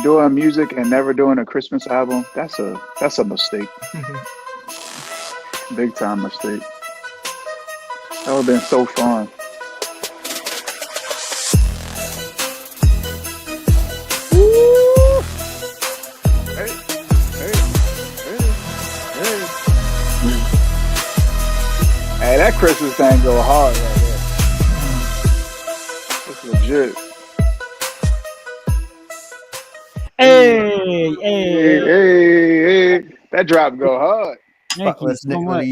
doing music and never doing a Christmas album, that's a mistake. Big time mistake. That would have been so fun. Woo! Hey, hey, hey, hey. Hey, that Christmas thing go hard right there. It's legit. Hey. That drop go hard. Thank you so much.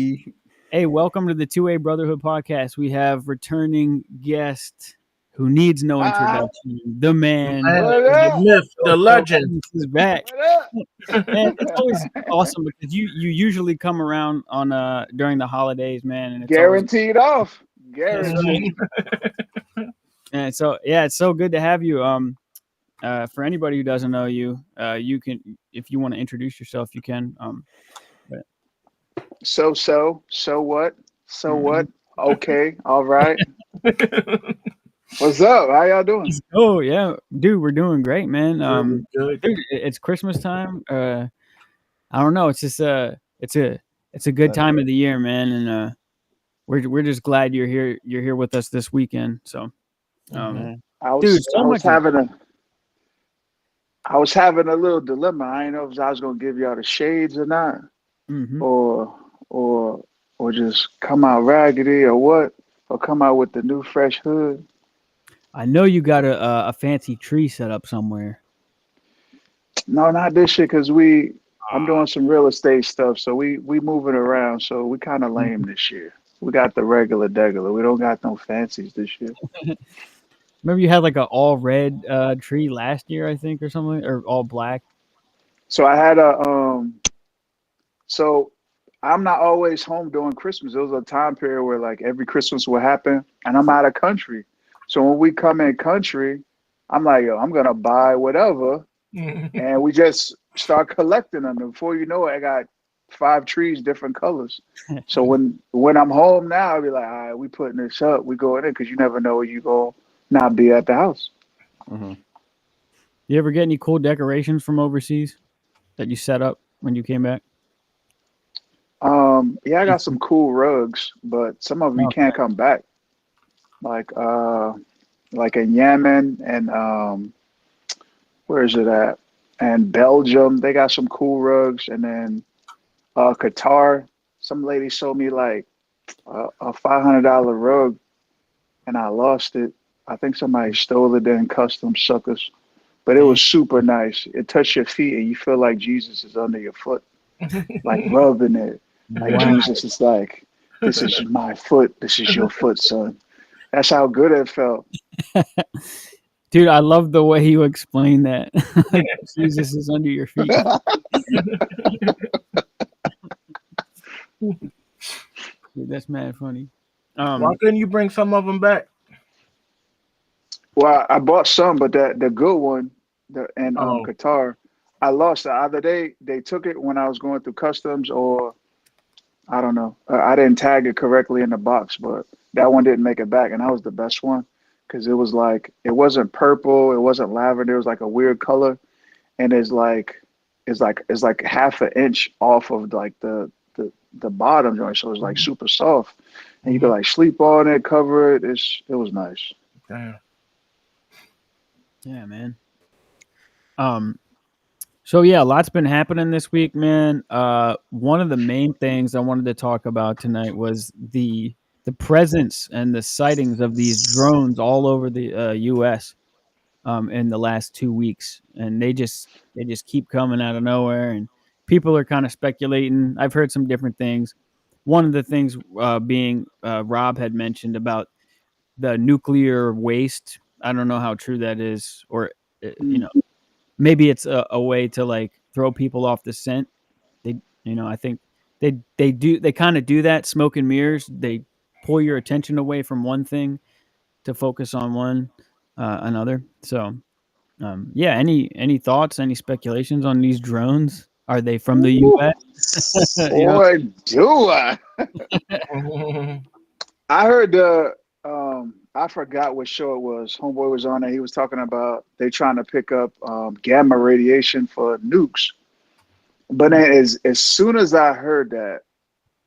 Hey, welcome to the 2A Brotherhood podcast. We have returning guest who needs no introduction. The man, the myth, the legend is back. Man, it's always awesome because you usually come around on during the holidays, man. And it's guaranteed off. Guaranteed. And so it's so good to have you. For anybody who doesn't know you, you can, if you want to introduce yourself, you can. So what? Okay, all right. What's up? How y'all doing? Oh yeah, dude, we're doing great, man. Dude, it's Christmas time. I don't know. It's just it's a good time of the year, man, and we're just glad you're here. You're here with us this weekend. So, I was having a little dilemma. I didn't know if I was gonna give y'all the shades or not, or just come out raggedy or what, or come out with the new fresh hood. I know you got a fancy tree set up somewhere. No, not this shit, because I'm doing some real estate stuff, so we moving around, so we kind of lame this year. We got the regular degular. We don't got no fancies this year. Remember you had like an all red tree last year, I think, or something, or all black. So I had so I'm not always home during Christmas. There was a time period where like every Christmas would happen, and I'm out of country. So when we come in country, I'm like, yo, I'm gonna buy whatever, and we just start collecting them. And before you know it, I got 5 trees, different colors. So when I'm home now, I'll be like, all right, we putting this up, we going in, because you never know where you go. Not be at the house. You ever get any cool decorations from overseas that you set up when you came back? Yeah, I got some cool rugs, but some of them you can't come back. Like in Yemen and where is it at? And Belgium, they got some cool rugs. And then Qatar, some lady sold me like a $500 rug, and I lost it. I think somebody stole it in custom suckers, but it was super nice. It touched your feet and you feel like Jesus is under your foot, like rubbing it. Like Jesus is like, this is my foot. This is your foot, son. That's how good it felt. Dude, I love the way you explain that. Like Jesus is under your feet. Dude, that's mad funny. Why couldn't you bring some of them back? Well, I bought some, but the good one, in Qatar, I lost it. Either they took it when I was going through customs, or I don't know. I didn't tag it correctly in the box, but that one didn't make it back, and that was the best one, because it was like, it wasn't purple, it wasn't lavender, it was like a weird color, and it's like half an inch off of like the bottom joint, so it's like super soft, and you could like sleep on it, cover it. It was nice. Damn. Yeah, man. So yeah, a lot's been happening this week, man. One of the main things I wanted to talk about tonight was the presence and the sightings of these drones all over the U.S. In the last 2 weeks, and they just keep coming out of nowhere, and people are kind of speculating. I've heard some different things. One of the things being Rob had mentioned about the nuclear waste. I don't know how true that is, or maybe it's a way to like throw people off the scent. I think they kind of do that. Smoke and mirrors. They pull your attention away from one thing to focus on another. So, any thoughts? Any speculations on these drones? Are they from the U.S.? Boy, do I! I heard I forgot what show it was. Homeboy was on it. He was talking about they trying to pick up gamma radiation for nukes. But then as soon as I heard that,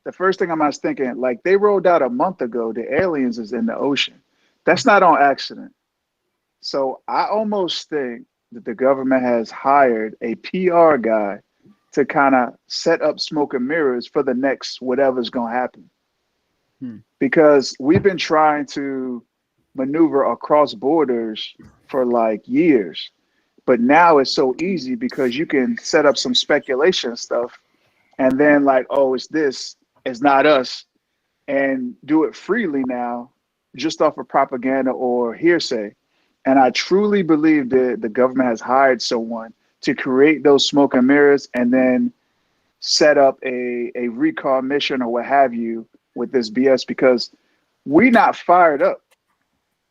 the first thing I was thinking, like they rolled out a month ago, the aliens is in the ocean. That's not on accident. So I almost think that the government has hired a PR guy to kind of set up smoke and mirrors for the next whatever's going to happen. Because we've been trying to maneuver across borders for like years. But now it's so easy because you can set up some speculation stuff and then like, oh, it's this, it's not us, and do it freely now just off of propaganda or hearsay. And I truly believe that the government has hired someone to create those smoke and mirrors and then set up a recall mission or what have you with this BS because we not fired up.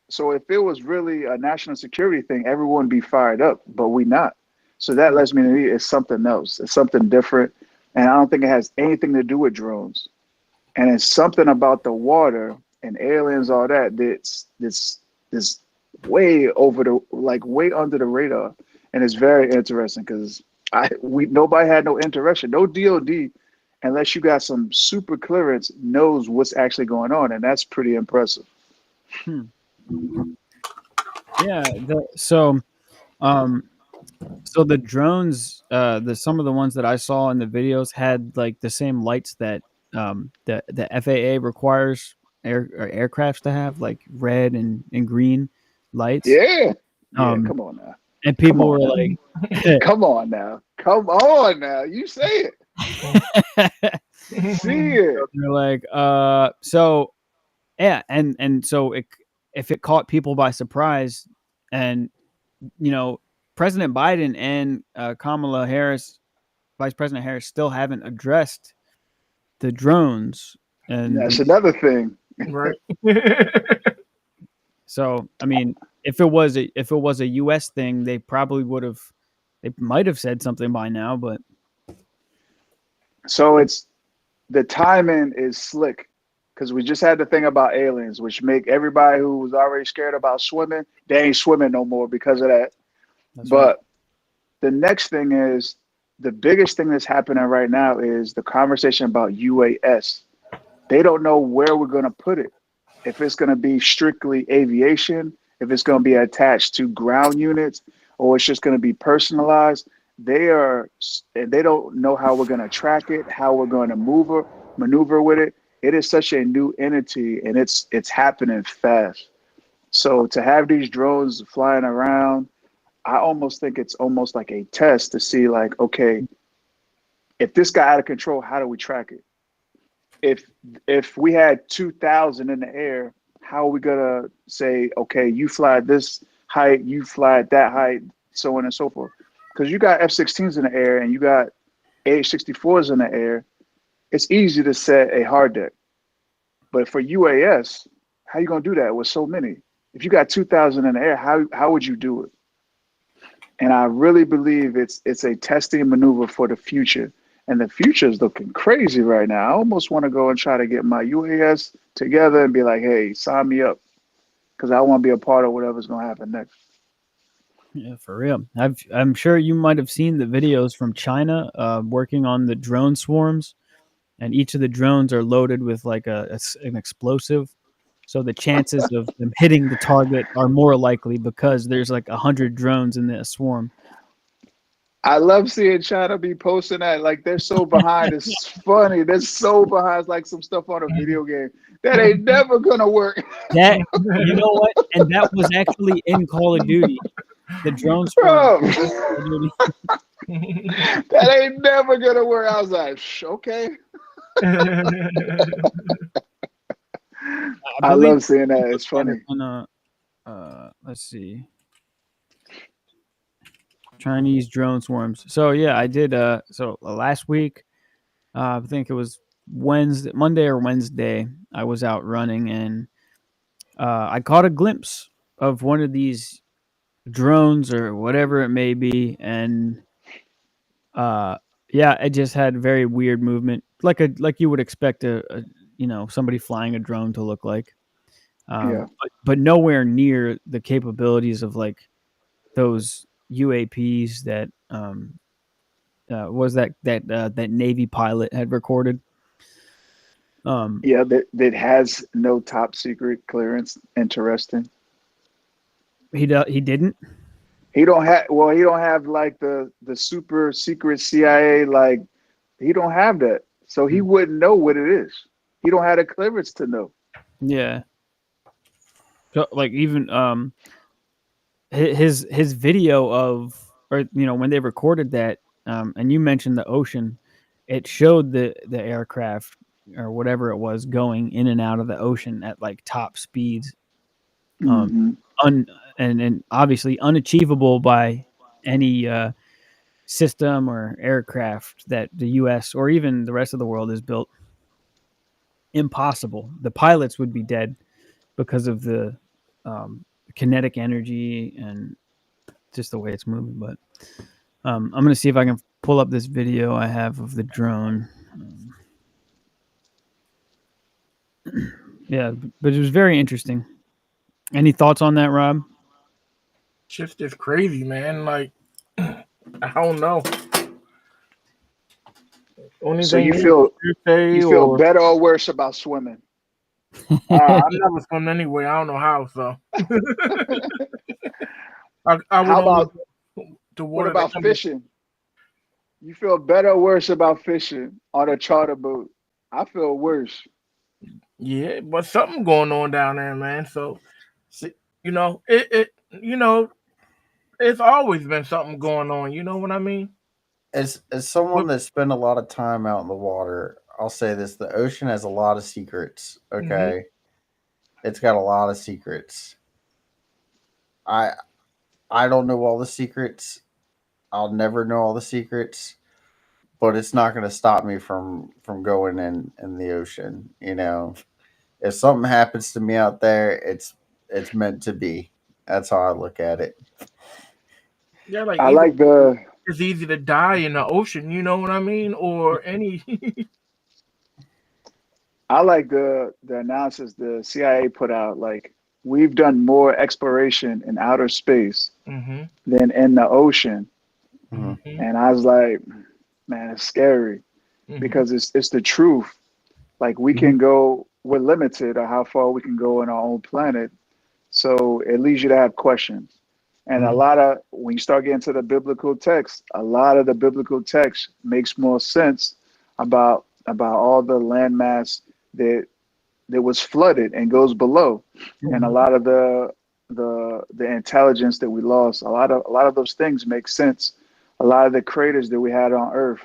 So if it was really a national security thing, everyone would be fired up, but we not. So that lets me know it's something else. It's something different. And I don't think it has anything to do with drones. And it's something about the water and aliens, all that, that's way over the way under the radar. And it's very interesting because nobody had no interaction. No DOD, unless you got some super clearance, knows what's actually going on, and that's pretty impressive. Yeah. So the drones, some of the ones that I saw in the videos had like the same lights that the FAA requires aircrafts to have, like red and green lights. Yeah. Come on now. And people were like, "Come on now, come on now, you say it, see it." They're like, so yeah, and so if it caught people by surprise, and President Biden and Kamala Harris, Vice President Harris, still haven't addressed the drones, and that's another thing, right? So I mean, if it was a U.S. thing, they might have said something by now, but so it's the timing is slick because we just had the thing about aliens, which make everybody who was already scared about swimming, they ain't swimming no more because of that. But the next thing is the biggest thing that's happening right now is the conversation about UAS. They don't know where we're going to put it. If it's going to be strictly aviation, if it's going to be attached to ground units, or it's just going to be personalized. They don't know how we're going to track it, how we're going to maneuver with it. It is such a new entity, and it's happening fast. So to have these drones flying around, I almost think it's almost like a test to see, like, okay, if this got out of control, how do we track it? If we had 2,000 in the air, how are we gonna say, okay, you fly at this height, you fly at that height, so on and so forth? Because you got F-16s in the air and you got AH-64s in the air, it's easy to set a hard deck. But for UAS, how you gonna do that with so many? If you got 2,000 in the air, how would you do it? And I really believe it's a testing maneuver for the future. And the future is looking crazy right now. I almost want to go and try to get my UAS together and be like, hey, sign me up. Because I want to be a part of whatever's going to happen next. Yeah, for real. I'm sure you might have seen the videos from China working on the drone swarms. And each of the drones are loaded with like an explosive. So the chances of them hitting the target are more likely because there's like 100 drones in the swarm. I love seeing China be posting that. Like, they're so behind. It's funny. They're so behind. It's like some stuff on a video game. That ain't never going to work. That, you know what? And that was actually in Call of Duty. The drones. Bro. That ain't never going to work. I was like, okay. I love seeing that. It's funny. Let's see. Chinese drone swarms. So yeah, I did. So last week, I think it was Monday or Wednesday. I was out running and I caught a glimpse of one of these drones or whatever it may be, and yeah, it just had very weird movement, like you would expect a somebody flying a drone to look like. Yeah. But nowhere near the capabilities of like those UAPs that was that Navy pilot had recorded. Yeah, that has no top secret clearance. Interesting. He didn't. He don't have like the super secret CIA, like he don't have that. So he wouldn't know what it is. He don't have the clearance to know. Yeah. So like even his video of, or when they recorded that, and you mentioned the ocean, it showed the aircraft or whatever it was going in and out of the ocean at like top speeds, um Hmm. un and obviously unachievable by any system or aircraft that the US or even the rest of the world has built. Impossible. The pilots would be dead because of the kinetic energy and just the way it's moving. But I'm gonna see if I can pull up this video I have of the drone. Yeah, but it was very interesting. Any thoughts on that, Rob? Shit's just crazy, man. Like, I don't know. Only So thing you is feel say, you feel or better or worse about swimming? I never swim anyway. I don't know how. So I would How only about go to what water that about comes. fishing? You feel better or worse about fishing on a charter boat? I feel worse. Yeah, but something going on down there, man. So, see, you know, it's always been something going on. You know what I mean? As someone But, that spent a lot of time out in the water, I'll say this: the ocean has a lot of secrets. hmm Okay, it's got a lot of secrets. I I don't know all the secrets. I'll never know all the secrets, but it's not going to stop me from going in the ocean. If something happens to me out there, it's meant to be. That's how I look at it. yeah, like I either like the it's easy to die in the ocean. You know what I mean? Or any. I like the analysis the CIA put out. Like we've done more exploration in outer space hmm than in the ocean, Hmm. hmm and I was like, man, it's scary hmm because it's the truth. Like we Mhm. can go, we're limited on how far we can go in our own planet. So it leads you to have questions. And a Mhm. lot of when you start getting to the biblical text, a lot of the biblical text makes more sense about all the landmass that that was flooded and goes below, and a Mhm. lot of the intelligence that we lost. A lot of those things make sense. A lot of the craters that we had on Earth,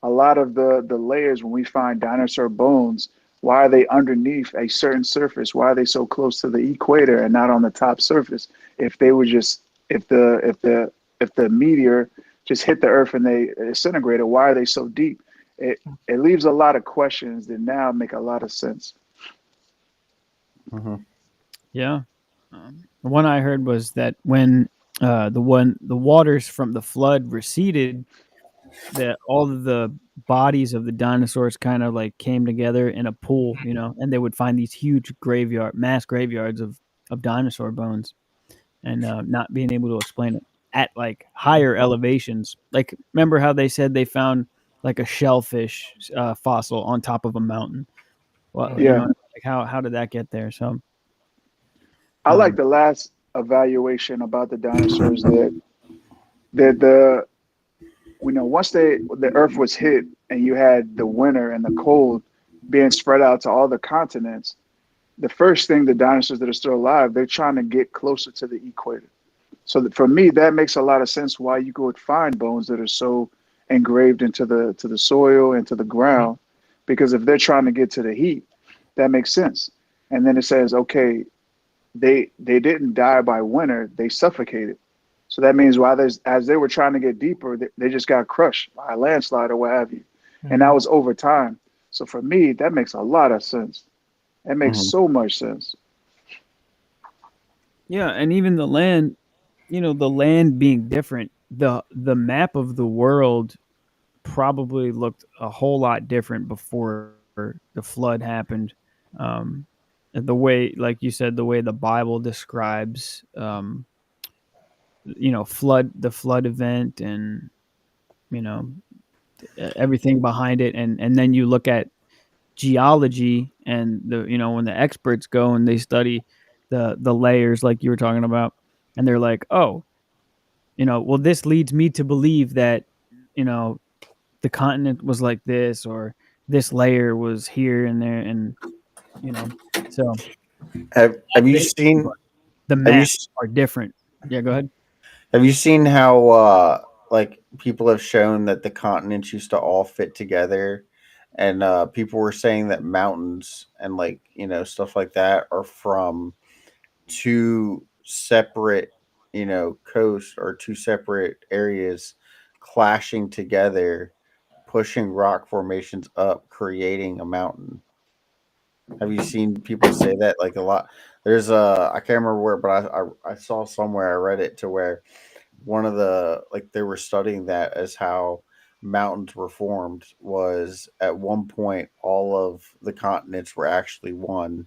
a lot of the layers when we find dinosaur bones. Why are they underneath a certain surface? Why are they so close to the equator and not on the top surface? If they were just if the meteor just hit the Earth and they disintegrated, why are they so deep? It leaves a lot of questions that now make a lot of sense. Hmm. Yeah. The one I heard was that when the waters from the flood receded, that all of the bodies of the dinosaurs kind of like came together in a pool, and they would find these huge mass graveyards of dinosaur bones, and not being able to explain it at like higher elevations. Like, remember how they said they found like a shellfish fossil on top of a mountain? Well, Yeah, like how did that get there? So, I like um, the last evaluation about the dinosaurs that the once the Earth was hit and you had the winter and the cold being spread out to all the continents, the first thing the dinosaurs that are still alive, they're trying to get closer to the equator. So that, for me, that makes a lot of sense why you could find bones that are so engraved into the soil and to the ground, because if they're trying to get to the heat, that makes sense. And then it says, okay, they didn't die by winter, they suffocated. So that means while there's as they were trying to get deeper, they just got crushed by a landslide or what have you. And that hmm was over time. So for me, that makes a lot of sense. That makes Hmm. so much sense. yeah, and even the land being different, the map of the world probably looked a whole lot different before the flood happened. Um, the way, like you said, the way the Bible describes, the flood event, and you know everything behind it, and then you look at geology, and when the experts go and they study the layers like you were talking about, and they're like, oh, well, this leads me to believe that you know the continent was like this, or this layer was here and there, and so Have you basically seen the have you maps are different. Yeah, go ahead. have you seen how like people have shown that the continents used to all fit together, and people were saying that mountains and like stuff like that are from two separate coasts or two separate areas clashing together, pushing rock formations up, creating a mountain. Have you seen people say that like a lot? There's I can't remember where, but I saw somewhere, I read it to where one of the like they were studying that as how mountains were formed was at one point all of the continents were actually one,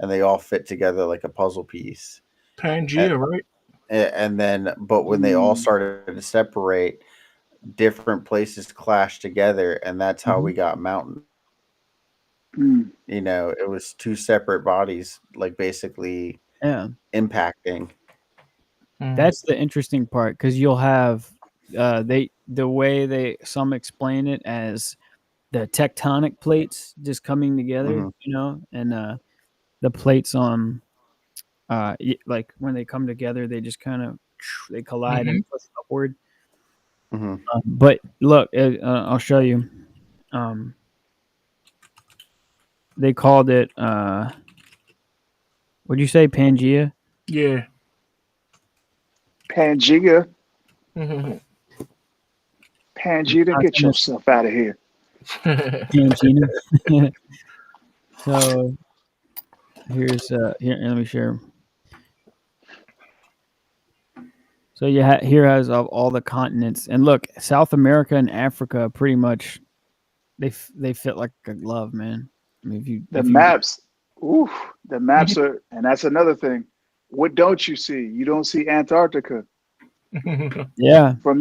and they all fit together like a puzzle piece. And, Pangea, right? and then but when they all Mm, started to separate, different places clashed together, and that's how we Hmm. got mountains. mm, It was two separate bodies, like basically Yeah, impacting. Mm. that's the interesting part, because you'll have the way they some explain it as the tectonic plates just coming together, Hmm. and the plates on like when they come together, they just kind of they collide Hmm. and push upward. Hmm. But look, I'll show you. Um, they called it. What'd you say, Pangea? Yeah. Pangea, Mhm. Pangea, I'll get send this yourself out of here. Pangina. So here's here. Let me share. So here has of all the continents, and look, South America and Africa pretty much they fit like a glove, man. I mean, The if you maps, oof, the maps are, and that's another thing. What don't you see? You don't see Antarctica. yeah, For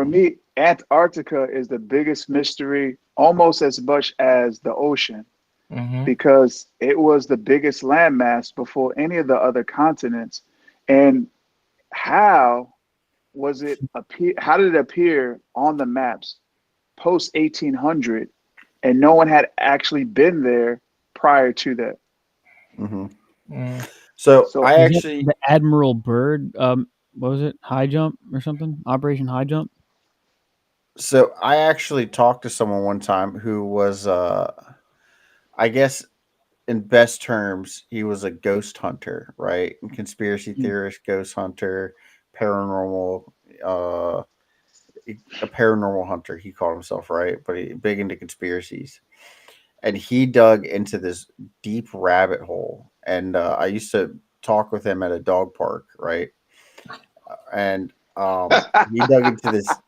me, Antarctica is the biggest mystery, almost as much as the ocean, Mhm. because it was the biggest landmass before any of the other continents. And how was it appear? How did it appear on the maps post 1800, and no one had actually been there prior to that? Hmm. Mm. So So I was it actually, the Admiral Byrd? What was it? High jump or something? Operation High Jump. talked to someone one time who was, I guess, in best terms, he was a ghost hunter, right? Conspiracy Mm. theorist, ghost hunter, paranormal, uh, a paranormal hunter. He called himself, right? But he big into conspiracies, and he dug into this deep rabbit hole. And I used to talk with him at a dog park, right? And he dug into this.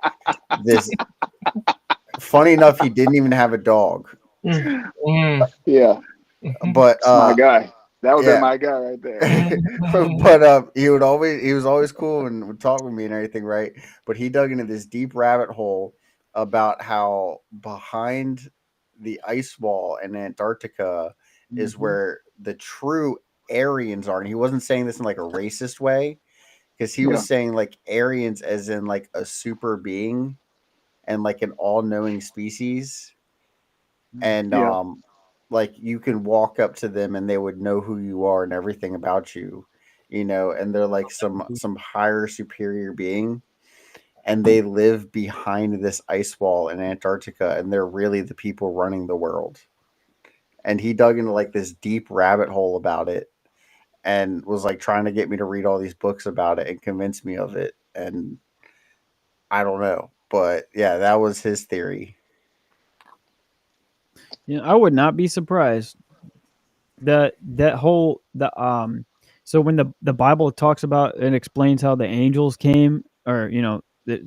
Funny enough, he didn't even have a dog, Mm. Mm. yeah, Mhm. but it's my guy. That would have been yeah. my guy right there. But he was always cool and would talk with me and everything, right? But he dug into this deep rabbit hole about how behind the ice wall in Antarctica is Mhm. where the true Aryans are. And he wasn't saying this in like a racist way, because he Yeah, was saying like Aryans as in like a super being and like an all-knowing species. And yeah, like you can walk up to them and they would know who you are and everything about you, and they're like some higher superior being, and they live behind this ice wall in Antarctica, and they're really the people running the world. And he dug into like this deep rabbit hole about it, and was like trying to get me to read all these books about it and convince me of it. And I don't know, but yeah, that was his theory. I would not be surprised. That whole the So when the Bible talks about and explains how the angels came, or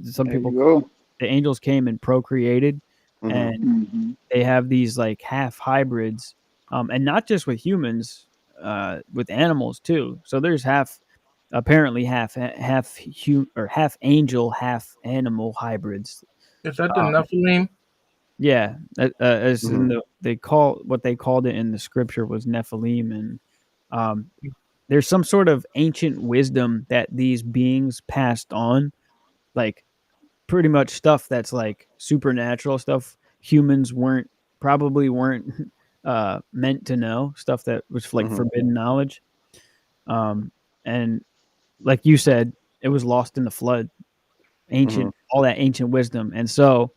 some there people you call go. the angels came and procreated, Hmm. and Hmm. they have these like half hybrids, and not just with humans. with animals too. So there's apparently half angel, half animal hybrids. Is that the Um, Nephilim? yeah, as in Mhm. they called it in the scripture was Nephilim, and um, there's some sort of ancient wisdom that these beings passed on, like pretty much stuff that's like supernatural stuff humans weren't meant to know, stuff that was like Mhm. forbidden knowledge. Um, and like you said, it was lost in the flood, Mhm. all that ancient wisdom. And so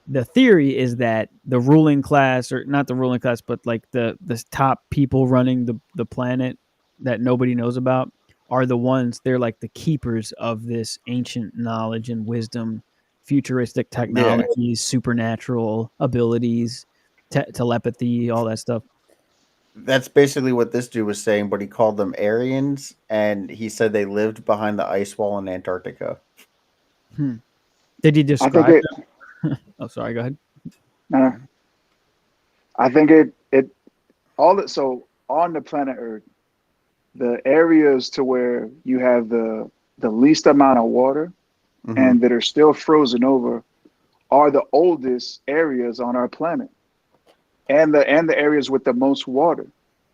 the theory is that the ruling class, or not the ruling class, but like the top people running the planet that nobody knows about, are the ones, they're like the keepers of this ancient knowledge and wisdom, futuristic Yeah. technologies, supernatural abilities, telepathy, all that stuff. That's basically what this dude was saying, but he called them Aryans, and he said they lived behind the ice wall in Antarctica. Hmm. Did he I think describe it. them? Oh, sorry, go ahead. Uh, I think it all that. So on the planet Earth, the areas to where you have the least amount of water Hmm. and that are still frozen over are the oldest areas on our planet, and the areas with the most water.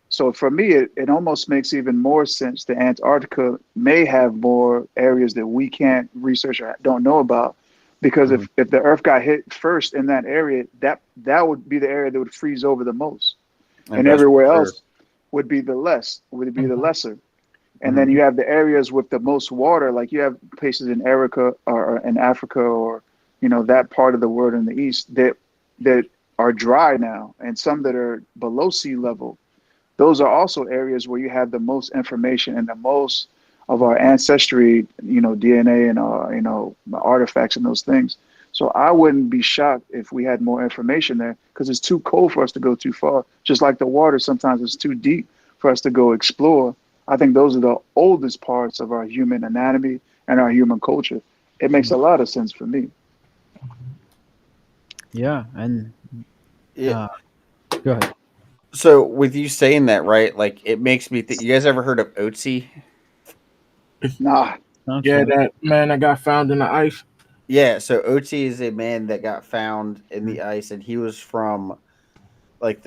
So for me, it almost makes even more sense that Antarctica may have more areas that we can't research or don't know about. Because Hmm. if the Earth got hit first in that area, that would be the area that would freeze over the most, And and best everywhere preserved. else would be the lesser. And Hmm. then you have the areas with the most water, like you have places in Erica or in Africa, or that part of the world in the east that are dry now, and some that are below sea level. Those are also areas where you have the most information and the most of our ancestry, DNA and artifacts and those things. So I wouldn't be shocked if we had more information there, because it's too cold for us to go too far. Just like the water, sometimes it's too deep for us to go explore. I think those are the oldest parts of our human anatomy and our human culture. It makes a lot of sense for me. Yeah, and Yeah. uh, go ahead. So with you saying that, right? Like it makes me think. You guys ever heard of Otzi? Nah. Sounds Yeah, familiar. that man that got found in the ice. Yeah. So Otzi is a man that got found in the ice, and he was from like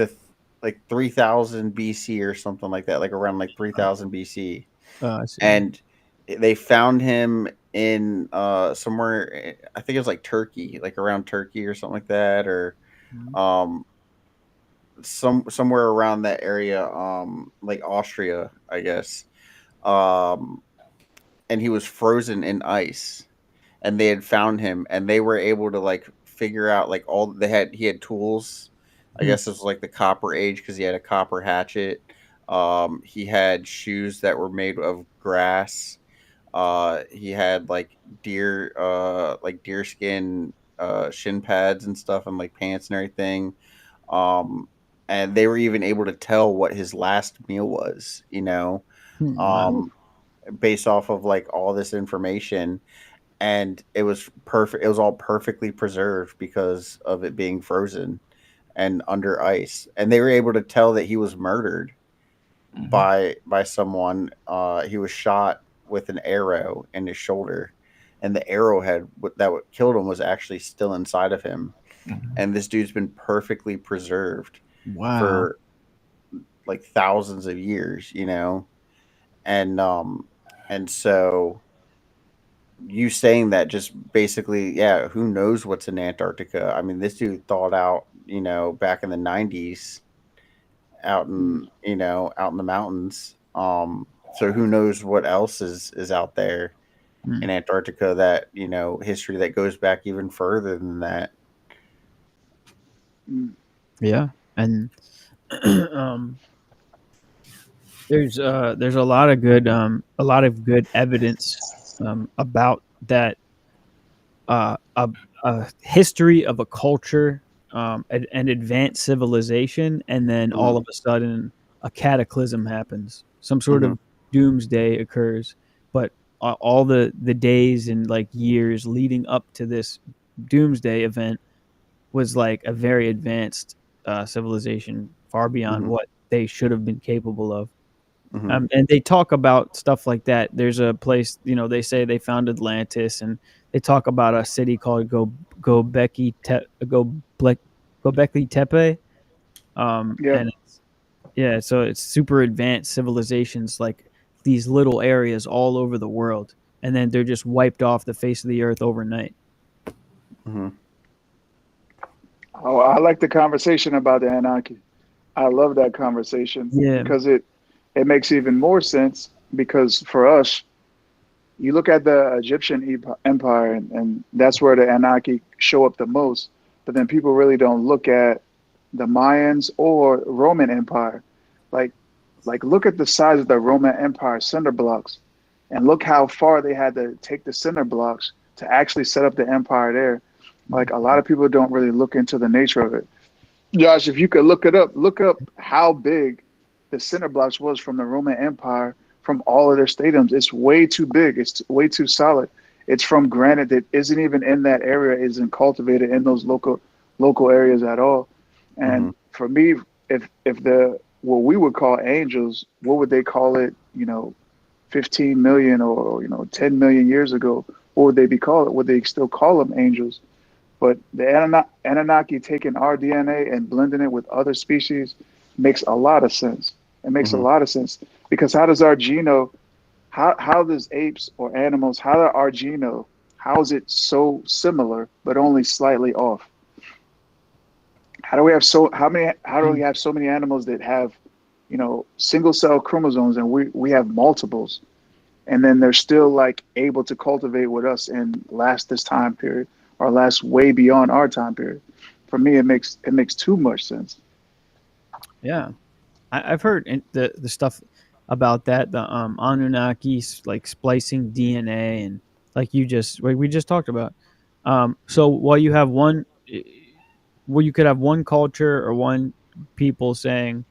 like 3000 BC or something like that, like around like 3000 BC. I see. And they found him in somewhere, I think it was like Turkey, like around Turkey or something like that, or Mhm. um somewhere around that area, like Austria, I guess. Um and he was frozen in ice, and they had found him, and they were able to like figure out like all they had. He had tools. I Hmm. guess this was like the copper age because he had a copper hatchet. He had shoes that were made of grass. He had like deer skin shin pads and stuff, and like pants and everything. Um, and they were even able to tell what his last meal was. Wow. Um, based off of like all this information, and it was perfect. It was all perfectly preserved because of it being frozen and under ice, and they were able to tell that he was murdered Mm-hmm. by someone. He was shot with an arrow in his shoulder, and the arrowhead that what killed him was actually still inside of him. Mm-hmm. And this dude's been perfectly preserved Wow. for like thousands of years, and so you saying that just basically, yeah, who knows what's in Antarctica? I mean, this dude thawed out, back in the 90s, out in the mountains. So who knows what else is out there Hmm. in Antarctica, that, history that goes back even further than that. Mm. Yeah, and um, there's a lot of good evidence about that, a history of a culture, an advanced civilization, and then Hmm. all of a sudden a cataclysm happens. Some sort Hmm. of doomsday occurs, but all the days and like years leading up to this doomsday event was like a very advanced civilization, far beyond Hmm. what they should have been capable of. And they talk about stuff like that. There's a place, they say they found Atlantis, and they talk about a city called Gobekli Tepe. Yep. And so it's super advanced civilizations, like these little areas all over the world, and then they're just wiped off the face of the earth overnight. Oh, I like the conversation about the Anunnaki. I love that conversation Yeah. because it makes even more sense because for us, you look at the Egyptian empire and that's where the Anunnaki show up the most. But then people really don't look at the Mayans or Roman Empire. Like look at the size of the Roman Empire cinder blocks and look how far they had to take the cinder blocks to actually set up the empire there. Like a lot of people don't really look into the nature of it. Josh, if you could look up how big the cinder blocks was from the Roman Empire from all of their stadiums. It's way too big. It's way too solid. It's from granite that isn't even in that area, isn't cultivated in those local areas at all. And for me, if the what we would call angels, what would they call it? 15 million or 10 million years ago, what would they be called? Would they still call them angels? But the Anunnaki taking our DNA and blending it with other species makes a lot of sense. It makes a lot of sense because how does our genome, how does apes or animals, how are our genome, how is it so similar but only slightly off? How do we have so many animals that have, single cell chromosomes and we have multiples, and then they're still like able to cultivate with us and last this time period or last way beyond our time period? For me, it makes too much sense. Yeah, I've heard the stuff about that, the Anunnaki like splicing DNA, and like we just talked about. So while you have you could have one culture or one people saying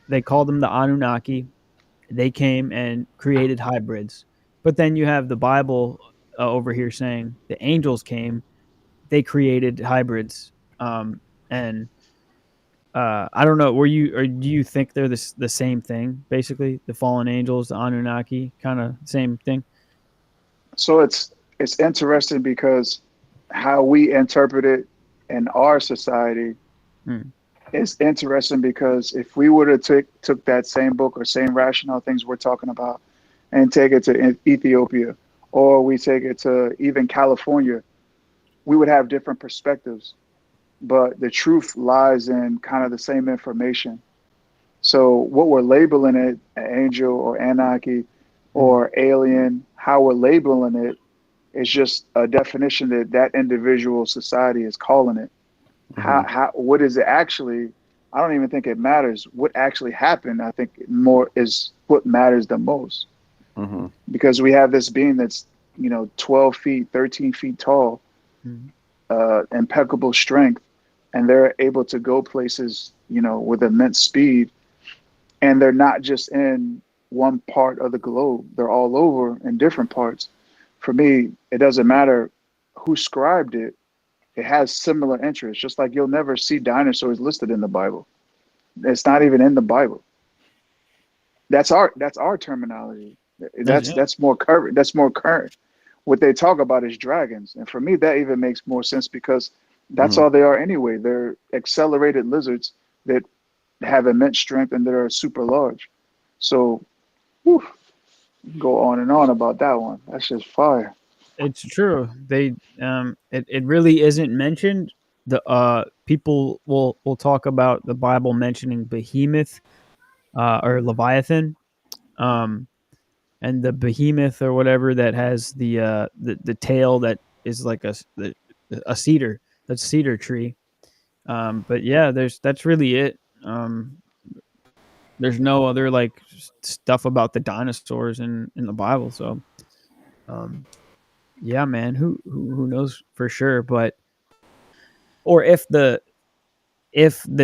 they call them the Anunnaki, they came and created hybrids, but then you have the Bible over here saying the angels came, they created hybrids, and I don't know. Do you think they're the same thing? Basically, the fallen angels, the Anunnaki, kind of same thing. So it's interesting because how we interpret it in our society is interesting because if we would have took that same book or same rationale things we're talking about and take it to Ethiopia or we take it to even California, we would have different perspectives. But the truth lies in kind of the same information. So what we're labeling it, an angel or Anunnaki or alien, how we're labeling it is just a definition that individual society is calling it. What is it actually? I don't even think it matters. What actually happened, I think more is what matters the most. Because we have this being that's 12 feet, 13 feet tall, impeccable strength, and they're able to go places, with immense speed. And they're not just in one part of the globe. They're all over in different parts. For me, it doesn't matter who scribed it. It has similar interests, just like you'll never see dinosaurs listed in the Bible. It's not even in the Bible. That's our terminology. That's more current. That's more current. What they talk about is dragons. And for me, that even makes more sense because that's all they are anyway. They're accelerated lizards that have immense strength and that are super large. So, go on and on about that one. That's just fire. It's true. It really isn't mentioned. The people will talk about the Bible mentioning behemoth or Leviathan, and the behemoth or whatever that has the tail that is like a cedar, that's cedar tree. But yeah, that's really it. There's no other like stuff about the dinosaurs in the Bible. So, yeah, man, who knows for sure? But or if the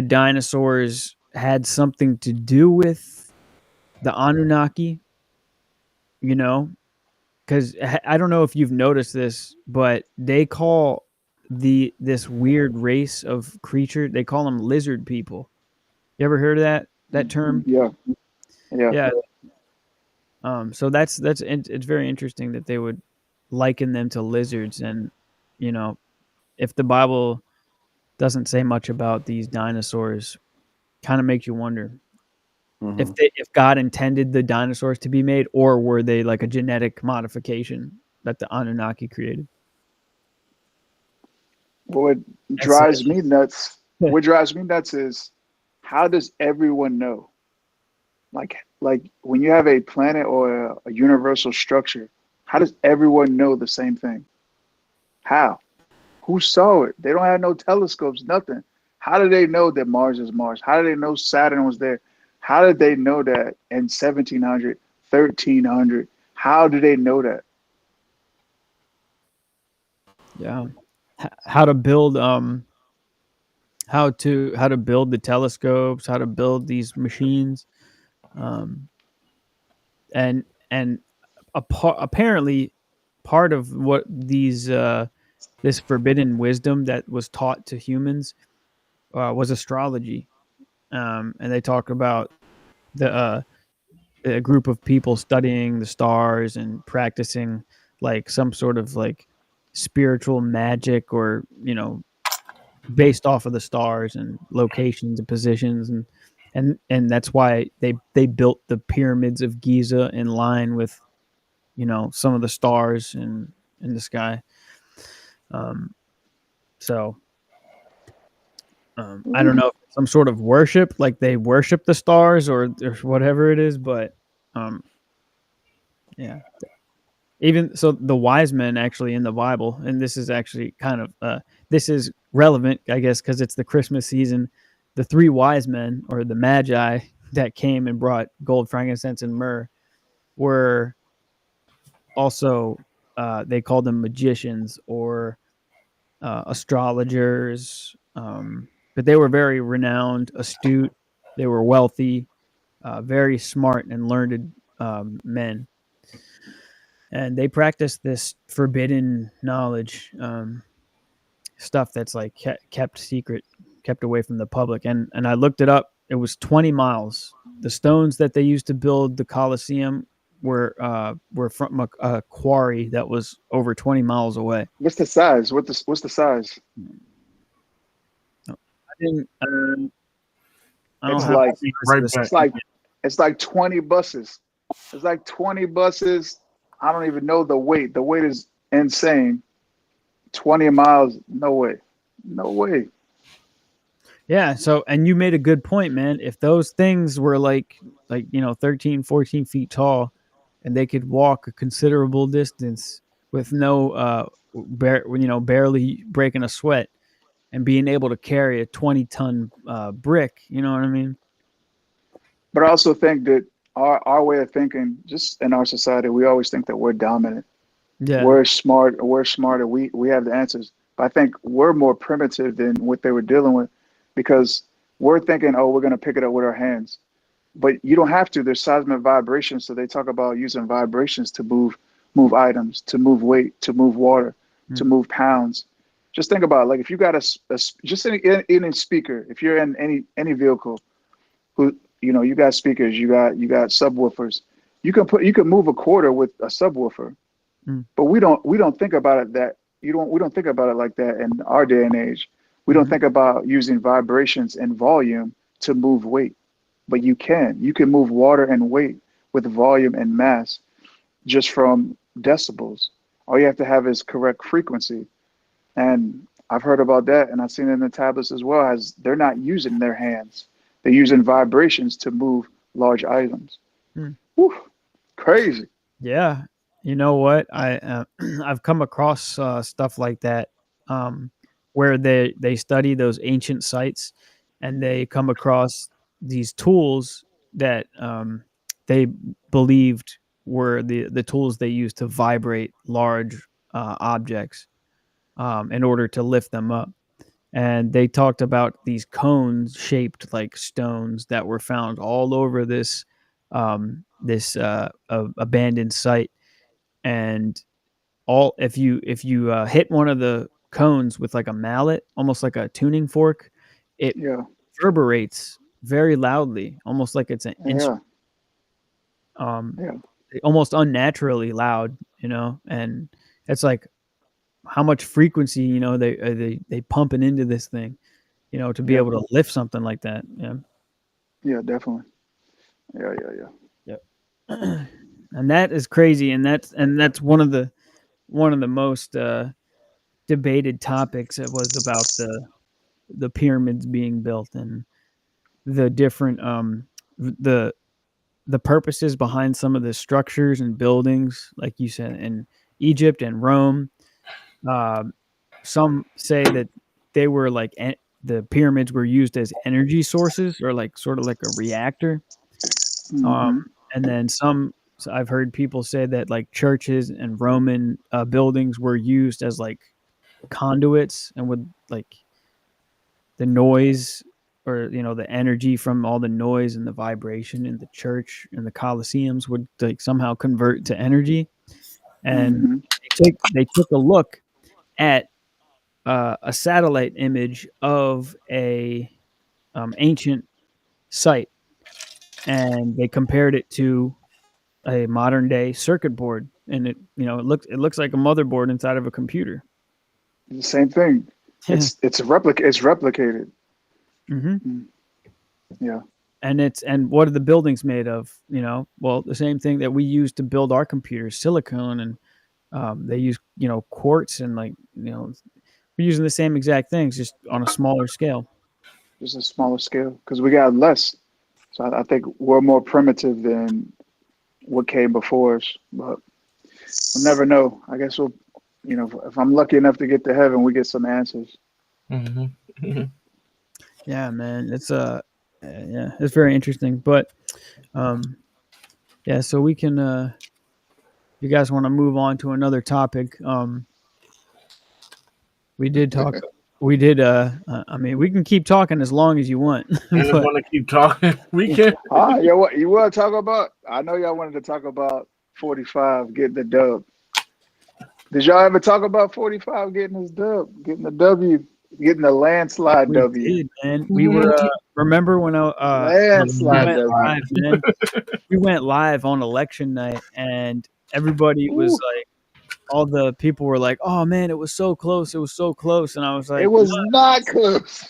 dinosaurs had something to do with the Anunnaki, because I don't know if you've noticed this, but they call this weird race of creature, they call them lizard people. You ever heard of that term? Yeah. Yeah. Yeah, So it's very interesting that they would liken them to lizards, and you know, if the Bible doesn't say much about these dinosaurs, kind of makes you wonder Mhm. if God intended the dinosaurs to be made, or were they like a genetic modification that the Anunnaki created. What That's drives me nuts? What drives me nuts is how does everyone know? Like when you have a planet or a universal structure, how does everyone know the same thing? How? Who saw it? They don't have no telescopes, nothing. How do they know that Mars is Mars? How do they know Saturn was there? How did they know that in 1700, 1300? How do they know that? yeah. How to build how to build the telescopes, how to build these machines, um, and apparently part of what these this forbidden wisdom that was taught to humans was astrology, and they talk about the a group of people studying the stars and practicing like some sort of like spiritual magic, or based off of the stars and locations and positions, and that's why they built the pyramids of Giza in line with some of the stars in the sky. um so I don't know if it's some sort of worship, like they worship the stars, or whatever it is, but um yeah. Even so, the wise men actually in the Bible, and this is actually kind of this is relevant, I guess, because it's the Christmas season. The three wise men, or the magi, that came and brought gold, frankincense, and myrrh, were also they called them magicians, or astrologers, but they were very renowned, astute. They were wealthy, very smart and learned men, and they practiced this forbidden knowledge, stuff that's like kept secret, kept away from the public. And I looked it up. It was 20 miles. The stones that they used to build the Colosseum were from a quarry that was over 20 miles away. What's the size? What's the size? I didn't. I don't It's have like Right this. back. it's like 20 buses. It's like 20 buses. I don't even know the weight. The weight is insane. 20 miles, no way. No way. Yeah. So, and you made a good point, man. If those things were like 13, 14 feet tall, and they could walk a considerable distance with no, barely breaking a sweat, and being able to carry a 20-ton brick, you know what I mean? But I also think that our way of thinking, just in our society, we always think that we're dominant. Yeah. We're smarter. We have the answers. But I think we're more primitive than what they were dealing with, because we're thinking, oh, we're gonna pick it up with our hands. But you don't have to. There's seismic vibrations, so they talk about using vibrations to move items, to move weight, to move water, to Mm. move pounds. Just think about it. Like if you got just in a speaker, if you're in any vehicle, who you got speakers, you got subwoofers. You can move a quarter with a subwoofer, Mm. but we don't think about it that we don't think about it like that in our day and age. We don't Mhm. think about using vibrations and volume to move weight, but you can move water and weight with volume and mass just from decibels. All you have to have is correct frequency. And I've heard about that, and I've seen it in the tablets as well, as they're not using their hands. They're using vibrations to move large items. Mm. Whew, crazy. Yeah. You know what? I've come across stuff like that, um, where they study those ancient sites, and they come across these tools that they believed were the tools they used to vibrate large objects, in order to lift them up. And they talked about these cones shaped like stones that were found all over this abandoned site. And all if you hit one of the cones with like a mallet, almost like a tuning fork, it Yeah, reverberates very loudly, almost like it's an yeah, instrument. Um, yeah. almost unnaturally loud, and it's like how much frequency, they pumping into this thing, to be Yeah. able to lift something like that. Yeah. Yeah, definitely. Yeah, yeah, yeah. Yep. And that is crazy, and that's one of the most debated topics. It was about the pyramids being built and the different the the purposes behind some of the structures and buildings, like you said, in Egypt and Rome. Um, some say that they were like the pyramids were used as energy sources, or like sort of like a reactor. Hmm. And then so I've heard people say that like churches and Roman buildings were used as like conduits, and would like the noise, or the energy from all the noise and the vibration in the church and the Colosseums would like somehow convert to energy. And Hmm. they took a look at a satellite image of a ancient site, and they compared it to a modern day circuit board, and it looks like a motherboard inside of a computer. The same thing. Yeah. It's replicated. Hmm. Mm. Yeah. And what are the buildings made of? Well, the same thing that we use to build our computers, silicone, and they use quartz, and like we're using the same exact things, just on a smaller scale. Just a smaller scale because we got less. So I think we're more primitive than what came before us. But we'll never know. I guess we'll, if I'm lucky enough to get to heaven, we get some answers. Mm-hmm. Yeah, man, yeah, it's very interesting. But um, yeah, so we can. You guys want to move on to another topic? We did talk. We did. I mean, we can keep talking as long as you want, And I but want to keep talking. We can. Yeah, what you want to talk about? I know y'all wanted to talk about 45 getting the dub. Did y'all ever talk about 45 getting his dub, getting the W, getting the landslide we W, did, man. We were. Remember when we landslide went W? live, man? We went live on election night, and everybody was Ooh, like, all the people were like, "Oh man, it was so close! It was so close!" And I was it like, was not close.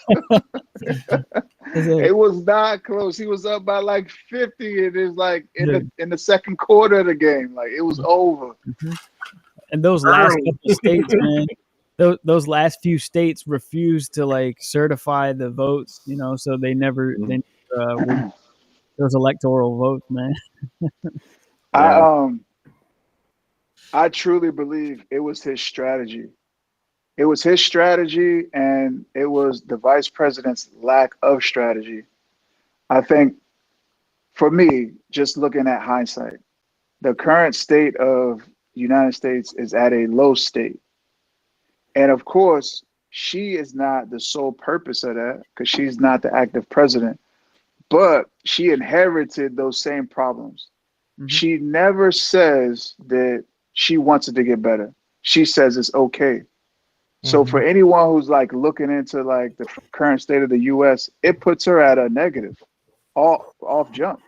It's like, It was not close. He was up by like 50, and it was like in the dude. in the second quarter of the game, like it was over. Mhm. And those last Early. couple states, man, those last few states refused to like certify the votes, so they never would those electoral votes, man. I Yeah. um I truly believe it was his strategy. It was his strategy, and it was the vice president's lack of strategy. I think for me, just looking at hindsight, the current state of the United States is at a low state. And of course, she is not the sole purpose of that because she's not the active president, but she inherited those same problems. Hmm. She never says that she wants it to get better. She says it's okay. So for Mm-hmm. anyone who's like looking into like the current state of the US, it puts her at a negative off jump.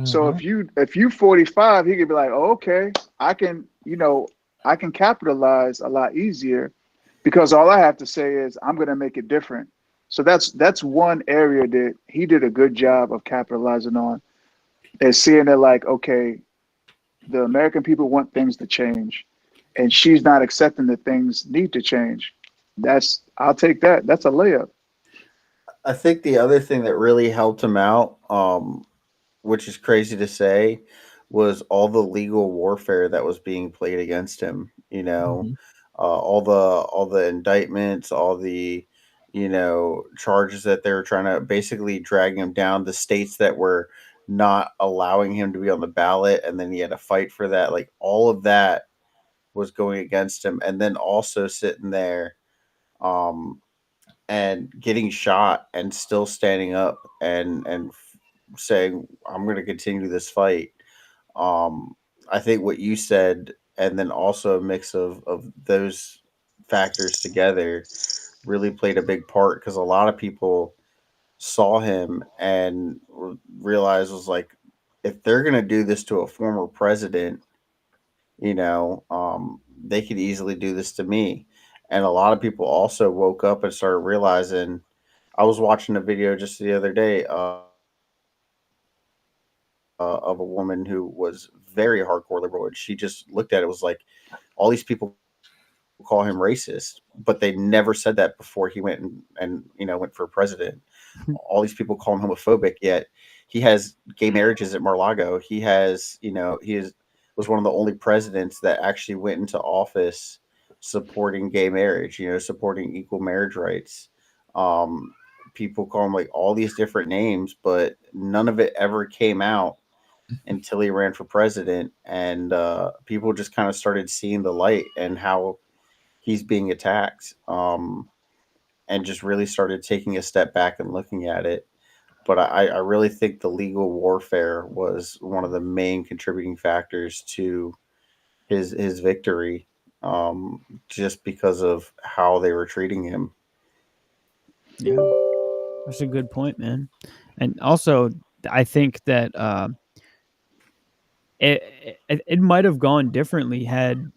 So Mm-hmm. if you 45, he could be like, oh, okay, I can, I can capitalize a lot easier because all I have to say is I'm gonna make it different. So that's one area that he did a good job of capitalizing on, is seeing that like, okay, the American people want things to change, and she's not accepting that things need to change. I'll take that. That's a layup. I think the other thing that really helped him out, which is crazy to say, was all the legal warfare that was being played against him. Mm-hmm. All the indictments, all the charges that they were trying to basically drag him down. The states that were not allowing him to be on the ballot, and then he had to fight for that. Like all of that was going against him, and then also sitting there. Um, and getting shot and still standing up and saying I'm going to continue this fight. Um, I think what you said, and then also a mix of those factors together, really played a big part because a lot of people saw him and realized was like if they're going to do this to a former president, they could easily do this to me. And a lot of people also woke up and started realizing. I was watching a video just the other day of a woman who was very hardcore liberal, and she just looked at it, was like, all these people call him racist, but they never said that before he went and went for president. All these people call him homophobic, yet he has gay marriages at Mar-a-Lago. Was one of the only presidents that actually went into office supporting gay marriage, supporting equal marriage rights. Um, People call him like all these different names, but none of it ever came out until he ran for president, and people just kind of started seeing the light and how he's being attacked, and just really started taking a step back and looking at it. But I really think the legal warfare was one of the main contributing factors to his victory, just because of how they were treating him. Yeah, that's a good point, man. And also, I think that it might have gone differently had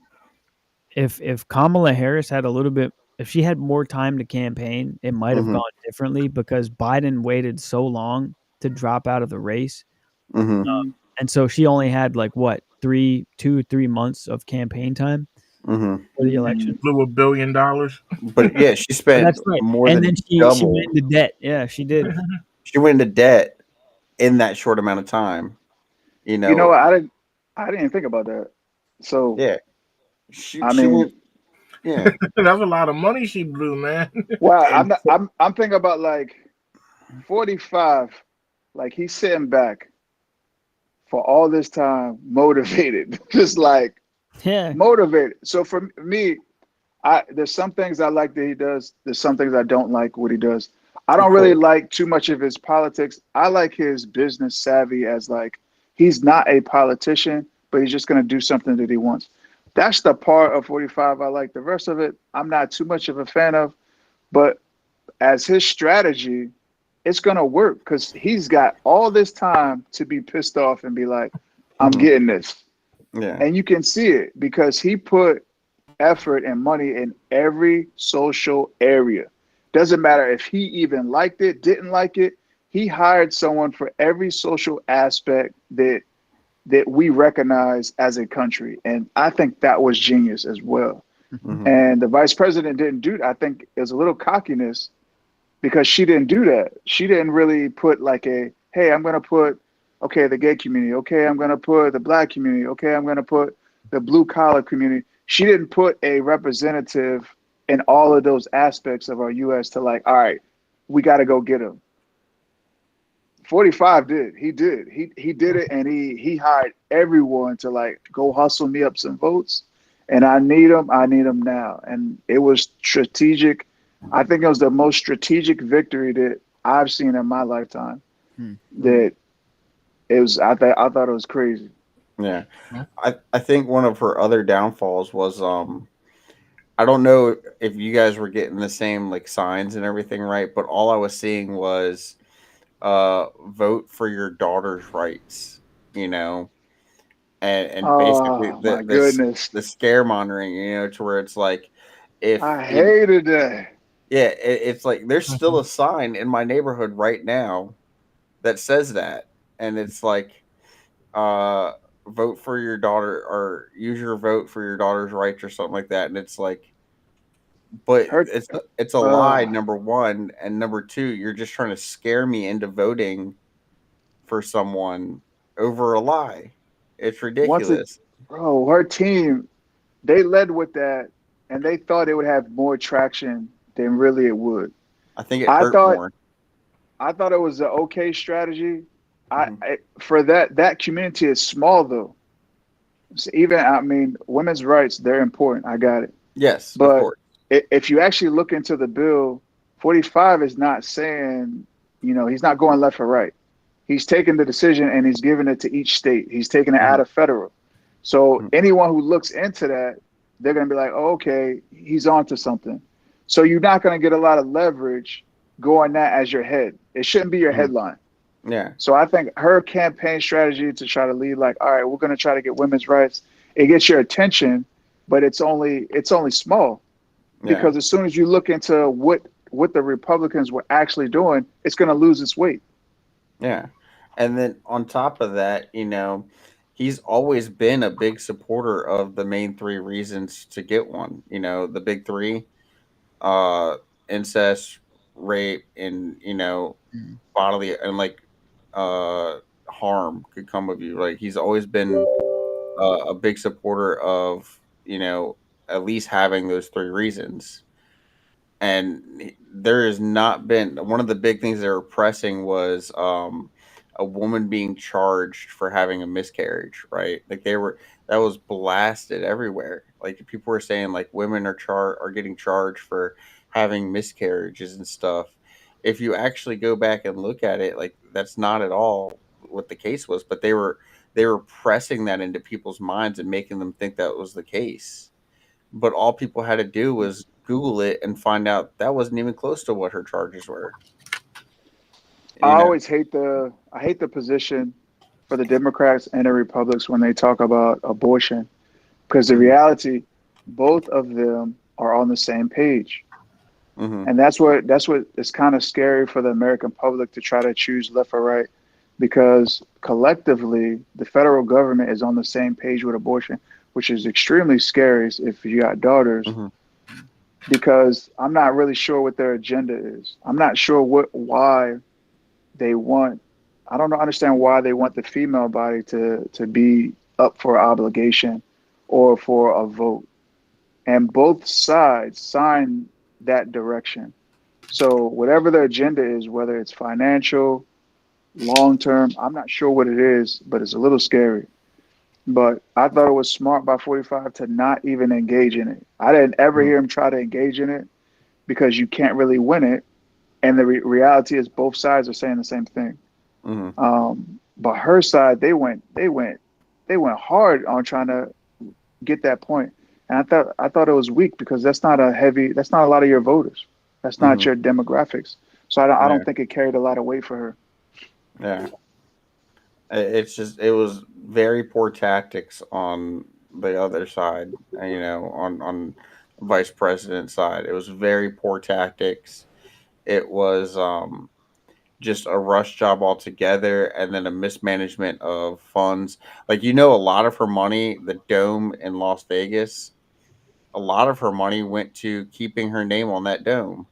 if Kamala Harris had a little bit, if she had more time to campaign, it might have Mm-hmm. gone differently because Biden waited so long to drop out of the race. Mm-hmm. And so she only had like what, 3 months of campaign time Mm-hmm. for the election. Blew $1 billion. But yeah, she But spent that's right. more And then than she double. went into debt. Yeah, she did. She went into debt in that short amount of time. You know what? I didn't think about that. So Yeah, she I she mean, went. Yeah. That's a lot of money she blew, man. well, I'm And not, I'm thinking about like 45. Like he's sitting back for all this time, motivated, just like Yeah. motivated. So for me, there's some things I like that he does. There's some things I don't like what he does. I Of don't really course. like too much of his politics. I like his business savvy as like he's not a politician, but he's just gonna do something that he wants. That's the part of 45 I like. The rest of it, I'm not too much of a fan of. But as his strategy, it's gonna work because he's got all this time to be pissed off and be like, I'm Hmm. getting this. Yeah. And you can see it because he put effort and money in every social area. Doesn't matter if he even liked it, didn't like it. He hired someone for every social aspect that we recognize as a country. And I think that was genius as well. Hmm. And the vice president didn't do that. I think it was a little cockiness because she didn't do that. She didn't really put like hey, I'm going to put, okay, the gay community. Okay, I'm going to put the black community. Okay, I'm going to put the blue collar community. She didn't put a representative in all of those aspects of our U.S. to like, all right, we got to go get him. 45 did. He did. He did it, and he hired everyone to like go hustle me up some votes, and I need them. I need them now, and it was strategic. I think it was the most strategic victory that I've seen in my lifetime. Hmm. That it was. I thought it was crazy. Yeah. I think one of her other downfalls was I don't know if you guys were getting the same like signs and everything, right? But all I was seeing was vote for your daughter's rights, you know, and basically Oh my goodness, the scaremongering, to where it's like if I hated that. yeah, it's like there's still a sign in my neighborhood right now that says that, and it's like uh vote for your daughter or use your vote for your daughter's rights or something like that, and it's like, but Her. it's a lie, number one, and number two, you're just trying to scare me into voting for someone over a lie. It's Once it, ridiculous. bro, her team, they led with that, and they thought it would have more traction than really it would. I think it I hurt thought more. I thought it was an okay strategy. Hmm. For that community is small though. So even I mean, women's rights they're important. I got it. Yes, of But course. if you actually look into the bill, 45 is not saying, he's not going left or right. He's taking the decision and he's giving it to each state. He's taking it Hmm. out of federal. So Hmm. anyone who looks into that, they're going to be like, oh, okay, he's onto something. So you're not going to get a lot of leverage going that as your head. It shouldn't be your Hmm. headline. Yeah. So I think her campaign strategy to try to lead, like, all right, we're going to try to get women's rights, it gets your attention, but it's only small, Yeah. because as soon as you look into what the Republicans were actually doing, it's going to lose its weight. Yeah. And then on top of that, he's always been a big supporter of the main three reasons to get one. The big three, uh, incest, rape, and, Mm. bodily and uh, harm could come of you. Like he's always been a big supporter of, at least having those three reasons. And there has not been one of the big things they were pressing was a woman being charged for having a miscarriage, right? Like that was blasted everywhere. Like people were saying like women are getting charged for having miscarriages and stuff. If you actually go back and look at it, like that's not at all what the case was, but they were pressing that into people's minds and making them think that was the case, but all people had to do was Google it and find out that wasn't even close to what her charges were. I You know, always hate the position for the Democrats and the Republicans when they talk about abortion, because the hmm reality, both of them are on the same page. hmm And that's what is kind of scary for the American public to try to choose left or right, because collectively the federal government is on the same page with abortion, which is extremely scary if you got daughters, hmm because I'm not really sure what their agenda is. I'm not sure why they want. I don't understand why they want the female body to be up for obligation or for a vote. And both sides sign that direction. So whatever the agenda is, whether it's financial, long term, I'm not sure what it is, but it's a little scary. But I thought it was smart by 45 to not even engage in it. I didn't ever hmm hear him try to engage in it, because you can't really win it. And the reality is both sides are saying the same thing. hmm But her side, they went hard on trying to get that point. And I thought it was weak, because that's not a lot of your voters. That's not hmm your demographics. So I don't Yeah, think it carried a lot of weight for her. yeah. It's just it was very poor tactics on the other side. On vice president side, it was very poor tactics. It was just a rush job altogether, and then a mismanagement of funds. Like a lot of her money, the dome in Las Vegas, a lot of her money went to keeping her name on that dome.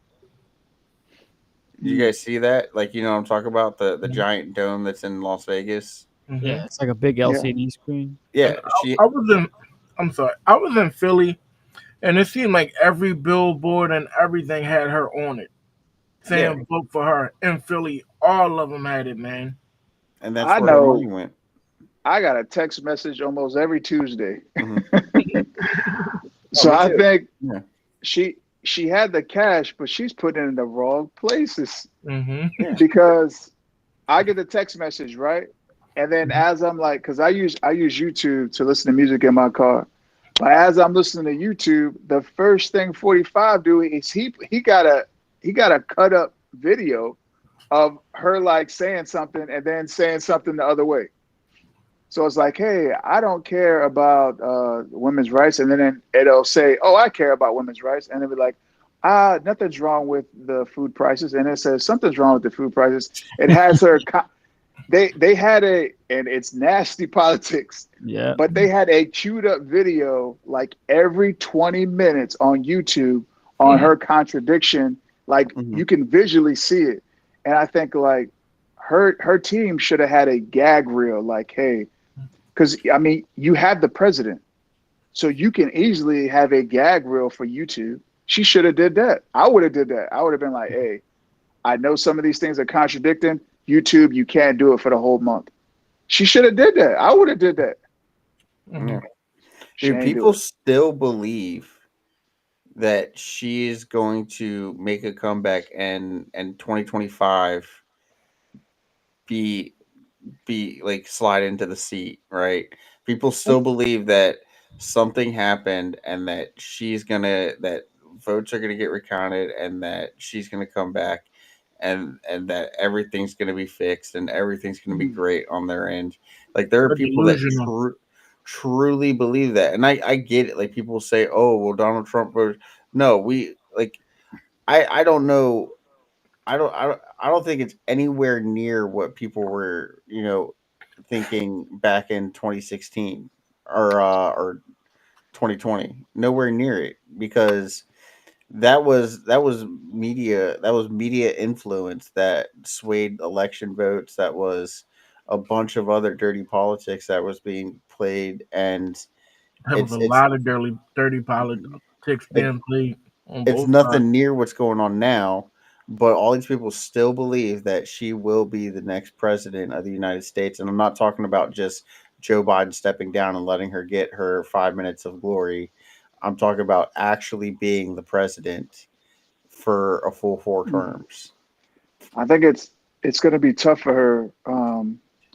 Did you Mm. guys see that? Like, what I'm talking about, the Yeah. giant dome that's in Las Vegas. Hmm. Yeah, it's like a big Yeah. LCD screen. And Yeah, I was in. I'm sorry. I was in Philly, and it seemed like every billboard and everything had her on it, yeah, saying vote for her. In Philly, all of them had it, man. and that's I where her money know went. I got a text message almost every Tuesday. Hmm. Oh, So me I too. think Yeah, she she had the cash, but she's putting it in the wrong places, Hmm. yeah. because I get the text message, right? And then as I'm like, because I use YouTube to listen to music in my car. But as I'm listening to YouTube, the first thing 45 do is he got a cut up video of her like saying something and then saying something the other way. So it's like, hey, I don't care about women's rights, and then it'll say, oh, I care about women's rights, and it'll be like, nothing's wrong with the food prices, and it says something's wrong with the food prices. It has her. They had and it's nasty politics, Yeah. but they had a queued up video like every 20 minutes on YouTube on her contradiction. Like Hmm. you can visually see it, and I think like her team should have had a gag reel, like, hey, because I mean you have the president, so you can easily have a gag reel for YouTube. She should have did that. I would have did that. I would have been like, hey, I know some of these things are contradicting. YouTube, you can't do it for the whole month. She should have did that. I would have did that. Hmm. Yeah, She dude. ain't do People it. still believe that she is going to make a comeback and 2025 be like slide into the seat, right? People still believe that something happened and that votes are gonna get recounted and that she's gonna come back and that everything's going to be fixed and everything's going to be great on their end. Like there are They're people that delusional. truly believe that, and I get it. Like people say, "Oh, well, Donald Trump." No, we like I don't know. I don't think it's anywhere near what people were thinking back in 2016 or 2020. Nowhere near it because that was media influence that swayed election votes. That was a bunch of other dirty politics that was being played, and There was a it's lot of dirty politics it, being played on it's both sides. nothing near what's going on now. But all these people still believe that she will be the next president of the United States, and I'm not talking about just Joe Biden stepping down and letting her get her 5 minutes of glory. I'm talking about actually being the president for a full 4 terms. I think it's going to be tough for her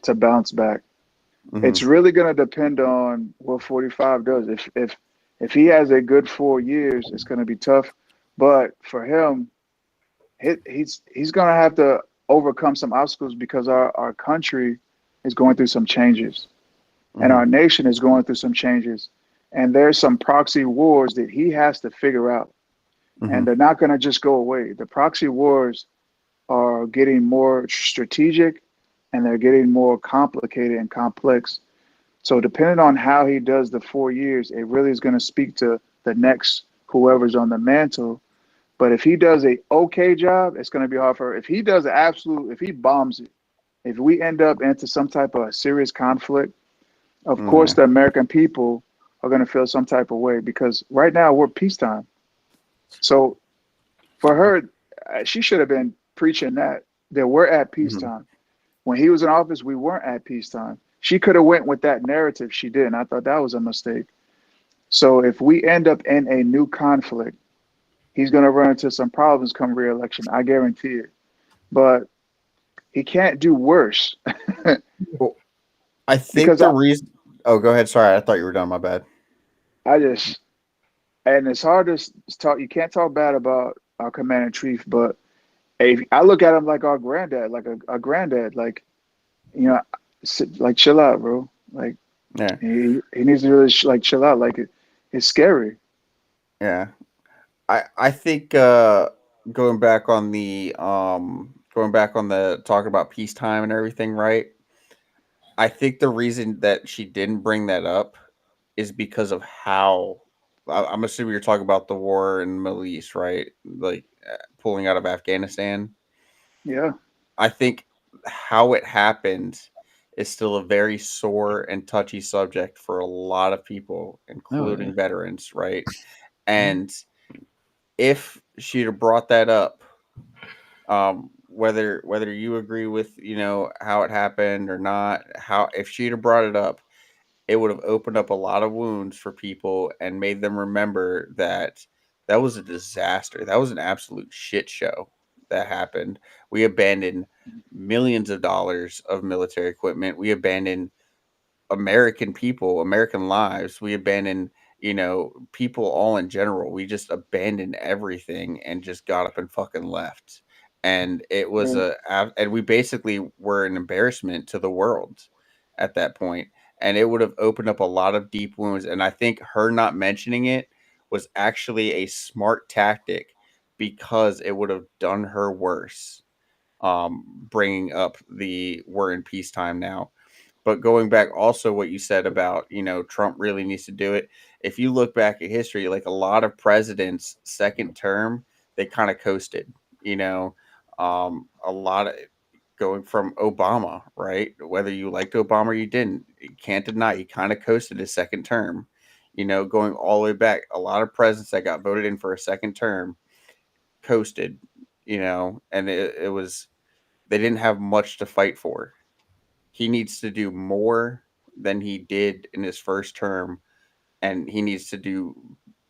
to bounce back. Hmm. It's really going to depend on what 45 does. If he has a good 4 years, it's going to be tough. But for him, he's going to have to overcome some obstacles because our country is going through some changes and Hmm. our nation is going through some changes. And there's some proxy wars that he has to figure out. Hmm. And they're not going to just go away. The proxy wars are getting more strategic and they're getting more complicated and complex. So depending on how he does the 4 years, it really is going to speak to the next whoever's on the mantle. But if he does a okay job, it's going to be hard for her. If he does an absolute, if he bombs it, if we end up into some type of serious conflict, of course Yeah. the American people are going to feel some type of way because right now we're peacetime. So for her, she should have been preaching that we're at Hmm. peacetime. When he was in office, we weren't at peacetime. She could have went with that narrative. She didn't. I thought that was a mistake. So if we end up in a new conflict, he's going to run into some problems come re-election. I guarantee it. But he can't do worse Well, I think because the reason. Oh, go ahead. Sorry, I thought you were done. My bad. I just and it's hard to talk. You can't talk bad about our commander in chief, but if I look at him like our granddad, like a granddad, like you know, like chill out, bro. Like Yeah. he needs to really like chill out. Like it's scary. Yeah. I think going back on the talking about peacetime and everything, right? I think the reason that she didn't bring that up is because of how I'm assuming you're talking about the war in the Middle East, right? Like pulling out of Afghanistan. Yeah, I think how it happened is still a very sore and touchy subject for a lot of people, Oh yeah. including veterans, right? Mhm. And if she'd have brought that up, whether you agree with how it happened or not, how if she'd have brought it up, it would have opened up a lot of wounds for people and made them remember that that was a disaster. That was an absolute shit show that happened. We abandoned millions of dollars of military equipment. We abandoned American people, American lives. We abandoned, people all in general. We just abandoned everything and just got up and fucking left. And it was yeah. and we basically were an embarrassment to the world at that point. And it would have opened up a lot of deep wounds. And I think her not mentioning it was actually a smart tactic because it would have done her worse. Bringing up the we're in peacetime now, but going back also what you said about, Trump really needs to do it. If you look back at history, like a lot of presidents, second term, they kind of coasted, a lot of going from Obama, right? Whether you liked Obama or you didn't, you can't deny he kind of coasted his second term, going all the way back. A lot of presidents that got voted in for a second term coasted, and it was, they didn't have much to fight for. He needs to do more than he did in his first term, and he needs to do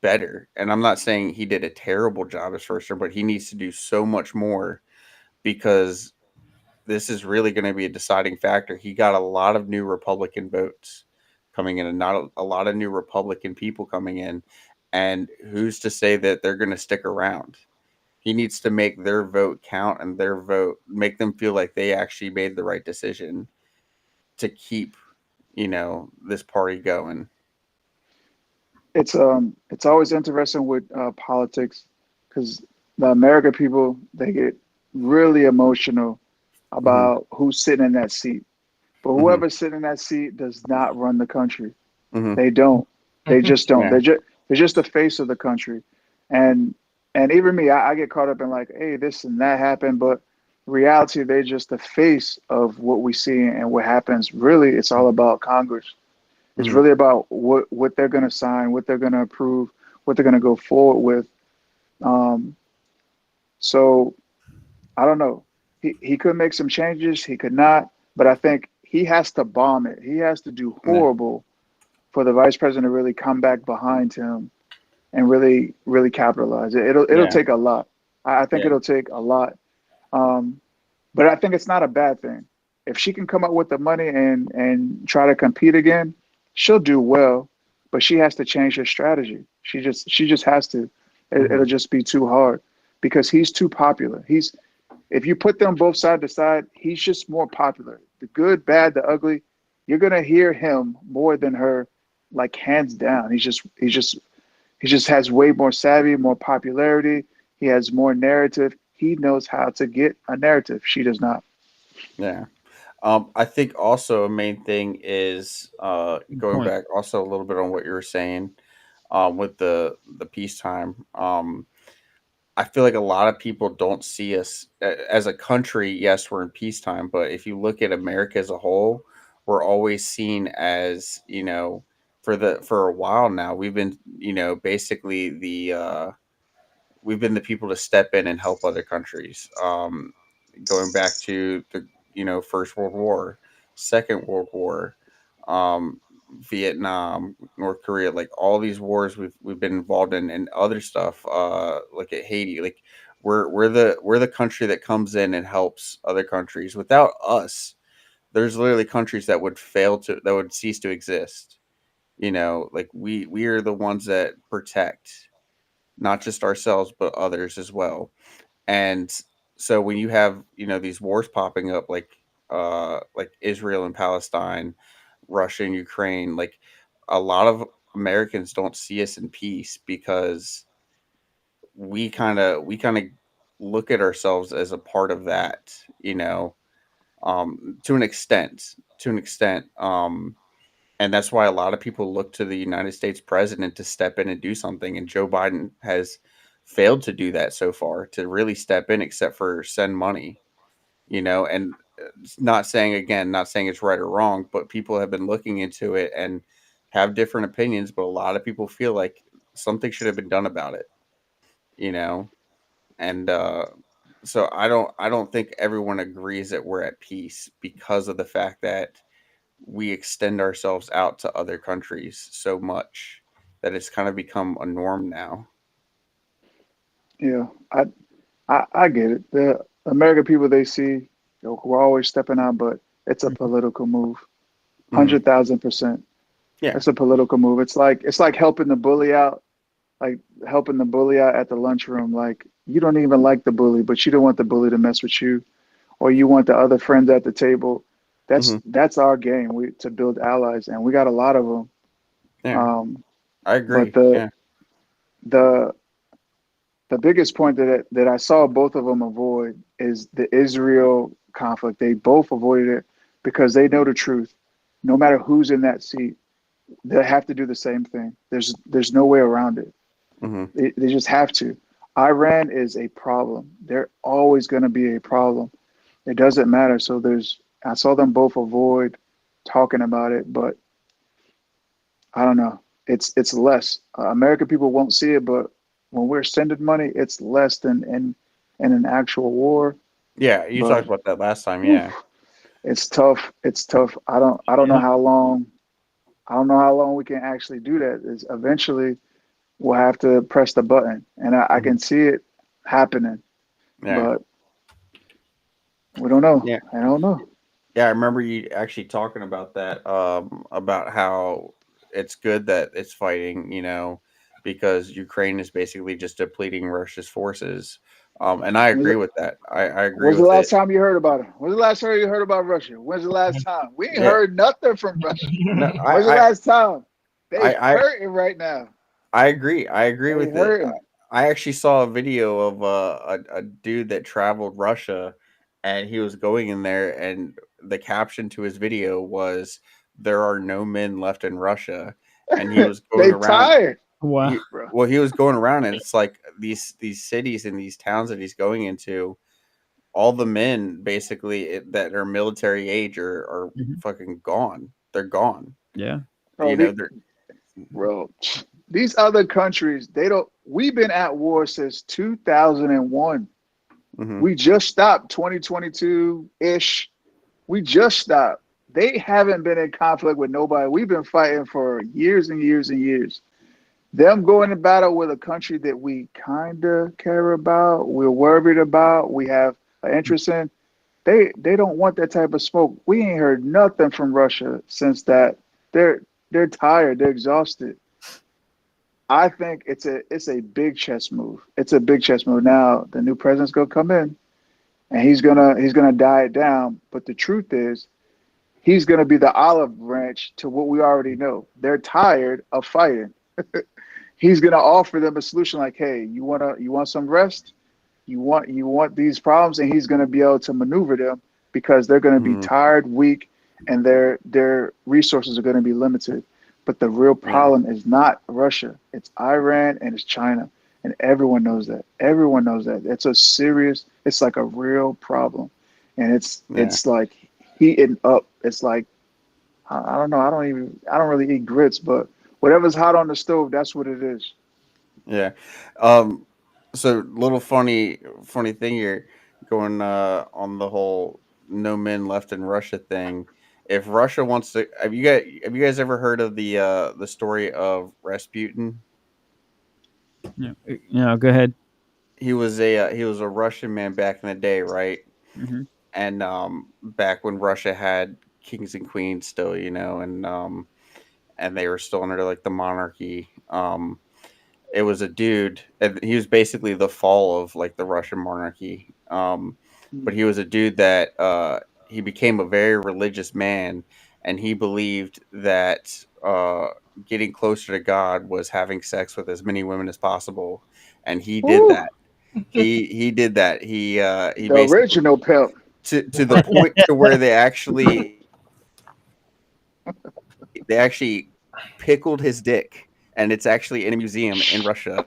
better. And I'm not saying he did a terrible job his first term, but he needs to do so much more because this is really going to be a deciding factor. He got a lot of new Republican votes coming in and not a lot of new Republican people coming in. And who's to say that they're going to stick around? He needs to make their vote count and their vote make them feel like they actually made the right decision to keep, this party going. It's always interesting with politics because the American people they get really emotional Hmm. about who's sitting in that seat. But Hmm. whoever's sitting in that seat does not run the country. Hmm. They don't. They just don't. Yeah. They're just the face of the country. And and even me, I get caught up in like, hey, this and that happened, but reality, they're just the face of what we see and what happens. Really, it's all about Congress. It's Hmm. really about what they're going to sign, what they're going to approve, what they're going to go forward with. Um, so I don't know. He could make some changes. He could not, but I think he has to bomb it. He has to do Yeah. horrible for the vice president to really come back behind him and really capitalize it. It'll Yeah. take a lot. I think Yeah. it'll take a lot. Um, but I think it's not a bad thing. If she can come up with the money and try to compete again, she'll do well. But she has to change her strategy. She just has to. Hmm. It'll just be too hard because he's too popular. He's if you put them both side to side, he's just more popular. The good, bad, the ugly, you're gonna hear him more than her, like hands down. He just has way more savvy, more popularity. He has more narrative. He knows how to get a narrative. She does not. Yeah. I think also a main thing is Good going point. back also a little bit on what you were saying with the peacetime. I feel like a lot of people don't see us as a country. Yes, we're in peacetime, but if you look at America as a whole, we're always seen as for a while now we've been basically we've been the people to step in and help other countries. Going back to the First World War, Second World War, um, Vietnam, North Korea, like all these wars we've been involved in, and other stuff. Like at Haiti, like we're the country that comes in and helps other countries. Without us, there's literally countries that would cease to exist. Like we are the ones that protect not just ourselves but others as well. And so when you have these wars popping up like Israel and Palestine, Russia and Ukraine, like a lot of Americans don't see us in peace because we kind of look at ourselves as a part of that, to an extent. And that's why a lot of people look to the United States president to step in and do something. And Joe Biden has failed to do that so far, to really step in, except for send money, And not saying it's right or wrong, but people have been looking into it and have different opinions. But a lot of people feel like something should have been done about it, you know? And so I don't think everyone agrees that we're at peace because of the fact that we extend ourselves out to other countries so much that it's kind of become a norm now. Yeah, I get it. The American people they see, who are always stepping out, but it's a political move. Hmm. 100,000%. Yeah. It's a political move. It's like helping the bully out, like helping the bully out at the lunchroom. Like you don't even like the bully, but you don't want the bully to mess with you, or you want the other friends at the table. That's Hmm. that's our game. We to build allies, and we got a lot of them. Yeah, Um, I but agree. the Yeah. the the biggest point that I saw both of them avoid is the Israel conflict. They both avoided it because they know the truth. No matter who's in that seat, they have to do the same thing. There's no way around it. Hmm. They just have to. Iran is a problem. They're always going to be a problem. It doesn't matter. So I saw them both avoid talking about it, but I don't know. It's less. American people won't see it, but when we're sending money, it's less than in an actual war. Yeah, you But talked about that last time. whew, Yeah. it's tough. It's tough. I don't know Yeah. how long. I don't know how long we can actually do that. Is eventually we'll have to press the button, and I Hmm. can see it happening, Yeah. but we don't know. Yeah. I don't know. Yeah, I remember you actually talking about that, about how it's good that it's fighting, because Ukraine is basically just depleting Russia's forces. And I When's agree the, with that. I agree when's the with last it. time you heard about it? When's the last time you heard about Russia? When's the last time? We ain't Yeah. heard nothing from Russia. No, When's the last time? They I hurting right now. I agree. I agree They with it. hurting. I actually saw a video of a dude that traveled Russia, and he was going in there, and the caption to his video was, "There are no men left in Russia," and he was going They around. tired, Wow. bro. Well, he was going around, and it's like these cities and these towns that he's going into. All the men basically that are military age are Mhm. fucking gone. They're gone. Yeah. Bro, They're. bro. These other countries, they don't. We've been at war since 2001. Mhm. We just stopped 2022 ish. We just stopped. They haven't been in conflict with nobody. We've been fighting for years and years and years. Them going to battle with a country that we kind of care about, we're worried about, we have an interest in. They don't want that type of smoke. We ain't heard nothing from Russia since that. They're tired. They're exhausted. I think it's a big chess move. It's a big chess move. Now the new president's gonna come in and he's gonna die it down. But the truth is, he's gonna be the olive branch to what we already know. They're tired of fighting. He's gonna offer them a solution like, hey, you want some rest? You want these problems, and he's gonna be able to maneuver them because they're gonna be Mhm. tired, weak, and their resources are gonna be limited. But the real Yeah. problem is not Russia, it's Iran and it's China. And everyone knows that. Everyone knows that. It's like a real problem. And it's Yeah. it's like heating up. It's like I don't know. I don't really eat grits, but whatever's hot on the stove, that's what it is. Yeah. Um, so little funny thing here, going on the whole no men left in Russia thing. If Russia wants to, have you guys ever heard of the story of Rasputin? Yeah. Go ahead. He was a Russian man back in the day, right? Hmm. And back when Russia had kings and queens still, and they were still under like the monarchy. It was a dude, and he was basically the fall of like the Russian monarchy. But he was a dude that he became a very religious man, and he believed that getting closer to God was having sex with as many women as possible, and he did Woo, that. He did that. He the basically original pimp. to the point to where they actually pickled his dick, and it's actually in a museum in Russia.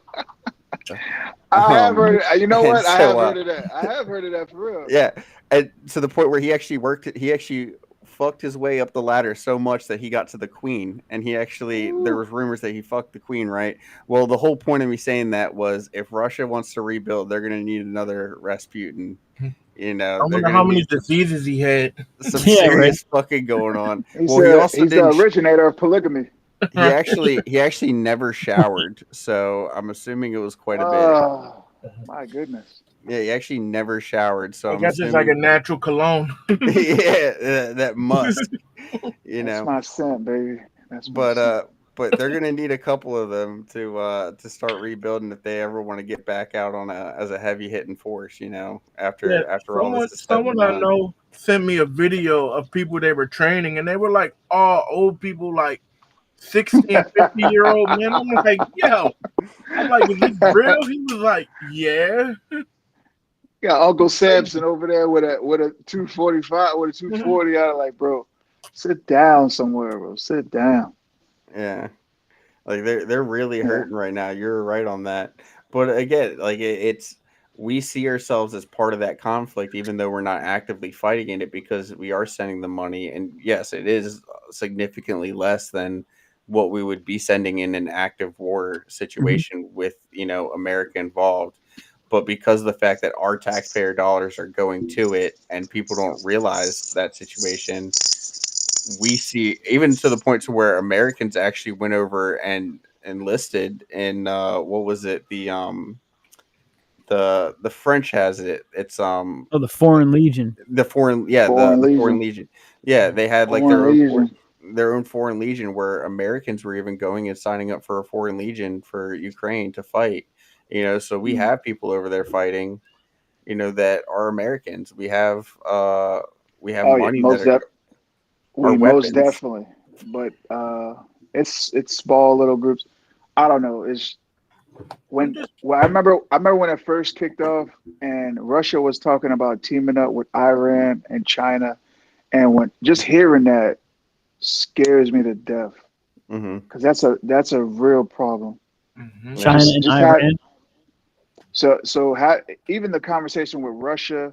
I have Um, heard it. You know and what? I so have heard of that. I have heard of that for real. yeah, and to the point where he actually fucked his way up the ladder so much that he got to the queen, and there Woo. was rumors that he fucked the queen, right? Well, the whole point of me saying that was if Russia wants to rebuild, they're gonna need another Rasputin. I They're wonder gonna how many need diseases he had. some Yeah. Right. serious fucking going on. He's Well, he the also he's the didn't. originator of polygamy. He actually never showered, so I'm assuming it was quite a bit. Oh my goodness. Yeah, he actually never showered, so I I'm guess it's like a assuming. natural cologne. Yeah, that musk, you That's know. my scent, baby. That's my But scent. they're gonna need a couple of them to start rebuilding if they ever want to get back out on as a heavy hitting force, Yeah, after all this someone is said and someone I done. know sent me a video of people they were training, and they were like all old people, like 60 and 50-year-old men. I'm like, yo, I'm like, is this real? He was like, yeah. Got Uncle Crazy. Samson over there with a 245 with a 240 out. Like, bro, sit down somewhere, bro. Sit down. Yeah. Like they're really Yeah. hurting right now. You're right on that. But again, like it's we see ourselves as part of that conflict, even though we're not actively fighting in it, because we are sending the money. And yes, it is significantly less than what we would be sending in an active war Hmm. situation with America involved. But because of the fact that our taxpayer dollars are going to it, and people don't realize that situation, we see even to the point to where Americans actually went over and enlisted in what was it the French has it it's Oh, the Foreign Legion. the foreign yeah Foreign the foreign Legion. legion, yeah, they had like Foreign Legion. their own foreign legion where Americans were even going and signing up for a foreign legion for Ukraine to fight, so we Mm. have people over there fighting, that are Americans. We have Oh yeah, money that are most weapons. definitely. But it's small little groups. I don't know. It's I'm when just well, I remember when it first kicked off, and Russia was talking about teaming up with Iran and China, and when just hearing that scares me to death Hmm. because that's a real problem. mhm. China Yeah. and Just have Iran. even the conversation with Russia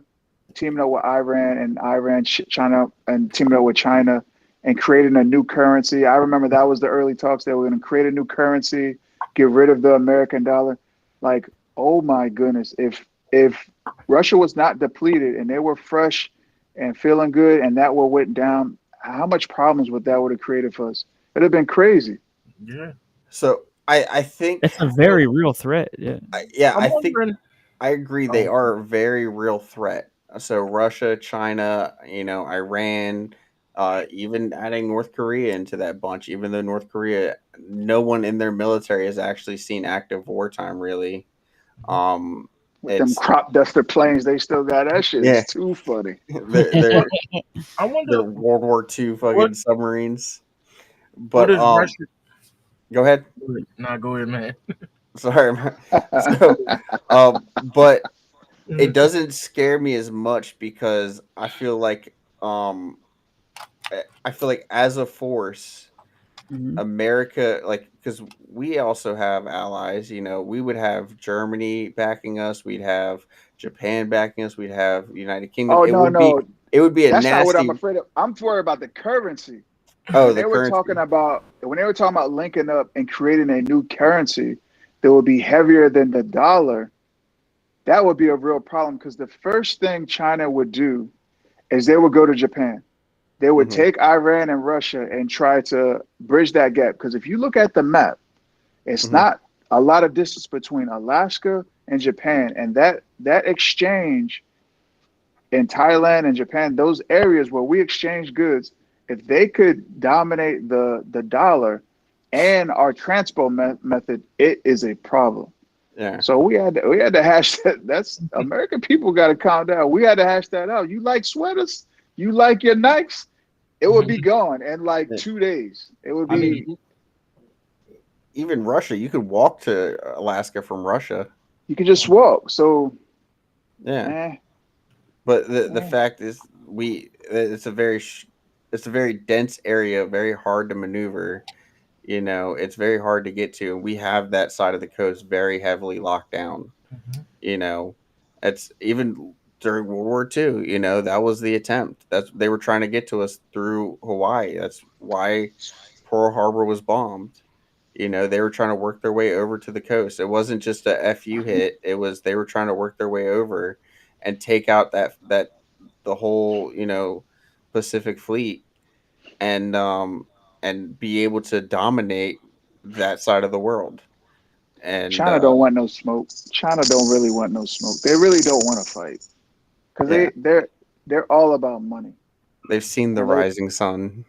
teaming up with Iran and China and teaming up with China and creating a new currency. I remember that was the early talks. They were going to create a new currency, get rid of the American dollar. Like, oh my goodness, if Russia was not depleted and they were fresh and feeling good and that what went down, how much problems would have created for us? It'd have been crazy. Yeah. So I think, It's a Well, very real threat. Yeah. I'm I think wondering. I agree they Oh, are a very real threat. So Russia, China, Iran, even adding North Korea into that bunch, even though North Korea, no one in their military has actually seen active wartime really. Um, With them it's crop duster planes, they still got that shit. yeah, It's too funny. they're well, they're, I wonder they're World War II what fucking submarines. what But is Russia. go ahead. Nah, go ahead, man. Sorry, man. So, but it Mhm. doesn't scare me as much because um I feel like as a force, Mhm. America, like, because we also have allies, we would have Germany backing us, we'd have Japan backing us, we'd have United Kingdom. Oh no, no, It would be a that's not what I'm nasty. afraid of. I'm worried about the currency. Oh, When the they were talking currency. about when they were talking about linking up and creating a new currency that would be heavier than the dollar, that would be a real problem because the first thing China would do is they would go to Japan. They would Hmm. take Iran and Russia and try to bridge that gap. Because if you look at the map, it's Hmm. not a lot of distance between Alaska and Japan, and that exchange in Thailand and Japan, those areas where we exchange goods, if they could dominate the dollar and our transport method, it is a problem. Yeah. So we had to hash that. That's American people got to calm down. We had to hash that out. You like sweaters? You like your Nikes? It would be gone in like Yeah. 2 days. It would I be mean, even Russia, you could walk to Alaska from Russia. you could just walk. So Yeah. eh, But the eh. fact is, it's a very dense area, very hard to maneuver. It's very hard to get to, and we have that side of the coast very heavily locked down. Mhm. You know, it's even during World War II. That was the attempt. That's they were trying to get to us through Hawaii. That's why Pearl Harbor was bombed. They were trying to work their way over to the coast. It wasn't just a FU hit. It was they were trying to work their way over and take out that the whole Pacific Fleet and be able to dominate that side of the world. And China don't want no smoke. China don't really want no smoke. They really don't want to fight because yeah, they're all about money. they've seen the And they rising sun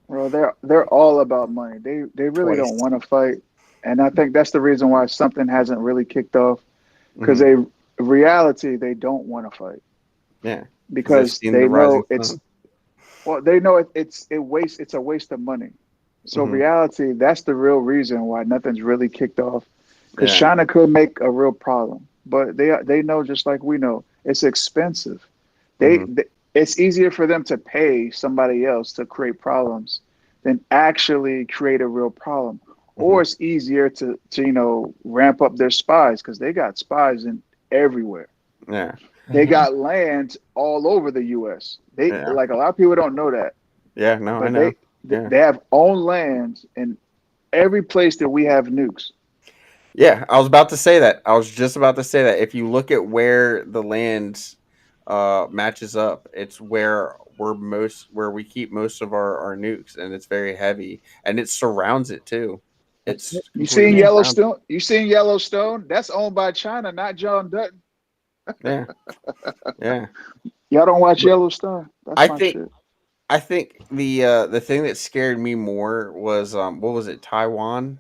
Well, they're all about money. They really twice. don't want to fight, and I think that's the reason why something hasn't really kicked off. Because Hmm. reality, they don't want to fight Yeah, because they've because seen the they rising know it's sun. well, they know it's a waste of money. So Hmm. reality, that's the real reason why nothing's really kicked off. Because Yeah. China could make a real problem, but they know just like we know it's expensive. Hmm. They it's easier for them to pay somebody else to create problems than actually create a real problem. Hmm. Or it's easier to ramp up their spies because they got spies in everywhere. Yeah. They Mhm. got land all over the U.S. They Yeah. like a lot of people don't know that, Yeah. No, I but know. Yeah. they have own lands in every place that we have nukes. Yeah, I was about to say that. I was just about to say that. If you look at where the land matches up, it's where we keep most of our nukes, and it's very heavy, and it surrounds it too. That's it. It's completely Yeah. surrounded. You seen Yellowstone? That's owned by China, not John Dutton. Yeah, yeah. Y'all don't watch But Yellowstone? That's I my think shit. I think the thing that scared me more was what was it, Taiwan,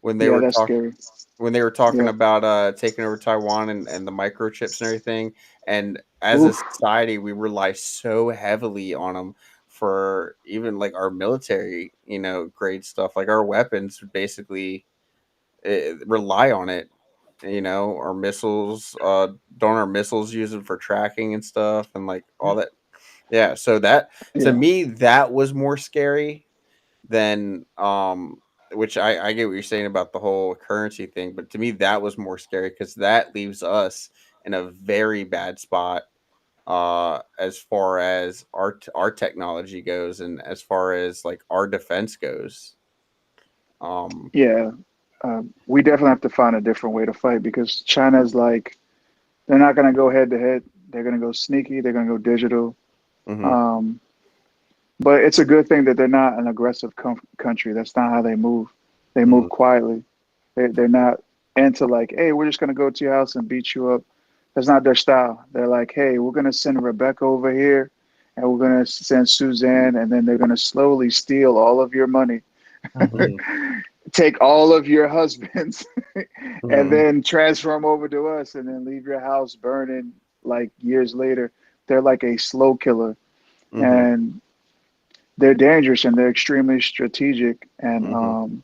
when they Yeah, were that's talking scary. when they were talking Yeah. about taking over Taiwan and the microchips and everything. And as a Oof. society, we rely so heavily on them for even like our military, grade stuff. Like our weapons basically rely on it. Our missiles, don't our missiles use it for tracking and stuff and like all that. Yeah. So that to Yeah. me, that was more scary than which I get what you're saying about the whole currency thing, but to me that was more scary because that leaves us in a very bad spot as far as our technology goes and as far as like our defense goes. Um Yeah. We definitely have to find a different way to fight because China's like they're not going to go head to head. They're going to go sneaky. They're going to go digital. mhm, Um, but it's a good thing that they're not an aggressive country. That's not how they move. They move mhm, quietly. They're not into like, hey, we're just going to go to your house and beat you up. That's not their style. They're like, hey, we're going to send Rebecca over here and we're going to send Suzanne, and then they're going to slowly steal all of your money, Mhm. mhm, take all of your husbands, and mhm, then transfer them over to us and then leave your house burning like years later. They're like a slow killer. mhm, And they're dangerous and they're extremely strategic. And mhm,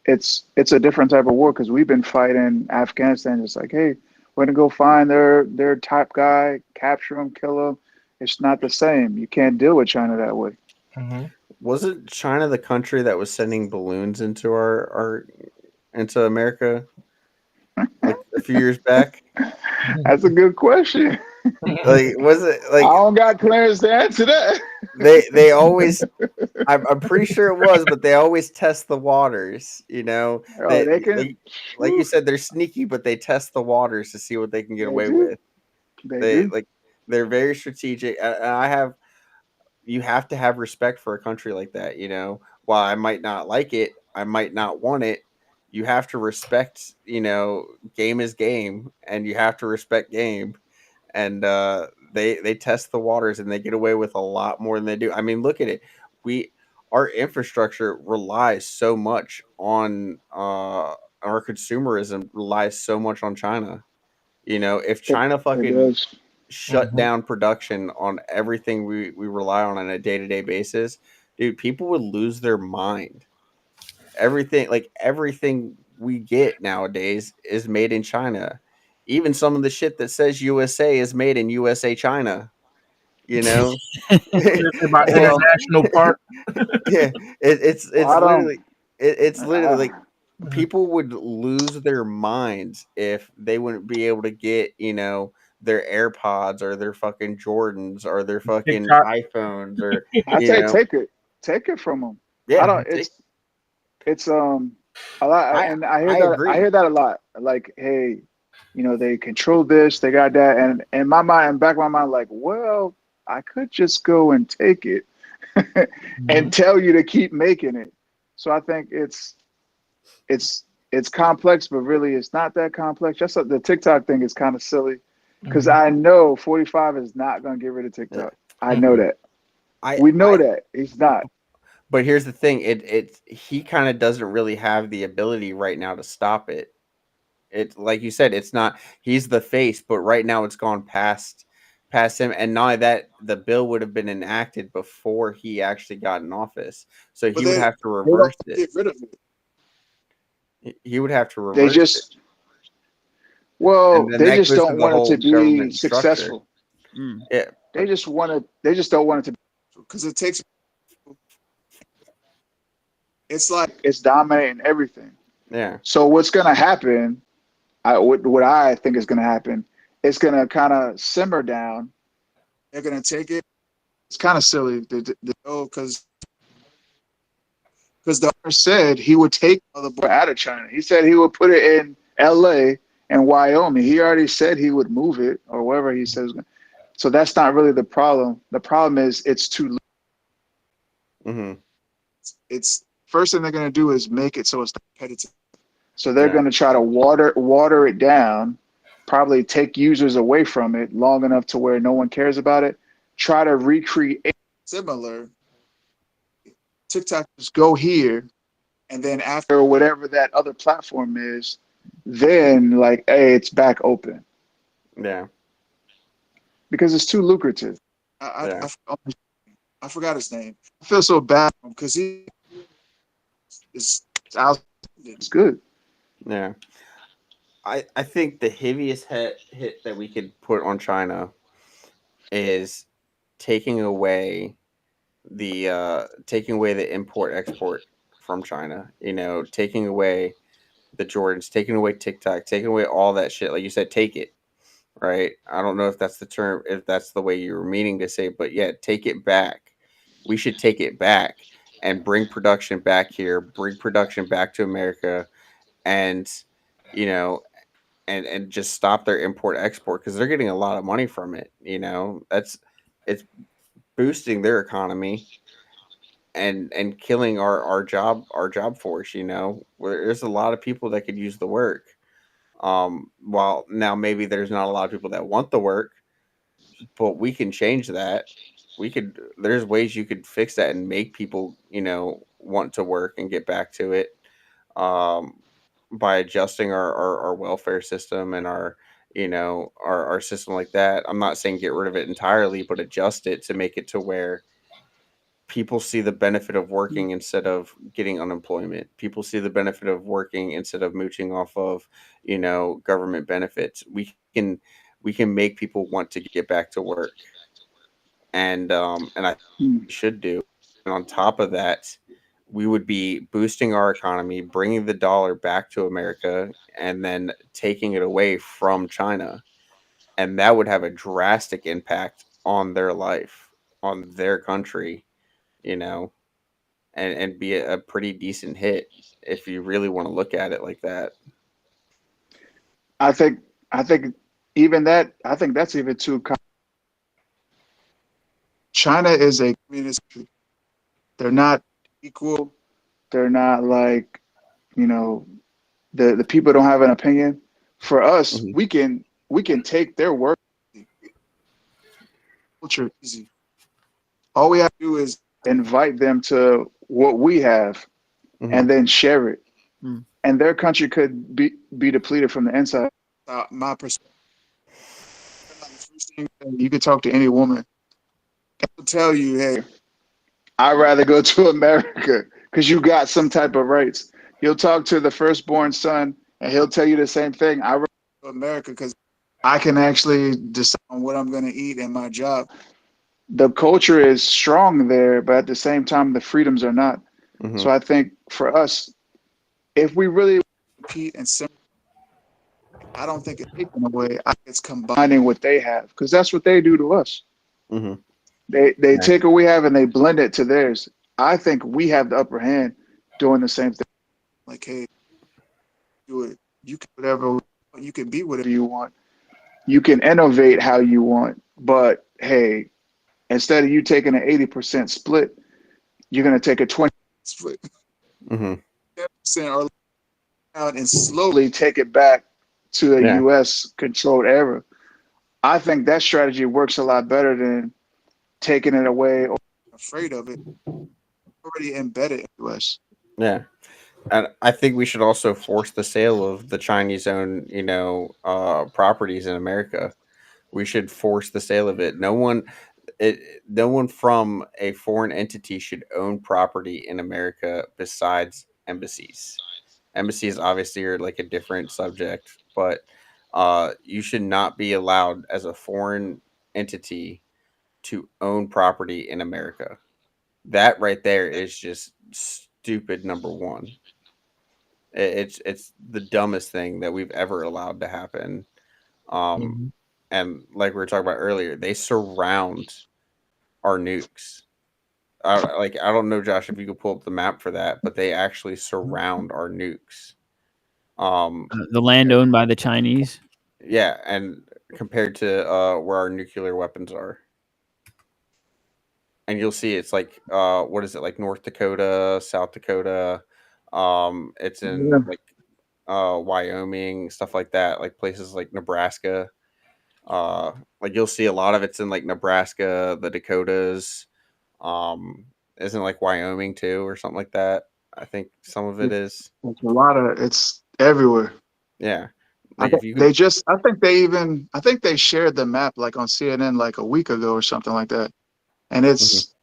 it's a different type of war because we've been fighting Afghanistan. It's like, hey, we're gonna go find their top guy, capture him, kill him. It's not the same. You can't deal with China that way. Mhm. wasn't China the country that was sending balloons into our into America like a few years back? That's a good question. Like was it I like don't got clearance to answer that. they always I'm pretty sure it was, but they always test the waters. Oh, They they like can. like you Whew, said, they're sneaky, but they test the waters to see what they can get they away do. with. They They do. like they're very strategic. And you have to have respect for a country like that. While I might not like it, I might not want it. You have to respect. Game is game, and you have to respect game. And they test the waters, and they get away with a lot more than they do. I mean, look at it. We our infrastructure relies so much on our consumerism relies so much on China. If It, China it fucking does. shut Mhm. down production on everything we rely on a day-to-day basis, dude, people would lose their mind. Everything we get nowadays is made in China. Even some of the shit that says USA is made in USA China, you know? About Well, international park. Yeah, well, it's I don't. literally it's literally Uh, like people would lose their minds if they wouldn't be able to get, their AirPods or their fucking Jordans or their fucking TikTok. iPhones or I you say know, take it from them. I yeah, don't. It's a lot, I and I I agree. hear that a lot. Like, hey, they control this, they got that, and in my mind, in back of my mind, like, well, I could just go and take it and Mhm. tell you to keep making it. So I think it's complex, but really it's not that complex. Just the TikTok thing is kind of silly because Mhm. I know 45 is not going to get rid of Yeah. TikTok. I know Mhm. that. I We know I that he's not. but here's the thing, he kind of doesn't really have the ability right now to stop it. It like you said, it's not he's the face, but right now it's gone past him. And not only that, the bill would have been enacted before he actually got in office. So But he would have to they don't reverse it. get rid of it. He would have to They reverse it. just Well, And then they that just goes to don't the want it whole to be government structure. Mm. successful. Yeah. They just want it. They just don't want it to because it takes. It's like it's dominating everything. Yeah. So what's going to happen? What I think is going to happen? It's going to kind of simmer down. They're going to take it. It's kind of silly. Because the owner said he would take the boy out of China. He said he would put it in L.A. and Wyoming. He already said he would move it or wherever he says. So that's not really the problem. The problem is it's too. Hmm. It's first thing they're going to do is make it so it's not competitive. So they're Yeah. going to try to water it down, probably take users away from it long enough to where no one cares about it. Try to recreate similar TikTok. Just go here, and then after whatever that other platform is, then like, hey, it's back open Yeah. because it's too lucrative. Yeah. I forgot his name. I feel so bad because he is out. It's good. Yeah. I think the heaviest hit that we could put on China is taking away the import export from China. Taking away the Jordans, taking away TikTok, taking away all that shit. Like you said, take it, right? I don't know if that's the term, if that's the way you were meaning to say, but yeah, take it back. We should take it back and bring production back here, bring production back to America, and you know, and just stop their import export because they're getting a lot of money from it. It's boosting their economy and killing our job force. Where there's a lot of people that could use the work. While now maybe there's not a lot of people that want the work, but we can change that. There's ways you could fix that and make people want to work and get back to it, um, by adjusting our welfare system and our system like that. I'm not saying get rid of it entirely, but adjust it to make it to where people see the benefit of working instead of getting unemployment. People see the benefit of working instead of mooching off of, government benefits. We can make people want to get back to work, and I Hmm. should do. And on top of that, we would be boosting our economy, bringing the dollar back to America, and then taking it away from China, and that would have a drastic impact on their life, on their country, you know and be a pretty decent hit if you really want to look at it like that. I think I think even that I think that's even too. China is a communist. They're not equal. They're not like you know the people don't have an opinion. For us, Hmm. we can take their work culture easy. All we have to do is invite them to what we have Hmm. and then share it. Mm. And their country could be depleted from the inside. My perspective, the first thing you could talk to any woman, they'll tell you, "Hey, I'd rather go to America because you got some type of rights." You'll talk to the firstborn son, and he'll tell you the same thing. I rather go to America because I can actually decide on what I'm going to eat and my job. The culture is strong there, but at the same time, the freedoms are not. Hmm. So I think for us, if we really compete and I don't think it's taken away. I think it's combining what they have because that's what they do to us. Hmm. They Yeah. take what we have and they blend it to theirs. I think we have the upper hand doing the same thing. Like, hey, do it. You can whatever. You can be whatever you want. You can innovate how you want. But hey, instead of you taking an 80% split, you're gonna take a 20 split, Hmm. 10% or out and slowly take it back to a Yeah. U.S. controlled era. I think that strategy works a lot better than taking it away or afraid of it. Already embedded in us. Yeah. And I think we should also force the sale of the Chinese owned, properties in America. We should force the sale of it. No one from a foreign entity should own property in America besides embassies. Embassies obviously are like a different subject, but you should not be allowed as a foreign entity to own property in America. That right there is just stupid. Number one, it's the dumbest thing that we've ever allowed to happen. Um, Mhm. and like we were talking about earlier, they surround our nukes. I don't know, Josh, if you could pull up the map for that, but they actually surround our nukes. Um, The land owned by the Chinese. yeah, and compared to where our nuclear weapons are, and you'll see it's like what is it, like North Dakota, South Dakota, it's in Yeah. like Wyoming, stuff like that, like places like Nebraska. Uh, like you'll see a lot of it's in like Nebraska, the Dakotas. Um, isn't it like Wyoming too, or something like that? I think some of it is. It's a lot of it's everywhere. Yeah. I Like think if you could, I think they shared the map like on CNN like a week ago or something like that. And Mhm.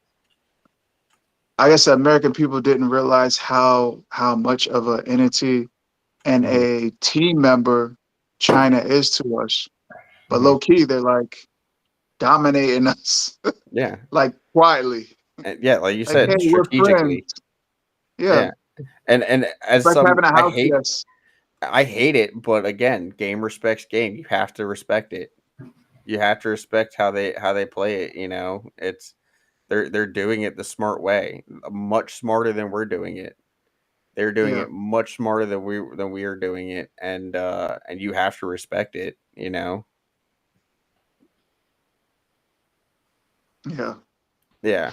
I guess the American people didn't realize how much of an entity and Mhm. a team member China is to us. But Mhm. low key, they're like dominating us, Yeah. like quietly. And yeah, like you Like, hey, said, we're friends. strategically. Yeah, Yeah. And it's as like some having a house guest. I hate it, but again, game respects game. You have to respect it. You have to respect how they play it, you know. It's they're doing it the smart way, much smarter than we're doing it. They're doing Yeah, it much smarter than we are doing it, and you have to respect it, you know. yeah. Yeah.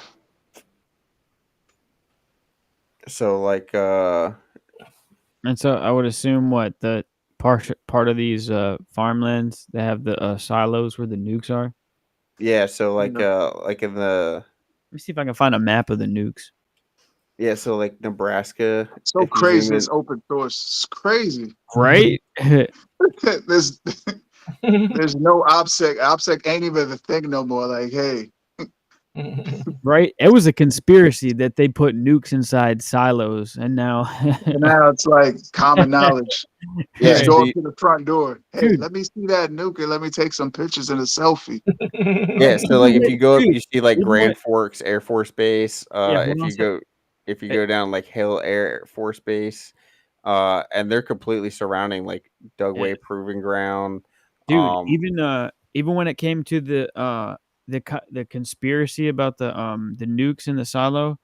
So like And so I would assume what the part of these farmlands they have the silos where the nukes are. yeah, so Yeah. like in the Let me see if I can find a map of the nukes. yeah, so like Nebraska, So if you zoom crazy. It's in, open source. It's crazy. Right? there's there's no OPSEC. OPSEC ain't even the thing no more. Like, hey, Right? It was a conspiracy that they put nukes inside silos, and now, now it's like common knowledge. yeah, Just so go up to the front door. Hey, dude, let me see that nuke and let me take some pictures and a selfie. yeah, so like if you go up, dude, you see like even when, Grand Forks Air Force Base. yeah, hold on a sec. If you Hey, go down like Hill Air Force Base, and they're completely surrounding like yeah, Dugway Proving Ground. dude, Um, even when it came to the conspiracy about the nukes in the silo,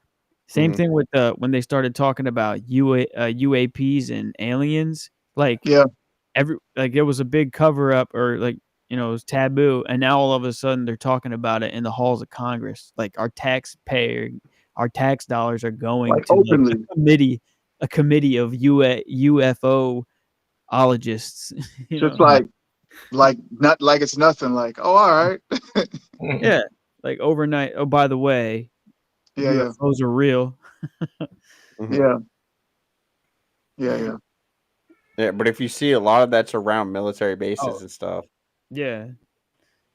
same mhm, thing with the when they started talking about UAPs and aliens, like Yeah, like it was a big cover up or like it was taboo, and now all of a sudden they're talking about it in the halls of Congress. Like our tax dollars are going like to like openly, a committee of UFO ologists. you just know, like not like it's nothing. Like, oh, all right. yeah, like overnight. Oh, by the way, Yeah, yeah, UFOs are real. mhm. yeah, yeah, yeah. Yeah, but if you see a lot of that's around military Oh bases and stuff. yeah,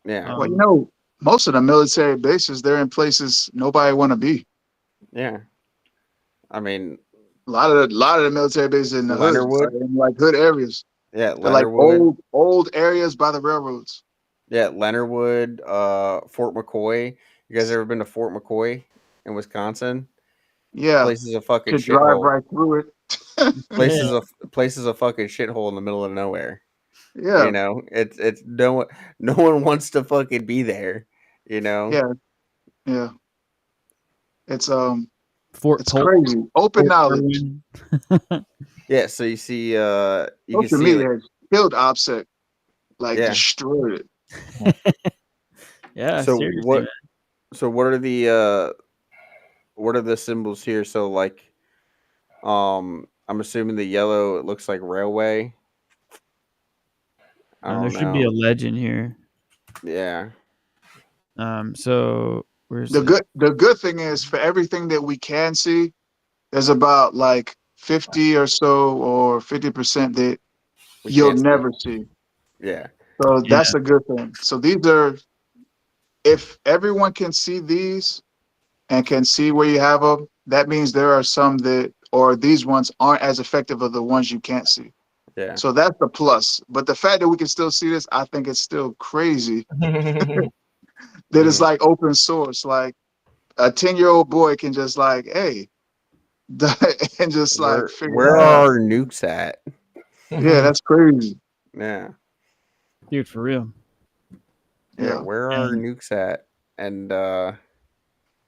Yeah, Well, um, most of the military bases, they're in places nobody want to be. yeah. I mean, A lot of the military bases in the hood, Leonardwood. in like hood areas. Yeah, They're like Leonardwood. old areas by the railroads. Yeah, Leonardwood. Fort McCoy. You guys ever been to Fort McCoy in Wisconsin? Yeah, Place is a fucking could drive shithole. right through it. yeah, Place is a fucking shithole in the middle of nowhere. Yeah, You know, it's no one wants to fucking be there. You know. yeah, yeah. It's Fort it's Polk, crazy. Open Fort knowledge. Irwin. Yeah. So you see, you can Social see media like has killed OPSEC, like yeah. destroyed it. Yeah, So seriously, man. So what are the symbols here? So like I'm assuming the yellow it looks like railway. I There don't should be know. a legend here. Yeah. So where's the The good thing is for everything that we can see, there's about like 50 or so or 50% that We you'll can't see. never see. Yeah. So yeah, that's a good thing. So these are, if everyone can see these and can see where you have them, that means there are some that, or these ones aren't as effective as the ones you can't see. Yeah. So that's the plus. But the fact that we can still see this, I think it's still crazy that it's Hmm. like open source. Like a 10-year-old boy can just like, hey, and just like figure Where that out. are our nukes at? Yeah, that's crazy. Yeah. dude, for real. Yeah, Yeah. where are our And nukes at? And yeah,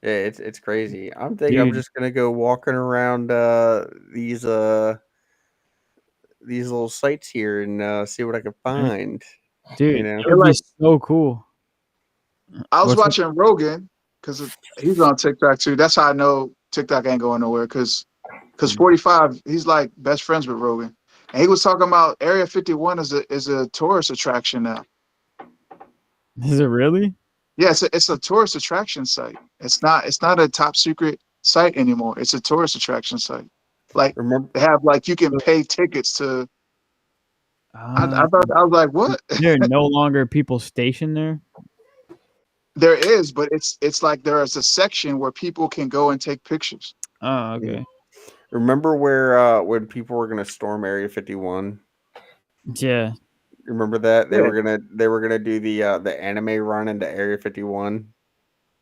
it's crazy. I'm thinking I'm dude, just gonna go walking around these these little sites here and see what I can right? find. You Dude, know? it They're would be like, so cool. I was What's up? watching Rogan because he's on TikTok too. That's how I know TikTok ain't going nowhere because Mhm. 45, he's like best friends with Rogan. And he was talking about Area 51 is a tourist attraction now. Is it really? Yeah, it's a tourist attraction site. It's not a top secret site anymore. It's a tourist attraction site. Like Remember they have like you can pay tickets to I thought I was like, what? There are no longer people stationed there. There is, but it's like there is a section where people can go and take pictures. Oh, okay. Remember where when people were gonna storm Area 51? Yeah. Remember that Yeah. they were gonna do the anime run into Area 51.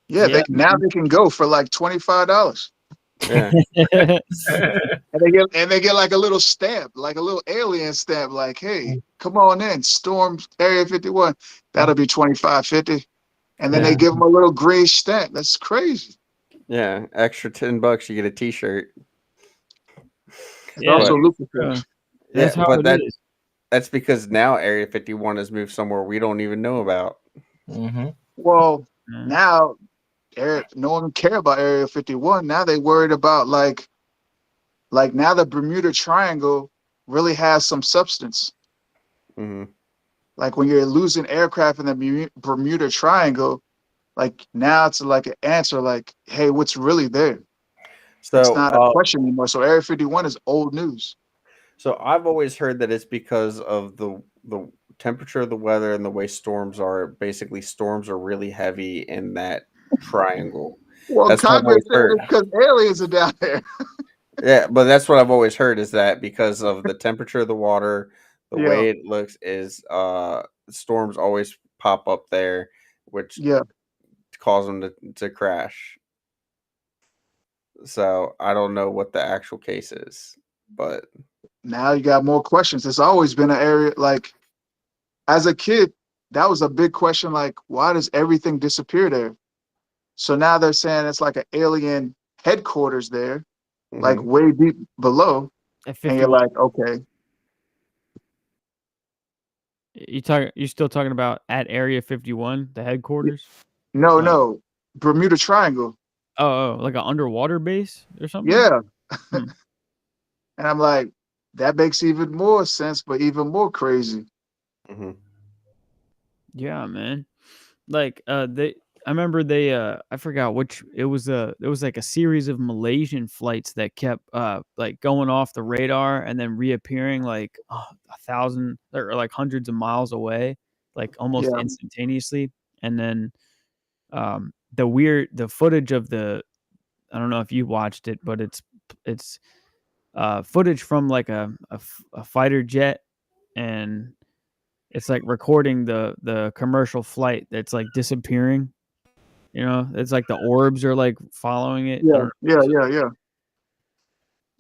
Yeah, Yeah. now they can go for like $25. Yeah, And they get like a little stamp, like a little alien stamp, like, hey, come on in, storm Area 51. That'll be 25.50. And then they give them a little green stamp. That's crazy. yeah. Extra $10, you get a T-shirt. It's Yeah. also But lucrative. That's yeah, how but it is. that's because now Area 51 has moved somewhere we don't even know about. Mm-hmm. Well, Yeah. now no one care about Area 51. Now they worried about like now the Bermuda Triangle really has some substance. Hmm. Like when you're losing aircraft in the Bermuda Triangle, like now it's like an answer, like, hey, what's really there? It's So, not a question anymore. So Area 51 is old news. so I've always heard that it's because of the temperature of the weather and the way storms are. Basically, storms are really heavy in that triangle. Well, That's what I've Congress always said heard. it's because aliens are down there. Yeah, but that's what I've always heard is that because of the temperature of the water, the Yeah, way it looks is storms always pop up there, which yeah. cause them to crash. So I don't know what the actual case is, but Now you got more questions. It's always been an area like as a kid, that was a big question. Like, why does everything disappear there? So now they're saying it's like an alien headquarters there, like mhm. way deep below. At And you're 51. like, okay, You're still talking about at Area 51, the headquarters? no, Oh, no, Bermuda Triangle. like an underwater base or something? Yeah. Hmm. And I'm like, that makes even more sense, but even more crazy. Mhm. Yeah, man. Like I remember they I forgot which it was like a series of Malaysian flights that kept like going off the radar and then reappearing like 1,000 or like hundreds of miles away, like almost Yeah. instantaneously. And then the footage of the I don't know if you watched it, but it's footage from like a fighter jet, and it's like recording the commercial flight that's like disappearing. You know, it's like the orbs are like following it. I Yeah. don't know. Yeah. Yeah. Yeah.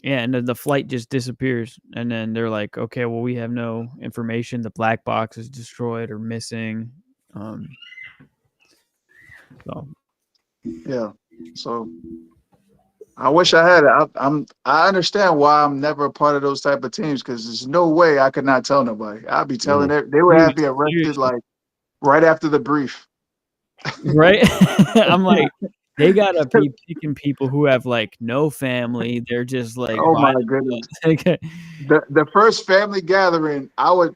Yeah, and then the flight just disappears, and then they're like, "Okay, well, we have no information. The black box is destroyed or missing." Um, so Yeah. So I wish I had it. I understand why I'm never a part of those type of teams because there's no way I could not tell nobody. I'd be telling Mhm. it. They would have dude, me arrested seriously, like right after the brief. right? I'm like, they gotta be picking people who have like no family. They're just like Oh by my goodness. themselves. The first family gathering,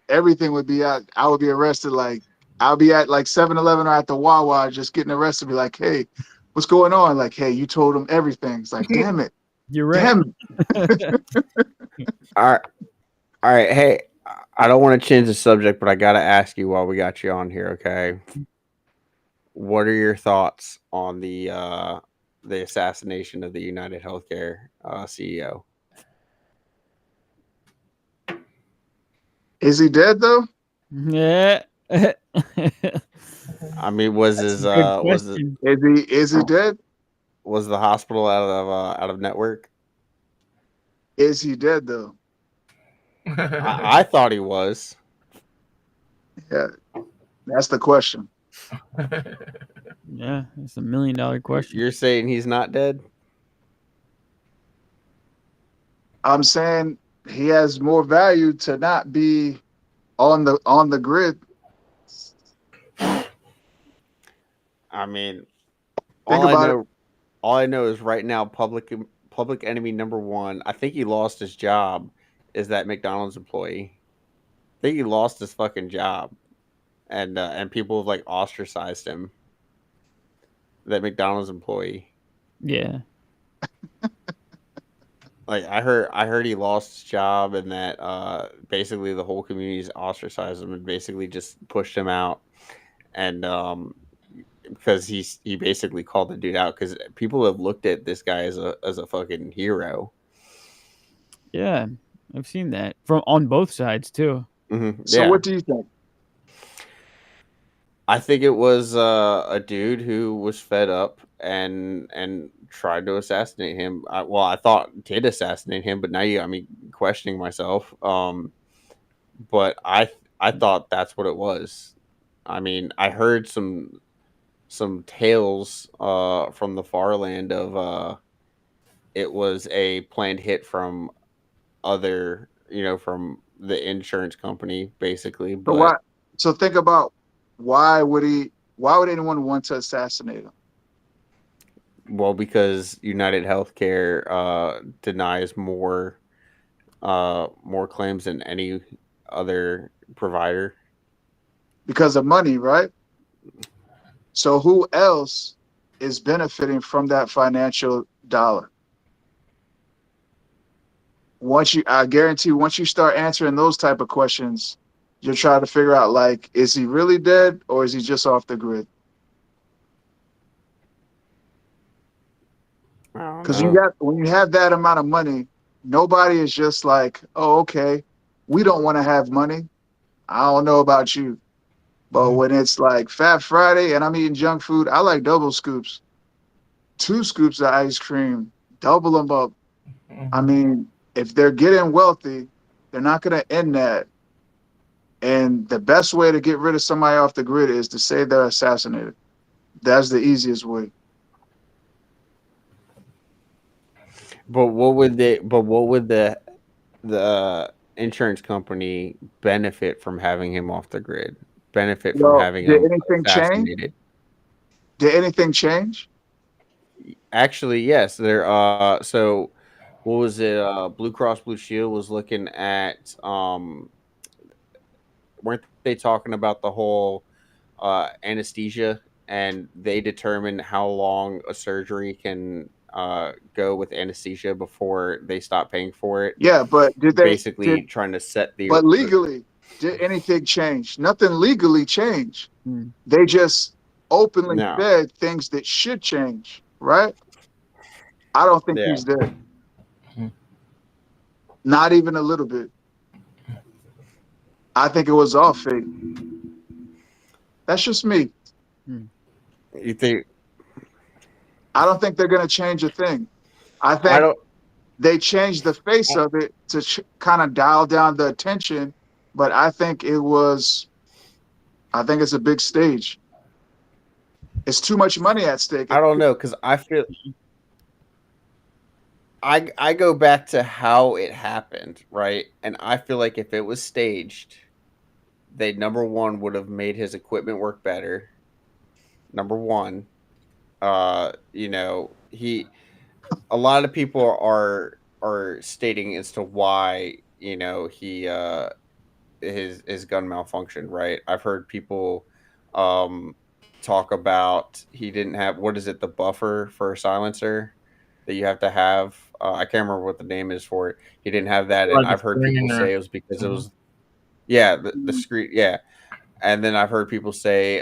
everything would be out. I would be arrested. Like I'll be at like 7-Eleven or at the Wawa, just getting arrested. Be like, hey, what's going on? Like, hey, you told them everything. It's like, damn it, You're right. damn it. All right, all right. Hey, I don't want to change the subject, but I got to ask you while we got you on here. Okay, what are your thoughts on the assassination of the United Healthcare CEO? Is he dead though? Yeah. I mean, was That's his a good was the question. Is he dead? was the hospital out of network? Is he dead though? I thought he was. Yeah, that's the question. Yeah, it's $1 million question. You're saying he's not dead? I'm saying he has more value to not be on the grid. I mean, Think all I about it. know all I know is right now public enemy number one. I think he lost his job. Is that McDonald's employee? I think he lost his fucking job, and people have like ostracized him. That McDonald's employee. Yeah. Like I heard he lost his job and that basically the whole community's ostracized him and basically just pushed him out. And because he basically called the dude out because people have looked at this guy as a fucking hero. Yeah, I've seen that from on both sides too. So Yeah, what do you think? I think it was a dude who was fed up and tried to assassinate him. I thought did assassinate him, but now you got me questioning myself. But I thought that's what it was. I mean, I heard some tales from the far land of it was a planned hit from other, from the insurance company basically, So but why? So think about why would he? Why would anyone want to assassinate him? well, because United Healthcare denies more claims than any other provider. Because of money, right? So who else is benefiting from that financial dollar? I guarantee, once you start answering those type of questions, you're trying to figure out like, is he really dead or is he just off the grid? I don't Because know. when you have that amount of money, nobody is just like, oh, okay, we don't want to have money. I don't know about you. But when it's like Fat Friday and I'm eating junk food, I like double scoops. 2 scoops of ice cream, double them up. I mean, if they're getting wealthy, they're not going to end that. And the best way to get rid of somebody off the grid is to say they're assassinated. That's the easiest way. But what would they? But what would the insurance company benefit from having him off the grid? Benefit from Well, having did him anything change? assassinated? Did anything change? Actually, yes. There. So what was it? Blue Cross Blue Shield was looking at. Weren't they talking about the whole anesthesia, and they determine how long a surgery can go with anesthesia before they stop paying for it. Yeah, but Basically, trying to set but legally, did anything change? Nothing legally changed. They just openly no. said things that should change, right? I don't think Yeah. he's dead. Not even a little bit. I think it was all fake. That's just me. You think? I don't think they're going to change a thing. I I think don't. they changed the face of it to kind of dial down the attention, but I think it's a big stage. It's too much money at stake. I don't know because I feel. I go back to how it happened, right? And I feel like if it was staged, they number one would have made his equipment work better. Number one, he a lot of people are stating as to why he his gun malfunctioned, right? I've heard people um talk about he didn't have, what is it, the buffer for a silencer that you have to have. I can't remember what the name is for it. He didn't have that, and Like a I've heard people screener. say it was because it was, yeah, the screen, yeah. And then I've heard people say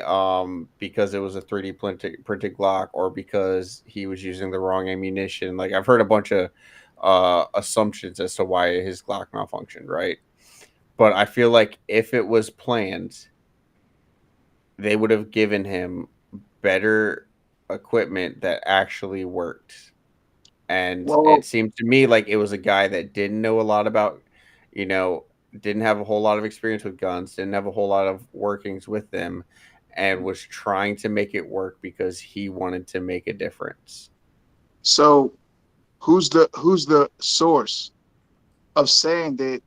because it was a 3D printed Glock, or because he was using the wrong ammunition. Like I've heard a bunch of assumptions as to why his Glock malfunctioned, right? But I feel like if it was planned, they would have given him better equipment that actually worked. And Well, it seemed to me like it was a guy that didn't know a lot about, you know, didn't have a whole lot of experience with guns, didn't have a whole lot of workings with them, and was trying to make it work because he wanted to make a difference. so who's the source of saying that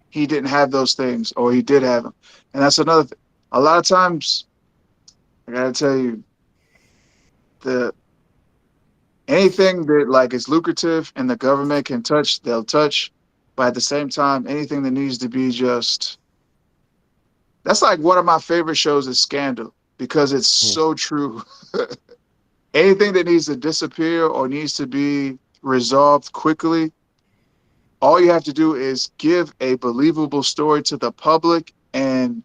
he didn't have those things or he did have them? And that's another thing. A lot of times, I gotta tell you, the anything that like is lucrative and the government can touch, they'll touch. But at the same time, anything that needs to be just, that's like one of my favorite shows is Scandal because it's so true. Anything that needs to disappear or needs to be resolved quickly, All you have to do is give a believable story to the public and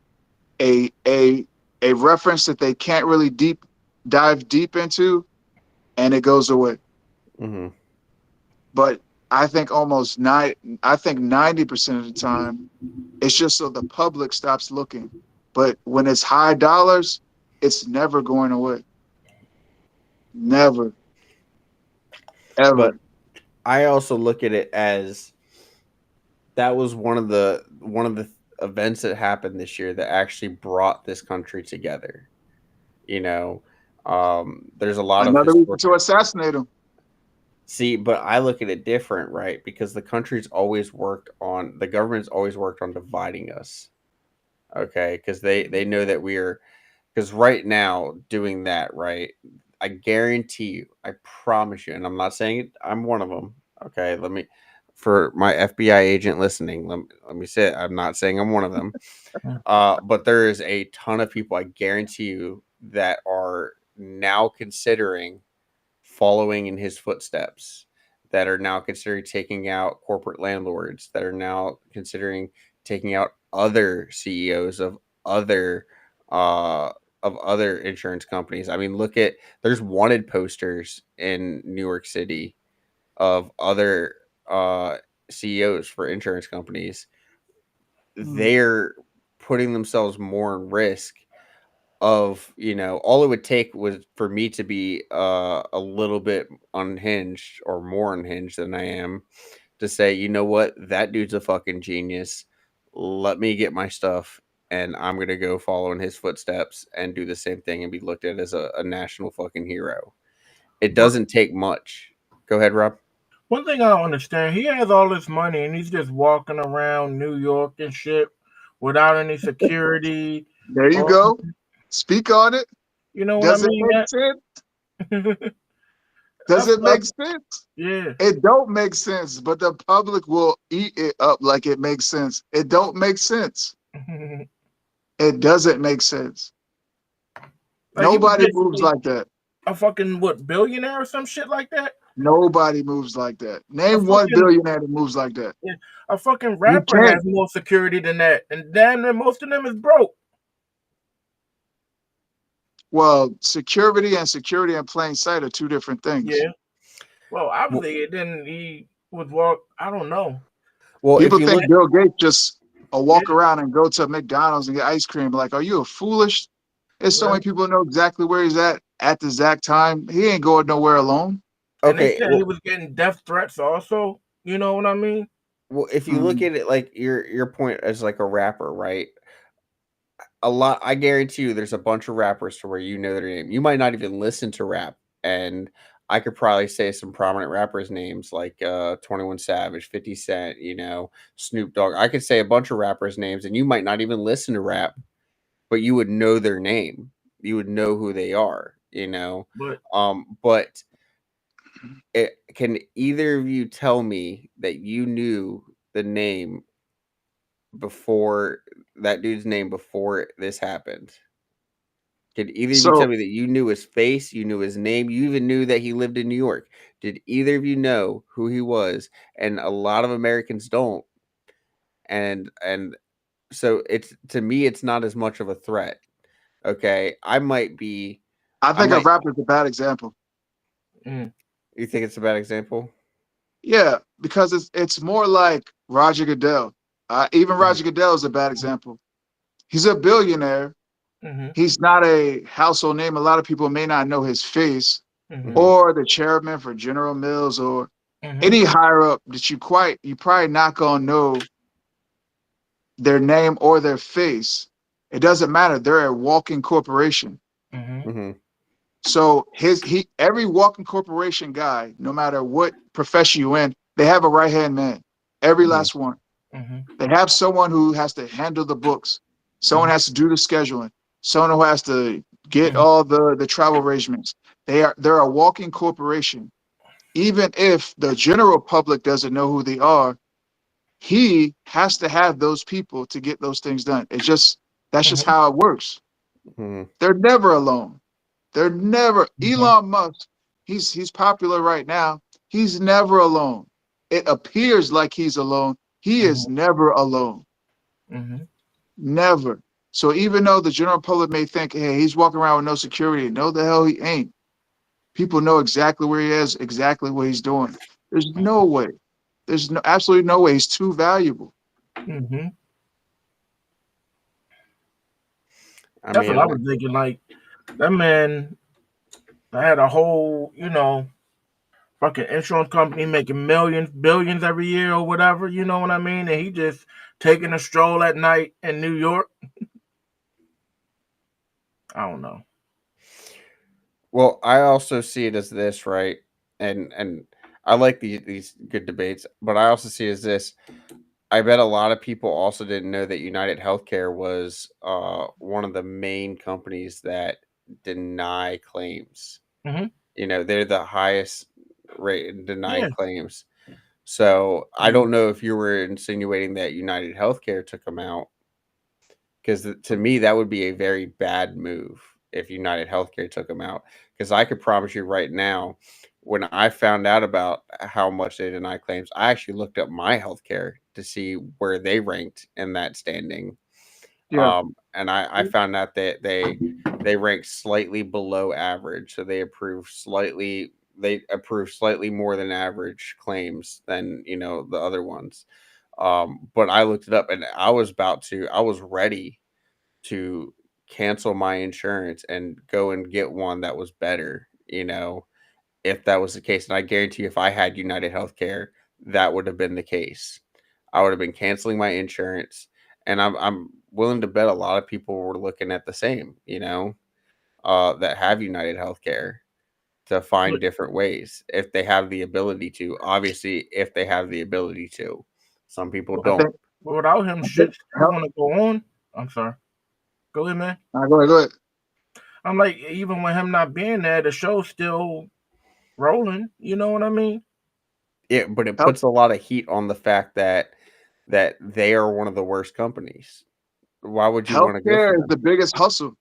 a a a reference that they can't really dive deep into, and it goes away. Mm-hmm. But I think almost I think 90% of the time, it's just so the public stops looking. But when it's high dollars, it's never going away. Never, But ever. I also look at it as that was one of the events that happened this year that actually brought this country together. You know, there's a lot of Another reason historic. to assassinate him. See, but I look at it different, right? Because the government's always worked on dividing us. Okay, because they know that because right now doing that, right? I guarantee you, I promise you, and I'm not saying it, I'm one of them. Okay, for my FBI agent listening, let me say it. I'm not saying I'm one of them. But there is a ton of people, I guarantee you, that are now considering following in his footsteps, that are now considering taking out corporate landlords, that are now considering taking out other CEOs other uh of other insurance companies. I mean, there's wanted posters in New York City of other uh CEOs for insurance companies. They're putting themselves more in risk of, all it would take was for me to be a little bit unhinged or more unhinged than I am, to say, you know what, that dude's a fucking genius, let me get my stuff, and I'm gonna go follow in his footsteps and do the same thing and be looked at as a national fucking hero. It doesn't take much. Go ahead, Rob. One thing I don't understand, he has all this money and he's just walking around New York and shit without any security. There you Or, go. Speak on it. you know what I Does it mean? make sense? Does That's it make sense? yeah. It don't make sense, but the public will eat it up like it makes sense. It don't make sense. It doesn't make sense. Like he was Nobody moves basically like that. a fucking billionaire or some shit like that. Nobody moves like that. A Name one fucking billionaire that moves like that. yeah, a fucking You rapper can't. has more security than that, and damn near most of them is broke. Well, security and security in plain sight are two different things. Yeah. Well, obviously, then he would walk. I don't know. Well, if People you think look, Bill Gates just walk Yeah. around and go to McDonald's and get ice cream. Like, are you foolish? There's so Right. many people know exactly where he's at the exact time. He ain't going nowhere alone. And they okay, said he was getting death threats also. You know what I mean? well, if you look at it like your point as like a rapper, right? I guarantee you there's a bunch of rappers to where you know their name. You might not even listen to rap, and I could probably say some prominent rappers' names like 21 Savage, 50 Cent, Snoop Dogg. I could say a bunch of rappers' names, and you might not even listen to rap, but you would know their name. You would know who they are. But But can either of you tell me that you knew the name before that dude's name before this happened? Did either of you tell So me that you knew his face, you knew his name, you even knew that he lived in New York? Did either of you know who he was? And a lot of Americans don't. And so it's, to me, it's not as much of a threat. Okay, I I think a might. rapper's a bad example. mm, You think it's a bad example? Yeah, because it's more like Roger Goodell. Even Mhm. Roger Goodell is a bad example. He's a billionaire. mm-hmm, He's not a household name. A lot of people may not know his face, mm-hmm, Mhm. or the chairman for General Mills, or mm-hmm, any higher up that you probably not gonna know their name or their face. It doesn't matter. They're a walking corporation. mm-hmm, Mhm. So every walking corporation guy, no matter what profession you in, they have a right hand man. Every Mhm. last one. mm-hmm, They have someone who has to handle the books. Someone has to do the scheduling. Someone who has to get mm-hmm, all the travel arrangements. They're a walking corporation. Even if the general public doesn't know who they are, he has to have those people to get those things done. That's just mm-hmm, how it works. Mhm. They're never alone. They're never mm-hmm. Elon Musk. He's popular right now. He's never alone. it appears like he's alone. He is never alone. Mm-hmm. Never. So even though the general public may think, hey, he's walking around with no security, no, the hell he ain't. People know exactly where he is, exactly what he's doing. There's no way. There's no absolutely no way. He's too valuable. Mm-hmm. I That's what I mean, was thinking. Like that man, I had a whole, fucking insurance company making millions, billions every year or whatever. You know what I mean? And he just taking a stroll at night in New York. I don't know. well, I also see it as this, right? And I like these good debates, but I also see it as this. I bet a lot of people also didn't know that United Healthcare was one of the main companies that deny claims. Mm-hmm. They're the highest rate in Yeah. denying claims. So I don't know if you were insinuating that United Healthcare took them out, because to me that would be a very bad move if United Healthcare took them out. Because I could promise you right now, when I found out about how much they deny claims, I actually looked up my healthcare to see where they ranked in that standing. Yeah. And I found out that they rank slightly below average, so they approve slightly more than average claims than the other ones. But I looked it up, and I was ready to cancel my insurance and go and get one that was better, if that was the case. And I guarantee you, if I had United Healthcare, that would have been the case. I would have been canceling my insurance, and I'm willing to bet a lot of people were looking at the same, that have United Healthcare, to find different ways if they have the ability to. Obviously, if they have the ability to, some people I don't. think, But without him, I think shit still want to go on. I'm sorry. Go ahead, man. go ahead, go ahead. I'm like, even with him not being there, the show's still rolling. You know what I mean? Yeah, but it Health, puts a lot of heat on the fact that they are one of the worst companies. Why would you want to go for healthcare is them? the biggest hustle.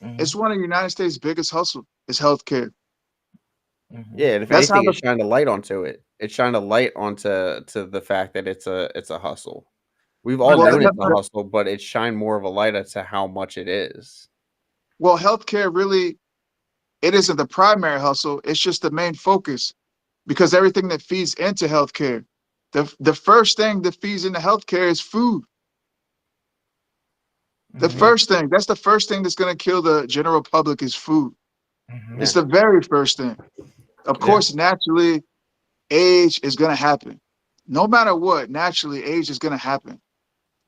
Mm-hmm. It's one of the United States' biggest hustle. Is healthcare. Mm-hmm. Yeah, and if That's how anything, the it shined a light onto it. It shined a light onto the fact that it's a hustle. We've all But well that's known the, it's a hustle, but it shined more of a light as to how much it is. well healthcare really it isn't the primary hustle. It's just the main focus because everything that feeds into healthcare, the first thing that feeds into healthcare is food. The mm-hmm. Yeah, first thing that's the first thing that's going to kill the general public is food. Mm-hmm. It's yeah, the very first thing. Of yeah. course, naturally, age is going to happen. No matter what, naturally, age is going to happen.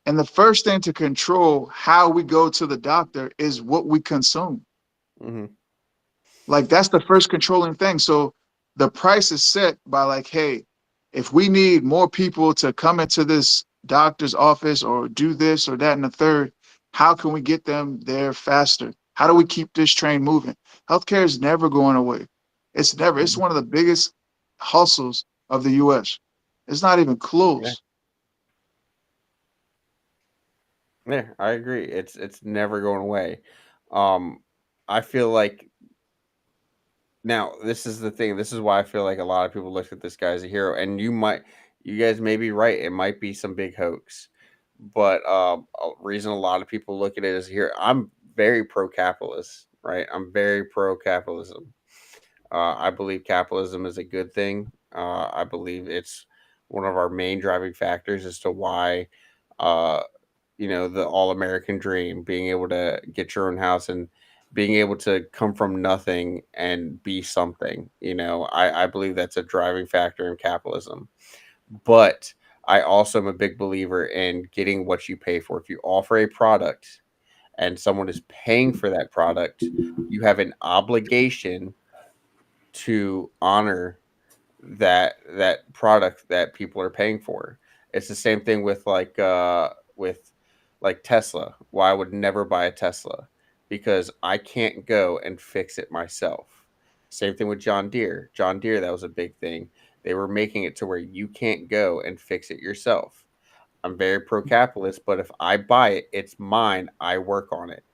And the first thing to control how we go to the doctor is what we consume. Hmm. Like that's the first controlling thing. So the price is set by like, hey, if we need more people to come into this doctor's office or do this or that and the third, how can we get them there faster? How do we keep this train moving? Healthcare is never going away. It's never. It's one of the biggest hustles of the U.S. It's not even Yeah, close. yeah. I agree. It's never going away. Um, I feel like now this is the thing. This is why I feel like a lot of people look at this guy as a hero, and you guys may be right. It might be some big hoax, but a reason a lot of people look at it as a hero. I'm very pro-capitalist, right? I'm very pro-capitalism. I believe capitalism is a good thing. I believe it's one of our main driving factors as to why, uh, the all American dream, being able to get your own house and being able to come from nothing and be something. I believe that's a driving factor in capitalism. But I also am a big believer in getting what you pay for. If you offer a product and someone is paying for that product, you have an obligation to honor that product that people are paying for. It's the same thing with like Tesla. Why I would never buy a Tesla, because I can't go and fix it myself. Same thing with John Deere. John Deere, that was a big thing. They were making it to where you can't go and fix it yourself. I'm very pro capitalist, but if I buy it, it's mine. I work on it.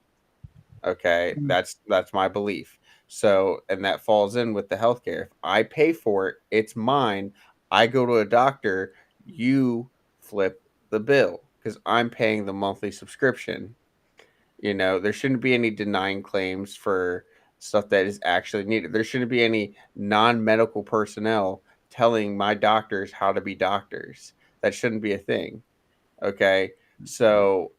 Okay, that's my belief. So, and that falls in with the healthcare. If I pay for it, it's mine. I go to a doctor, you flip the bill because I'm paying the monthly subscription. There shouldn't be any denying claims for stuff that is actually needed. There shouldn't be any non-medical personnel telling my doctors how to be doctors. That shouldn't be a thing. Okay. So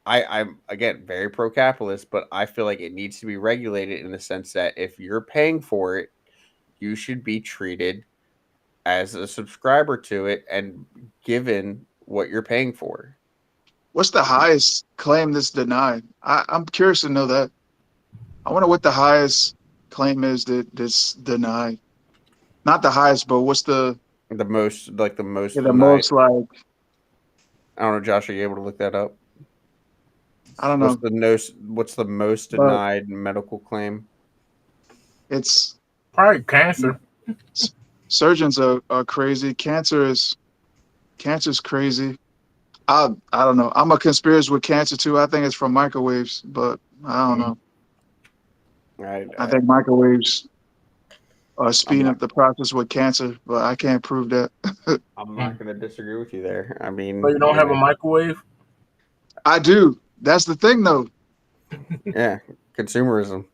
I'm again very pro-capitalist, but I feel like it needs to be regulated in the sense that if you're paying for it, you should be treated as a subscriber to it and given what you're paying for. What's the highest claim that's denied? I'm curious to know that. I wonder what the highest claim is that's denied. Not the highest, but what's the The most the denied. most like I don't know, Josh. Are you able to look that up? I don't know. What's the most But denied medical claim? it's Probably cancer. surgeons are crazy. Cancer's crazy. I don't know. I'm a conspiracy with cancer too. I think it's from microwaves, but I don't know. Right. I think microwaves are I'm speeding not. up the process with cancer, but I can't prove that. I'm not going to disagree with you there. I mean, But you don't have a microwave? I do. That's the thing, though. yeah, consumerism.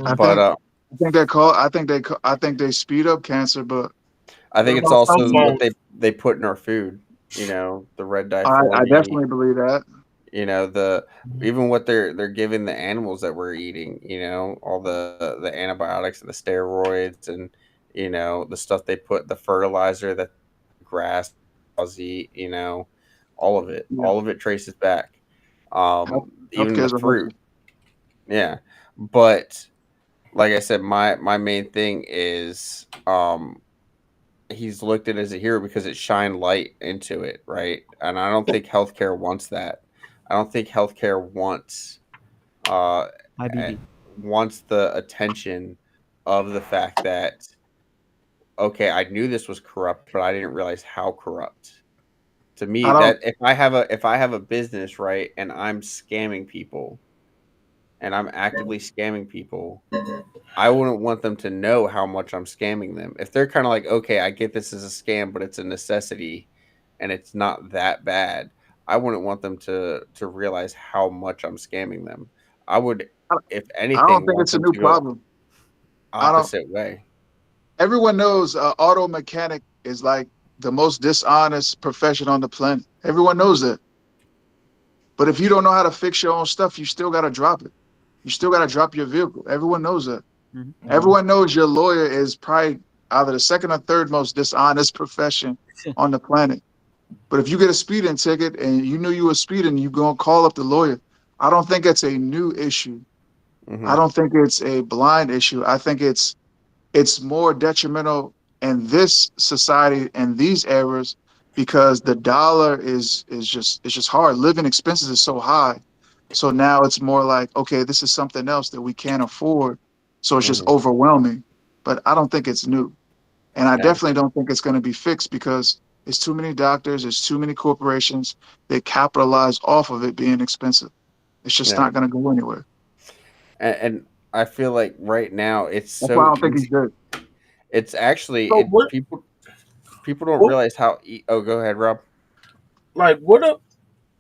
I But think they're called. I think they speed up cancer, but I What think it's about cell also what phones? they put in our food. The red dye I 40. definitely believe that. The even what they're giving the animals that we're eating. All the antibiotics and the steroids and the stuff they put, the fertilizer that grass cows eat. Yeah, All of it traces back. Even healthcare the is a fruit. hustle. Yeah, but like I said, my main thing is he's looked at as a hero because it shined light into it, right? And I don't think healthcare wants that. I don't think healthcare uh eh, IBD. wants the attention of the fact that okay, I knew this was corrupt, but I didn't realize how corrupt. To me, I don't. that if I have a business, right, and I'm scamming people and I'm actively scamming people, I wouldn't want them to know how much I'm scamming them. If they're kind of like, okay, I get this as a scam, but it's a necessity and it's not that bad, I wouldn't want them to realize how much I'm scamming them. I would, if I don't anything, think want it's a them new to go problem. I don't. opposite way. Everyone knows auto mechanic is like the most dishonest profession on the planet. Everyone knows that. But if you don't know how to fix your own stuff, you still got to drop it. You still got to drop your vehicle. Everyone knows that. Mhm. Everyone knows your lawyer is probably either the second or third most dishonest profession on the planet. But if you get a speeding ticket and you knew you were speeding, you go and call up the lawyer. I don't think it's a new issue. I Hmm. don't think it's a blind issue. I think it's more detrimental in this society and these eras because the dollar is just it's just hard. Living expenses is so high. So now it's more like, okay, this is something else that we can't afford. So it's just Hmm. overwhelming. But I don't think it's new. And I Yeah, definitely don't think it's going to be fixed because it's too many doctors, there's too many corporations that capitalize off of it being expensive. It's just yeah, not going to go anywhere. and I feel like right now it's That's why I so don't think he's easy. good. It's actually So it what? people don't What? realize how. Oh, go ahead, Rob. Like what?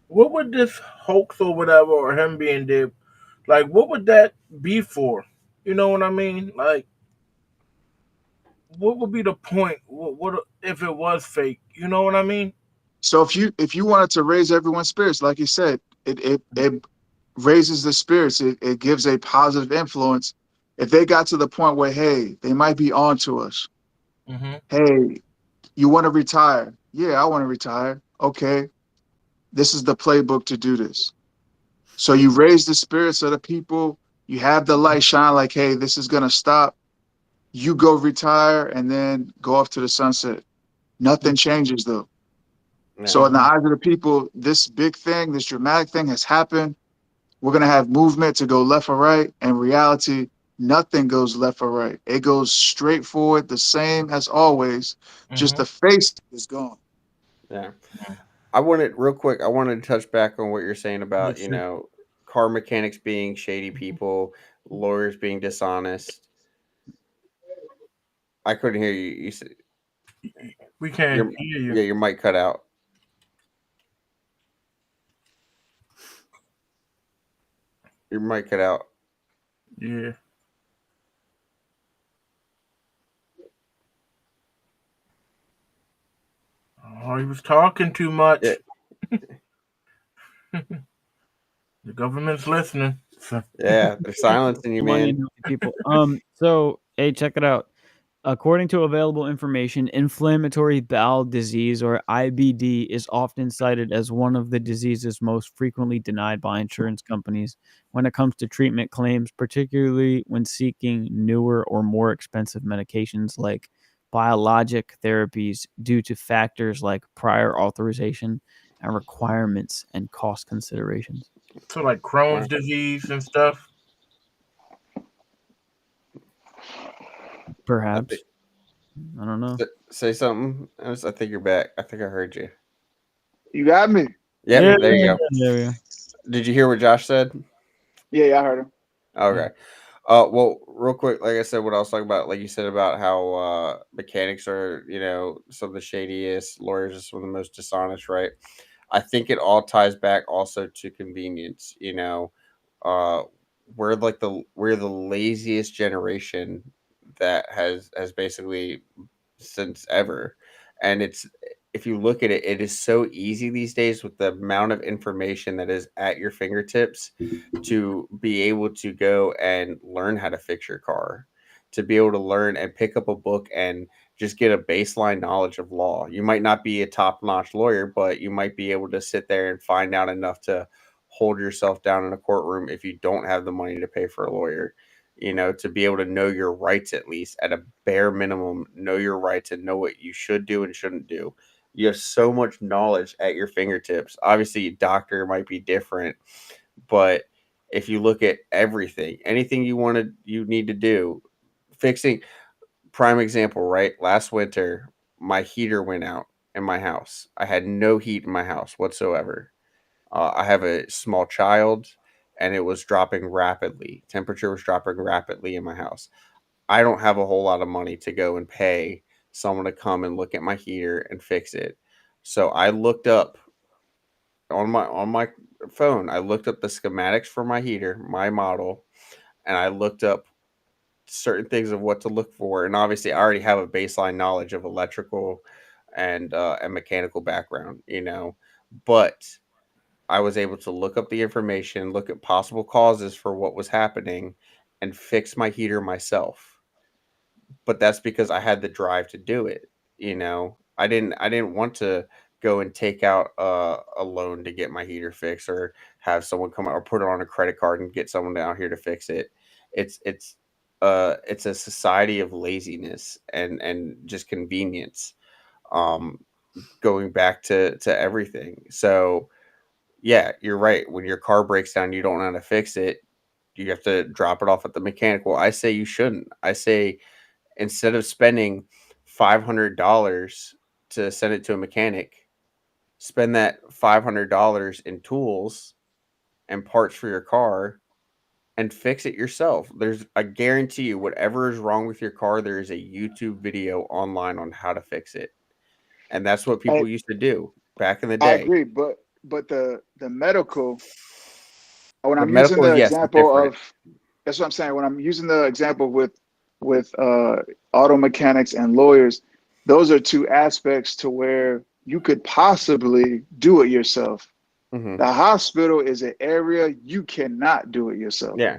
What would this hoax or whatever, or him being dead? Like what would that be for? You know what I mean? Like what would be the point? What if it was fake? You know what I mean? So if you wanted to raise everyone's spirits, like you said, it raises the spirits. It gives a positive influence. If they got to the point where, hey, they might be on to us. Mm-hmm. Hey, you want to retire? Yeah, I want to retire. Okay, this is the playbook to do this. So you raise the spirits of the people. You have the light shine like, hey, this is gonna stop. You go retire and then go off to the sunset. Nothing changes though. Yeah, So in the Mm-hmm. eyes of the people, this big thing, this dramatic thing has happened. We're gonna have movement to go left or right. In reality, nothing goes left or right. It goes straight forward, the same as always. Just Mm-hmm. the face is gone. yeah. I wanted real quick. I wanted to touch back on what you're saying about Yes, sir. car mechanics being shady people, lawyers being dishonest. I couldn't hear you. You said We can't hear you. Yeah, your mic cut out. Your mic cut out. Yeah. Oh, he was talking too much. Yeah. The government's listening. Yeah, they're silencing you, Money man. and healthy people. So hey, check it out. According to available information, inflammatory bowel disease, or IBD, is often cited as one of the diseases most frequently denied by insurance companies when it comes to treatment claims, particularly when seeking newer or more expensive medications like biologic therapies due to factors like prior authorization and requirements and cost considerations. So like Crohn's Wow. disease and stuff. Perhaps. I don't know. Say something. I think you're back. I think I heard you. You got me. Yep, Yeah, there you go. there we go. Did you hear what Josh said? Yeah, I heard him. Okay. Well, real quick, like I said, what I was talking about, like you said about how mechanics are, some of the shadiest, lawyers are some of the most dishonest, right? I think it all ties back also to convenience. Uh, we're the laziest generation that has basically since ever, and it's if you look at it, it is so easy these days with the amount of information that is at your fingertips to be able to go and learn how to fix your car, to be able to learn and pick up a book and just get a baseline knowledge of law. You might not be a top-notch lawyer, but you might be able to sit there and find out enough to hold yourself down in a courtroom if you don't have the money to pay for a lawyer. To be able to know your rights, at least at a bare minimum, know your rights and know what you should do and shouldn't do. You have so much knowledge at your fingertips. Obviously, a doctor might be different, but if you look at everything, anything you need to do, fixing, prime example, right? Last winter, my heater went out in my house. I had no heat in my house whatsoever. I have a small child, and it was dropping rapidly. Temperature was dropping rapidly in my house. I don't have a whole lot of money to go and pay someone to come and look at my heater and fix it. So I looked up on my phone. I looked up the schematics for my heater, my model, and I looked up certain things of what to look for. And obviously, I already have a baseline knowledge of electrical and mechanical background, but I was able to look up the information, look at possible causes for what was happening, and fix my heater myself. But that's because I had the drive to do it. I didn't want to go and take out a loan to get my heater fixed, or have someone come out or put it on a credit card and get someone down here to fix it. It's a society of laziness and just convenience. Um, Going back to everything. So yeah, you're right. When your car breaks down, you don't know how to fix it. You have to drop it off at the mechanic. Well, I say you shouldn't. I say instead of spending $500 to send it to a mechanic, spend that $500 in tools and parts for your car and fix it yourself. I guarantee you, whatever is wrong with your car, there is a YouTube video online on how to fix it. And that's what I, people used to do back in the I day. agree, but the medical, when The I'm using medical is, the yes, is example different. of, that's what I'm saying. When I'm using the example with auto mechanics and lawyers, those are two aspects to where you could possibly do it yourself. Hmm. The hospital is an area you cannot do it yourself. Yeah.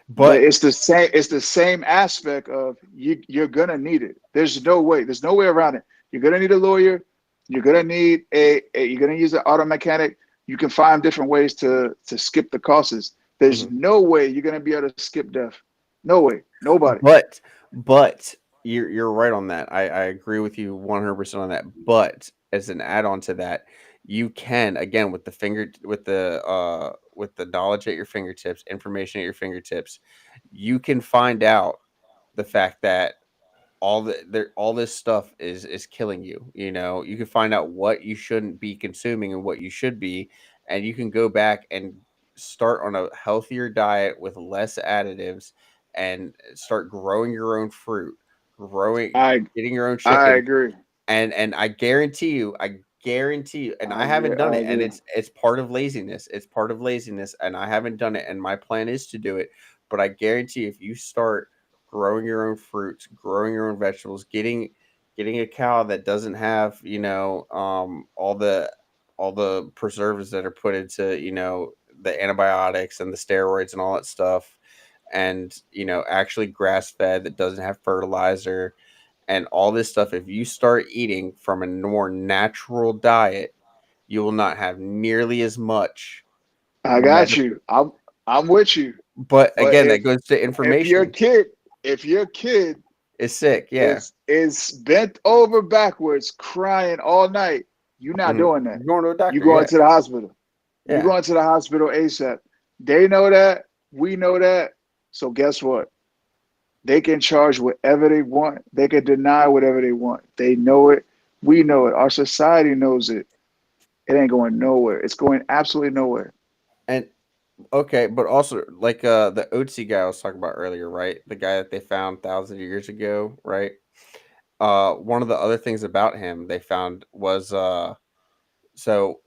But But it's the same. It's the same aspect of you're gonna need it. There's no way. There's no way around it. You're gonna need a lawyer. You're gonna need you're gonna use an auto mechanic. You can find different ways to skip the costs. There's mhm. no way you're gonna be able to skip death. No way. Nobody. but you're right on that. I agree with you 100% on that. But as an add-on to that, you can, again, with the knowledge at your fingertips, information at your fingertips, you can find out the fact that all this stuff is killing you. You can find out what you shouldn't be consuming and what you should be, and you can go back and start on a healthier diet with less additives and start growing your own fruit, growing I getting your own I chicken, agree. And I guarantee you, and I haven't done I it, and agree. it's part of laziness. It's part of laziness, and I haven't done it, and my plan is to do it. But I guarantee if you start growing your own fruits, growing your own vegetables, getting a cow that doesn't have, all the preservatives that are put into, the antibiotics and the steroids and all that stuff, and actually grass fed that doesn't have fertilizer and all this stuff, if you start eating from a more natural diet, you will not have nearly as much I got med- you. I'm with you. but But again, that goes to if your information. kid if your kid It's sick, yeah. is bent over backwards crying all night, you're not Mhm. doing that. You're going to a You doctor, going yeah. to the hospital. You Yeah. going to the hospital ASAP. They know that. We know that. So guess what? They can charge whatever they want. They can deny whatever they want. They know it. We know it. Our society knows it. It ain't going nowhere. It's going absolutely nowhere. And okay, but also like the Otzi guy I was talking about earlier, right? The guy that they found thousands of years ago, right? One of the other things about him they found was so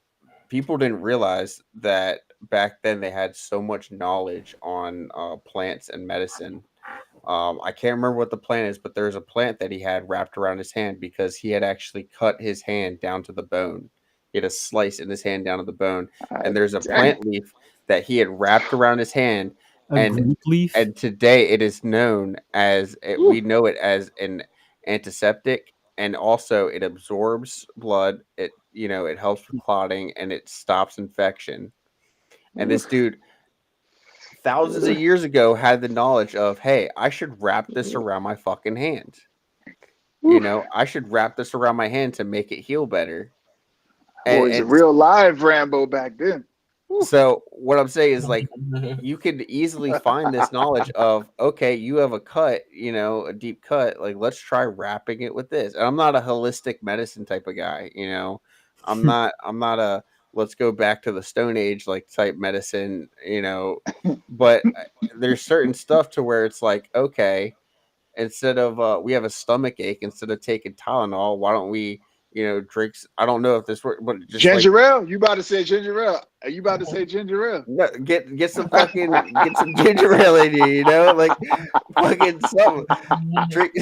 people didn't realize that back then they had so much knowledge on plants and medicine. I can't remember what the plant is, but there's a plant that he had wrapped around his hand because he had actually cut his hand down to the bone. He had a slice in his hand down to the bone, and there's a Dang. plant leaf that he had wrapped around his hand, A and grape leaf. today it is known as we Whew. know it as an antiseptic, and also it absorbs blood. It helps with clotting and it stops infection. And this dude thousands of years ago had the knowledge of, hey, I should wrap this around my fucking hand. I should wrap this around my hand to make it heal better. And, Boy's a and real live Rambo back then. Whew. so what I'm saying is like you could easily find this knowledge of, okay, you have a cut, a deep cut, like let's try wrapping it with this. And I'm not a holistic medicine type of guy. I'm not a let's go back to the Stone Age like type medicine. But there's certain stuff to where it's like, okay, instead of we have a stomach ache, instead of taking Tylenol, why don't we drink I don't know if this works, but just like Ginger ale? You about to say ginger ale? Are you about to say ginger ale? no, get some ginger ale in you, like fucking some drink.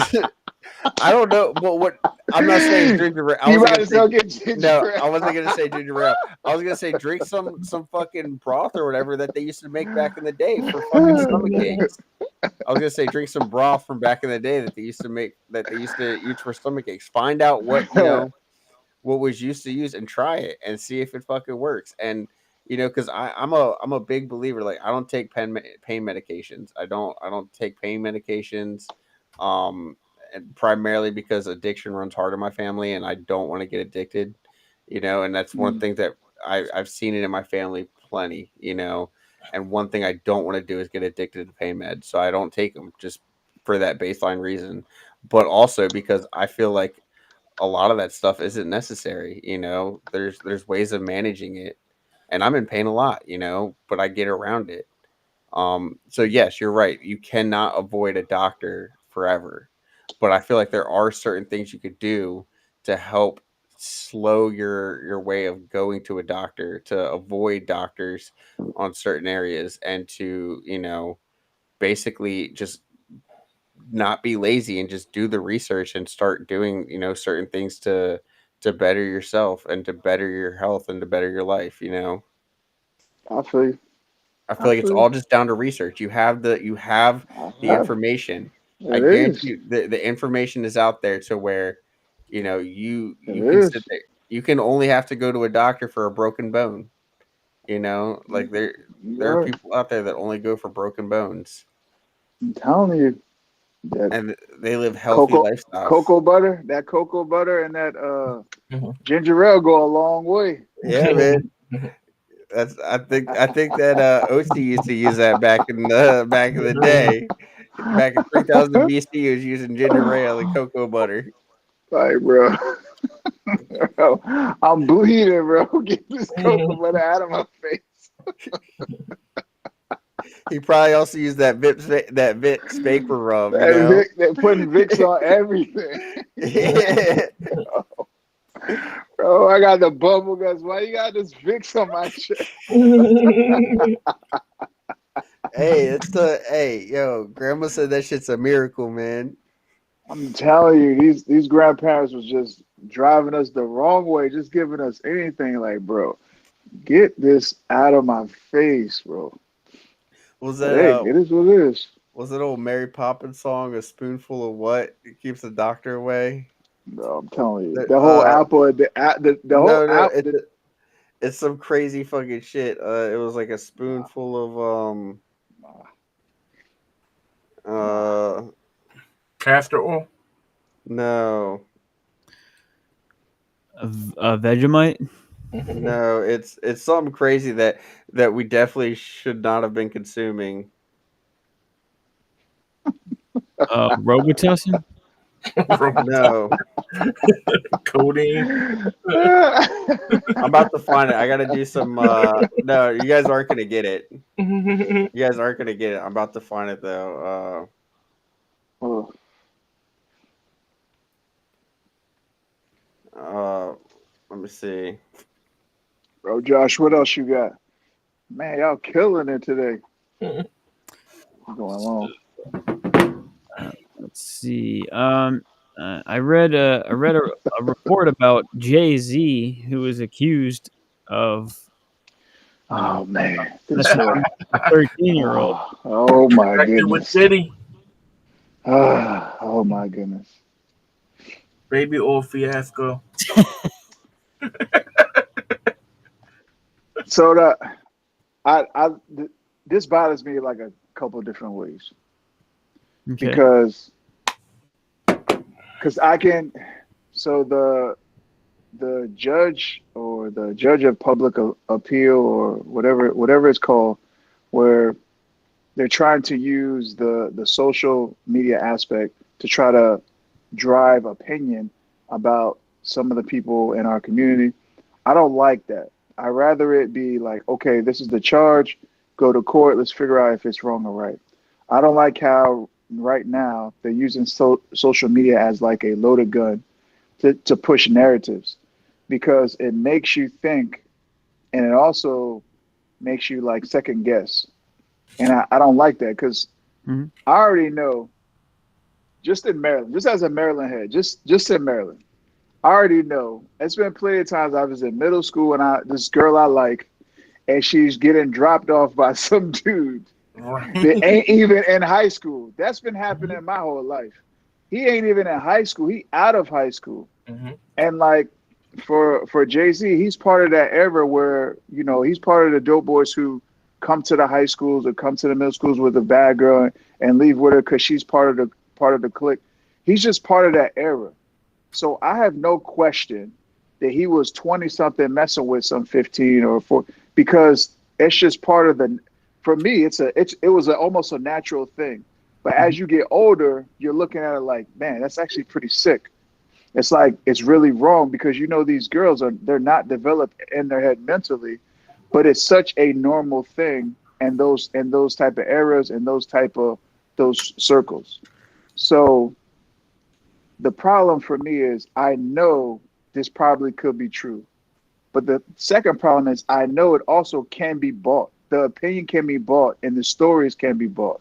I don't know, but what I'm not saying ginger ale. I You wasn't might gonna as say well get ginger no. ale. I wasn't gonna say ginger ale. I was gonna say drink some fucking broth or whatever that they used to make back in the day for fucking stomach aches. I was gonna say drink some broth from back in the day that they used to make that they used to use for stomach aches. Find out what was used to use and try it and see if it fucking works. And because I'm a big believer. Like I don't take pain medications. I don't take pain medications. And primarily because addiction runs hard in my family, and I don't want to get addicted. And that's one thing that I've seen it in my family plenty. And one thing I don't want to do is get addicted to pain meds, so I don't take them just for that baseline reason, but also because I feel like a lot of that stuff isn't necessary. There's ways of managing it, and I'm in pain a lot. But I get around it. So yes, you're right. You cannot avoid a doctor forever, but I feel like there are certain things you could do to help slow your way of going to a doctor, to avoid doctors on certain areas, and to basically just not be lazy and just do the research and start doing certain things to better yourself and to better your health and to better your life. I feel you. I I feel like it's feel you. all just down to research. You have the Yeah, information. I it guarantee is. you the information is out there to where It you can sit is. there. You can only have to go to a doctor for a broken bone. Like there are You're right. people out there that only go for broken bones, I'm telling you that and they live healthy cocoa lifestyles. that cocoa butter and that ginger ale go a long way. Yeah, man. I think that OC used to use that back in the day. Back in 3000 BC, he was using ginger ale and cocoa butter. Like, bro, bro, I'm bleeding, bro. Get this cocoa butter out of my face. He probably also used that Vicks vapor rub, you That know. They're putting Vicks on everything. Yeah. Bro, I got the bubble guts. Why you got this Vicks on my chest? Hey, yo, Grandma said that shit's a miracle, man. I'm telling you, these grandparents was just driving us the wrong way, just giving us anything like, bro, get this out of my face, bro. Was But that hey, it is what it is. was that old Mary Poppins song, "A Spoonful of What Keeps the Doctor Away"? Bro, I'm telling you, That, the whole apple, the whole no, apple. it's some crazy fucking shit. It was like a spoonful of Castor oil. no, Vegemite. no, it's something crazy that we definitely should not have been consuming. Robitussin. No, Codeine. I'm about to find it. I gotta do some. No, you guys aren't gonna get it. You guys aren't gonna get it. I'm about to find it though. Oh, Let me see. bro, Josh, what else you got? Man, y'all killing it today. What's going on? Let's see. I read a report about Jay-Z, who was accused of Oh man, a 13-year-old. Oh my Connected with goodness. Diddy. Oh my goodness. Baby oil fiasco. So this bothers me like a couple of different ways Okay. because I can. So the judge or the judge of public appeal or whatever it's called, where they're trying to use the social media aspect to try to drive opinion about some of the people in our community. I don't like that. I rather it be like, okay, this is the charge, go to court, let's figure out if it's wrong or right. I don't like how right now they're using social media as like a loaded gun to push narratives because it makes you think and it also makes you like second guess. And I don't like that because Mhm. I already know, just in Maryland, just as a Maryland head, just in Maryland, I already know. It's been plenty of times I was in middle school and this girl I like, and she's getting dropped off by some dude that ain't even in high school. That's been happening my whole life. He ain't even in high school. He out of high school. And like for Jay-Z, he's part of that era where, he's part of the dope boys who come to the high schools or come to the middle schools with a bad girl and leave with her because she's part of the clique. He's just part of that era. So I have no question that he was 20 something messing with some 15 or 4 because it's just part of for me, it was almost a natural thing. But as you get older, you're looking at it like, man, that's actually pretty sick. It's like, it's really wrong because these girls they're not developed in their head mentally, but it's such a normal thing in those type of eras and those circles. So the problem for me is I know this probably could be true. But the second problem is I know it also can be bought. The opinion can be bought and the stories can be bought.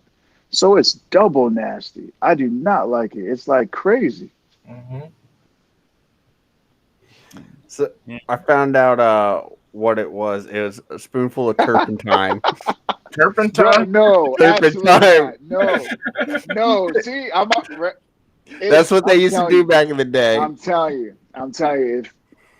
So it's double nasty. I do not like it. It's like crazy. So I found out what it was. It was a spoonful of turpentine. Turpentine? No, Turpentine. no. See, That's what they used to do back in the day. I'm telling you,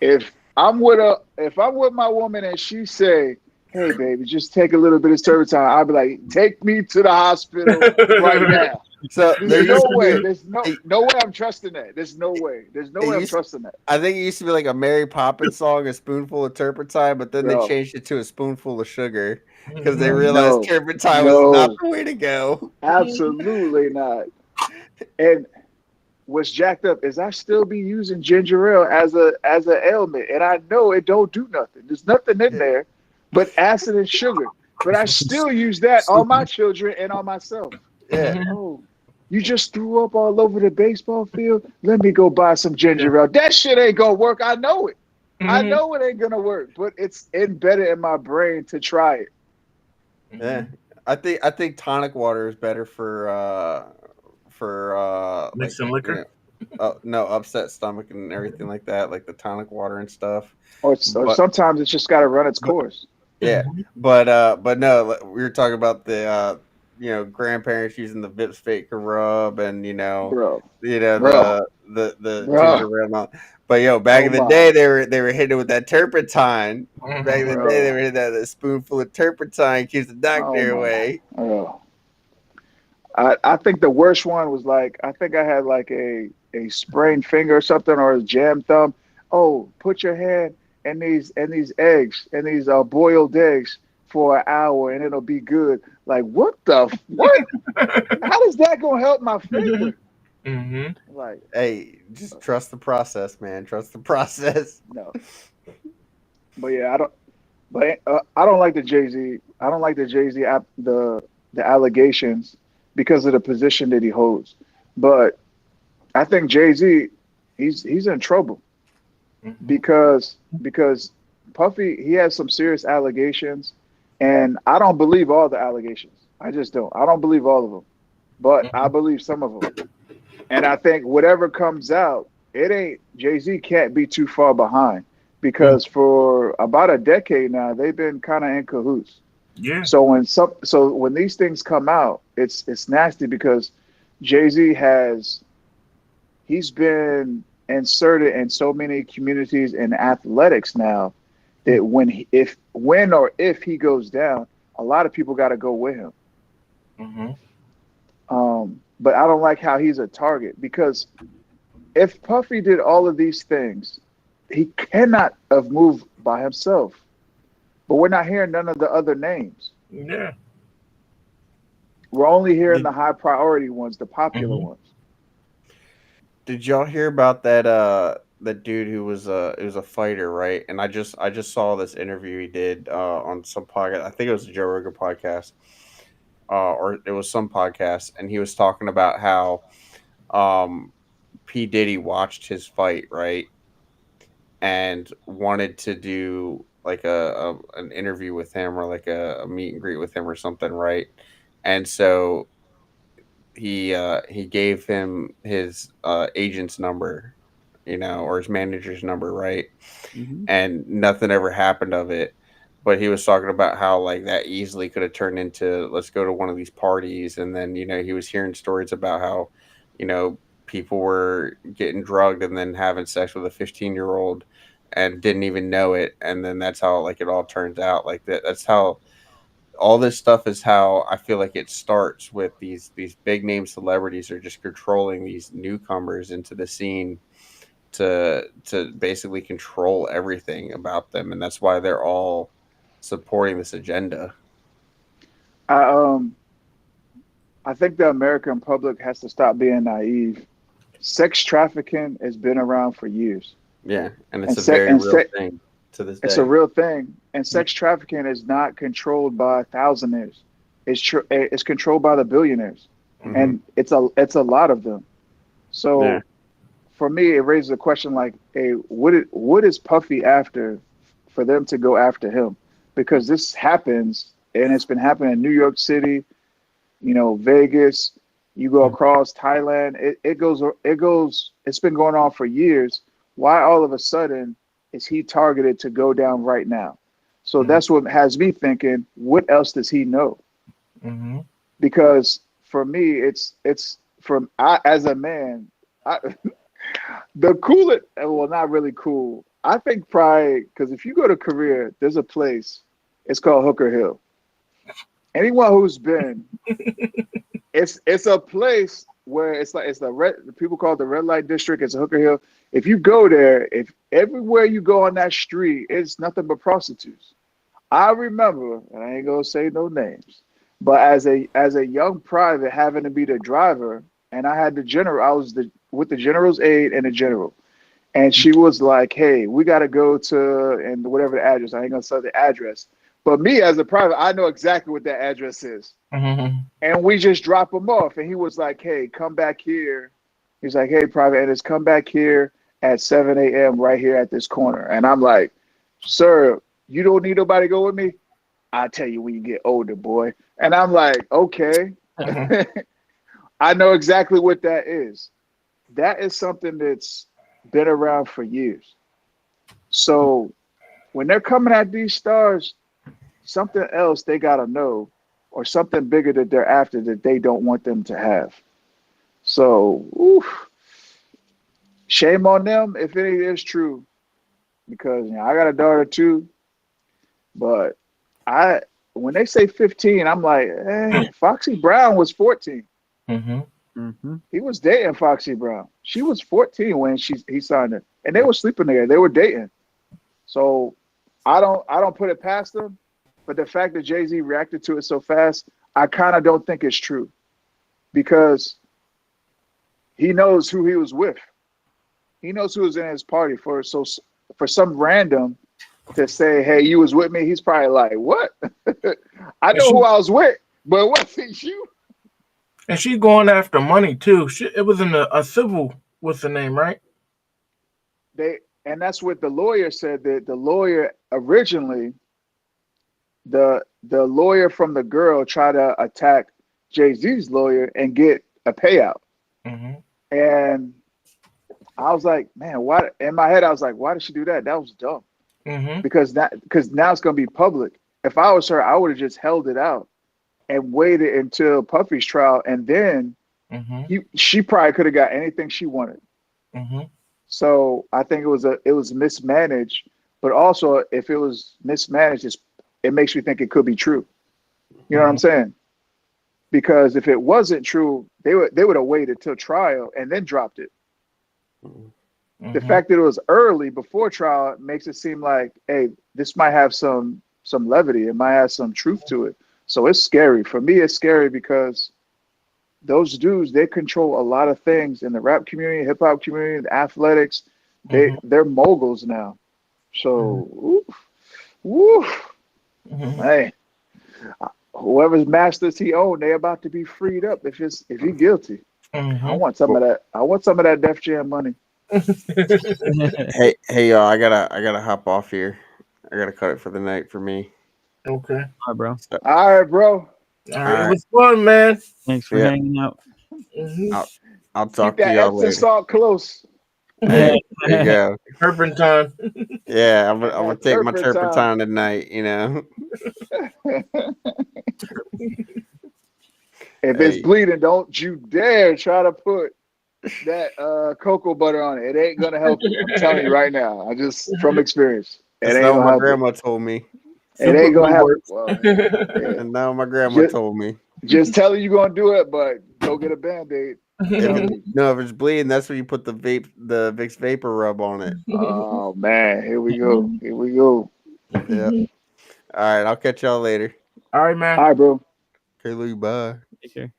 if I'm with my woman and she say, "Hey, baby, just take a little bit of turpentine," I'll be like, "Take me to the hospital right now." So There's no way. There's no way I'm trusting that. There's no way. There's no way I'm trusting that. I think it used to be like a Mary Poppins song, a spoonful of turpentine, but then they changed it to a spoonful of sugar because they realized turpentine was not the way to go. Absolutely not. And what's jacked up is I still be using ginger ale as an ailment, and I know it don't do nothing. There's nothing in there but acid and sugar. But I still use that on my children and on myself. Yeah. Oh, you just threw up all over the baseball field? Let me go buy some ginger ale. That shit ain't gonna work. I know it. I know it ain't gonna work, but it's embedded in my brain to try it. Yeah, I think tonic water is better for like Mixing liquor. no upset stomach and everything like that, like the tonic water and stuff. Or But sometimes it's just got to run its course. yeah, but no, we were talking about the grandparents using the Vips fake rub and Bro, bro, the bro. ginger ale. But back Oh in the my, day, they were hitting it with that turpentine. Back in the day, they bro. were hitting that spoonful of turpentine keeps the Oh doctor my, away. bro. I think the worst one was like I think I had like a sprained finger or something or a jammed thumb. Oh, put your hand in these eggs and these boiled eggs for an hour and it'll be good. Like what? How is that gonna help my finger? Like Hey, just trust the process, man. Trust the process. no, but yeah, I don't. But I don't like the Jay-Z. I don't like the Jay-Z the allegations because of the position that he holds. But I think Jay-Z he's in trouble because Puffy he has some serious allegations, and I don't believe all the allegations. I just don't. I don't believe all of them, but I believe some of them. And I think whatever comes out, it ain't Jay-Z can't be too far behind because for about a decade now they've been kind of in cahoots. Yeah. So when these things come out, it's nasty because Jay-Z he's been inserted in so many communities in athletics now that when or if he goes down, a lot of people got to go with him. But I don't like how he's a target because if Puffy did all of these things, he cannot have moved by himself. But we're not hearing none of the other names. Yeah. We're only hearing the high priority ones, the popular ones. Did y'all hear about that dude who was it was a fighter, right? And I just saw this interview he did on some podcast. I think it was a Joe Rogan podcast. Or it was some podcast, and he was talking about how P. Diddy watched his fight, right? And wanted to do like an interview with him or like a meet and greet with him or something, right? And so he gave him his agent's number, or his manager's number, right? And nothing ever happened of it. But he was talking about how like that easily could have turned into let's go to one of these parties, and then he was hearing stories about how people were getting drugged and then having sex with a 15-year-old and didn't even know it, and then that's how like it all turns out like that. That's how all this stuff is how I feel like it starts with these big name celebrities are just controlling these newcomers into the scene to basically control everything about them, and that's why they're all supporting this agenda. I think the American public has to stop being naive. Sex trafficking has been around for years. Yeah, and it's a very real thing to this day. It's a real thing, and sex trafficking is not controlled by thousandaires. It's controlled by the billionaires, and it's a lot of them. So, for me, it raises a question like, hey, what is Puffy after for them to go after him? Because this happens, and it's been happening in New York City, Vegas. You go across Thailand. It goes. It's been going on for years. Why all of a sudden is he targeted to go down right now? So that's what has me thinking. What else does he know? Because for me, it's from as a man, the coolest. Well, not really cool. I think probably because if you go to Korea, there's a place. It's called Hooker Hill. Anyone who's been, it's a place where it's the people call it the red light district. It's a Hooker Hill. If you go there, if everywhere you go on that street, it's nothing but prostitutes. I remember, and I ain't gonna say no names, but as a young private having to be the driver, and I had the general, I was with the general's aide and the general, and she was like, "Hey, we got to go to and whatever the address. I ain't gonna say the address, But me as a private, I know exactly what that address is. Mm-hmm. And we just drop him off. And he was like, hey, come back here. He's like, hey, Private Ennis, come back here at 7 a.m. right here at this corner. And I'm like, sir, you don't need nobody to go with me? I'll tell you when you get older, boy. And I'm like, okay. I know exactly what that is. That is something that's been around for years. So when they're coming at these stars, something else they got to know, or something bigger that they're after that they don't want them to have. So, oof, shame on them if any is true, because I got a daughter too. But when they say 15, I'm like, Foxy Brown was 14. Mm-hmm. Mm-hmm. He was dating Foxy Brown. She was 14 when he signed her, and they were sleeping together. They were dating. So I don't put it past them. But the fact that Jay-Z reacted to it so fast, I kind of don't think it's true, because he knows who he was with. He knows who was in his party. For some random to say, hey, you was with me, he's probably like, what? I know who I was with, but wasn't you? And she's going after money too. It was in a civil, what's the name, right? And that's what the lawyer said, that the lawyer originally, the lawyer from the girl tried to attack Jay-Z's lawyer and get a payout. Mm-hmm. And I was like, man, why? In my head, I was like, why did she do that? That was dumb. Mm-hmm. Because now it's going to be public. If I was her, I would have just held it out and waited until Puffy's trial, and then she probably could have got anything she wanted. Mm-hmm. So I think it was mismanaged, but also if it was mismanaged, it makes me think it could be true. You know what I'm saying? Because if it wasn't true, they would have waited till trial and then dropped it. Mm-hmm. The fact that it was early before trial makes it seem like, hey, this might have some levity. It might have some truth to it. So it's scary. For me, it's scary because those dudes, they control a lot of things in the rap community, hip hop community, the athletics. They're moguls now. So, hey, whoever's masters he owned, they about to be freed up if he's guilty. Mm-hmm. I want some of that. I want some of that Def Jam money. Hey, y'all! I gotta hop off here. I gotta cut it for the night for me. Okay. All right, bro. All right, bro. All right. It was fun, man. Thanks for hanging out. Mm-hmm. I'll talk Keep to that y'all Epsom later. salt close. Hey, there you go. Turpentine. Yeah, I'm gonna take my turpentine. turpentine tonight. You know. If it's bleeding, don't you dare try to put that cocoa butter on it. It ain't gonna help you. I'm telling you right now. I just from experience. It That's ain't not gonna what my help grandma told me. it ain't gonna help. works. Well, yeah. And now my grandma told me. Just tell her you're gonna do it, but go get a Band-Aid. If it's bleeding, that's where you put the Vicks Vapor Rub on it. Oh man, here we go. Here we go. Yeah. All right, I'll catch y'all later. All right, man. All right, bro. Okay, Louie, bye. Take care.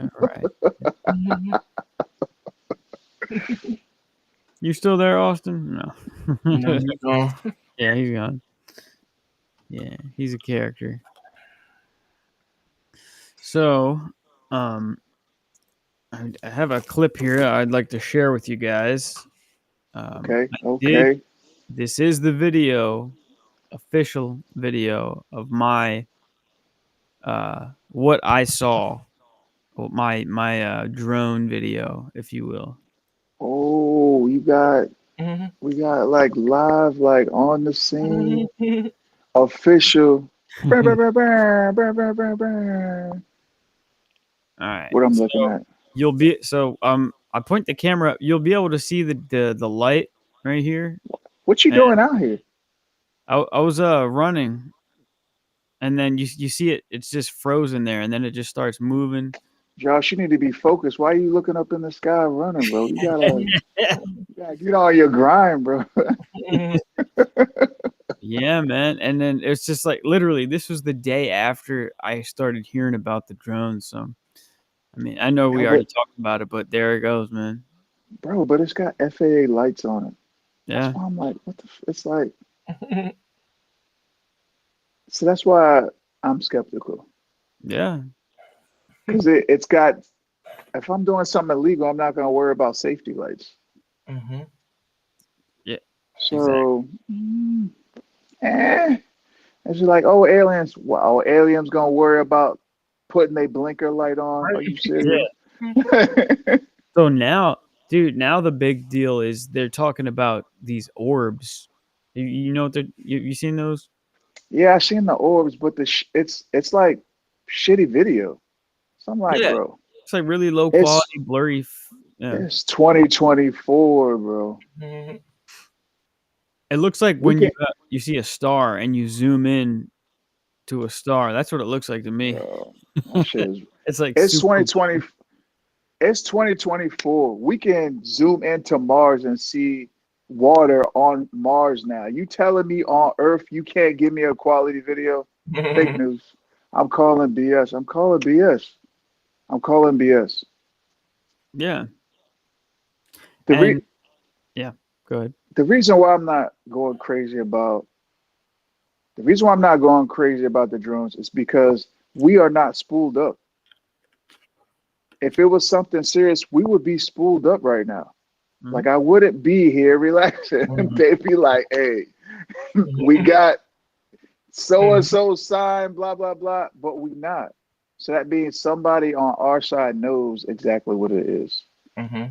All right. You still there, Austin? No. No. Yeah, he's gone. Yeah, he's a character. So, I have a clip here I'd like to share with you guys. Okay. This is the video, official video of my what I saw, my drone video, if you will. Oh, we got like live, like on the scene, official. All right. What I'm looking at. You'll be I point the camera up. You'll be able to see the light right here. What you doing out here? I was running, and then you see it. It's just frozen there, and then it just starts moving. Josh, you need to be focused. Why are you looking up in the sky running, bro? You gotta get on your grind, bro. Yeah, man. And then it's just like literally, this was the day after I started hearing about the drones. So, I mean, I know we already talked about it, but there it goes, man. bro, but it's got FAA lights on it. That's Yeah. why I'm like, what the? It's like, so that's why I'm skeptical Yeah. because it's got. If I'm doing something illegal, I'm not gonna worry about safety lights. Mm-hmm. Yeah. Exactly. So, eh. It's just like, oh, aliens. Wow, aliens gonna worry about putting their blinker light on? Are Right. you Yeah. serious? So now, dude, now the big deal is they're talking about these orbs. You know what they're you seen those? Yeah, I seen the orbs, but it's like shitty video. So I'm like, Yeah. bro, It's like really low it's quality, blurry. Yeah. it's 2024, bro. Mm-hmm. It looks like We when can, you see a star and you zoom in to a star. That's what it looks like to me. bro. That shit is. It's like It's super. 2020. It's 2024. We can zoom into Mars and see water on Mars now. You telling me on Earth you can't give me a quality video? Fake news. I'm calling BS. I'm calling BS. I'm calling BS. Yeah. The re And yeah, go ahead. the reason why I'm not going crazy about the reason why I'm not going crazy about the drones is because we are not spooled up. If it was something serious, we would be spooled up right now. Mhm. Like I wouldn't be here relaxing. Mhm. They'd be like, "Hey, we got so and so signed, blah blah blah," but we not. So that means somebody on our side knows exactly what it is. Mm-hmm.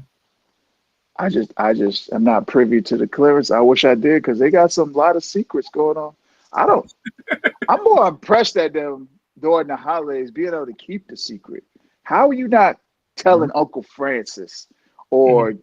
I just am not privy to the clearance. I wish I did because they got some lot of secrets going on. I don't. I'm more impressed at them during the holidays being able to keep the secret. How are you not telling Uncle Francis or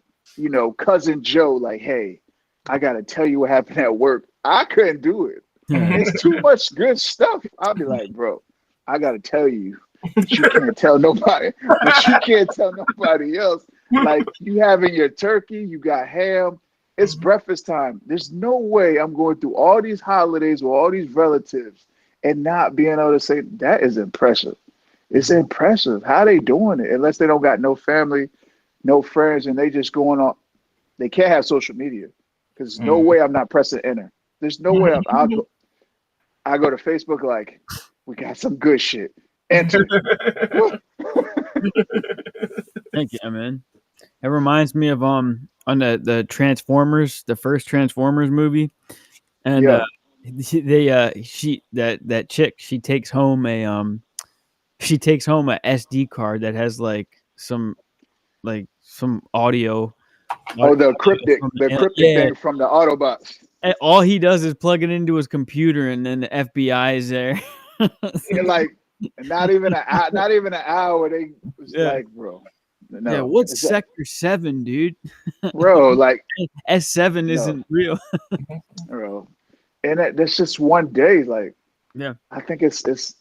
cousin Joe like, hey, I gotta tell you what happened at work. I couldn't do it. It's too much good stuff. I'll be like, bro, I gotta tell you, but you can't tell nobody. But you can't tell nobody else. Like you having your turkey, you got ham. It's breakfast time. There's no way I'm going through all these holidays with all these relatives and not being able to say that is impressive. It's impressive. How they doing it? Unless they don't got no family, no friends, and they just going on. They can't have social media because there's no way I'm not pressing enter. There's no way I'll go. I go to Facebook like we got some good shit. Enter. Thank you, man. It reminds me of on the Transformers, the first Transformers movie, and Yeah. that chick, she takes home a SD card that has some audio. Oh, From the the, cryptic yeah, thing from the Autobots. and all he does is plug it into his computer, and then the FBI is there. And like not even an hour. They was Yeah. like, bro, Yeah, no. what's It's like, Sector 7, dude? bro, like S7 no, isn't real. bro. And that's just one day. Like Yeah. I think it's.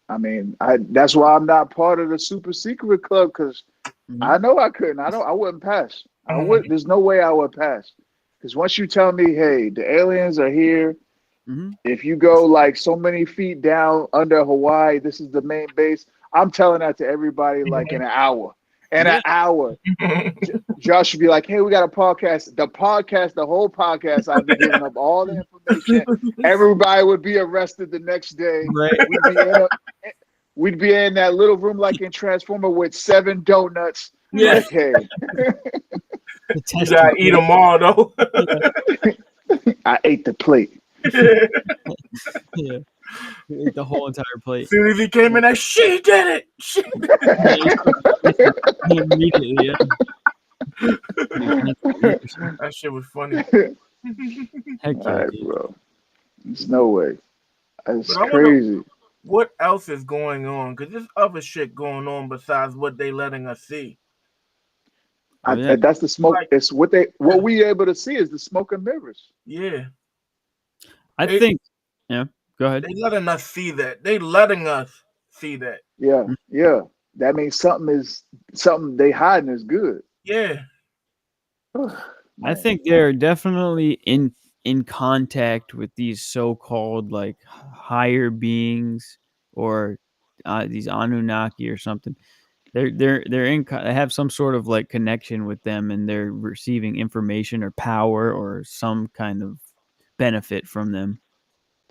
I mean, that's why I'm not part of the super secret club because I Mhm. know I couldn't. I wouldn't pass. I would. There's no way I would pass. Because once you tell me, hey, the aliens are here. Mhm. If you go like so many feet down under Hawaii, this is the main base. I'm telling that to everybody like in an hour. In an Yeah. hour. Josh should be like, hey, we got a podcast. The whole podcast, I'd be giving up all the information. Everybody would be arrested the next day. Right. We'd be in that little room like in Transformer with 7 donuts. Yeah. Like, hey, The You gotta eat them all though. I ate the plate. Yeah. He ate the whole entire plate. As soon as he came in, that she did it. She Immediately, yeah. that shit was funny. Heck All yeah, right, dude. bro. There's no way. That's But I wonder crazy. what else is going on, because there's other shit going on besides what they letting us see. Oh, yeah. That's the smoke. Like, It's what we able to see is the smoke and mirrors. yeah, I They- think. Yeah. Go ahead. they letting us see that. They letting us see that. Yeah, yeah. That means something they hiding is good. Yeah. I think they're definitely in contact with these so-called like higher beings or these Anunnaki or something. They have some sort of like connection with them, and they're receiving information or power or some kind of benefit from them.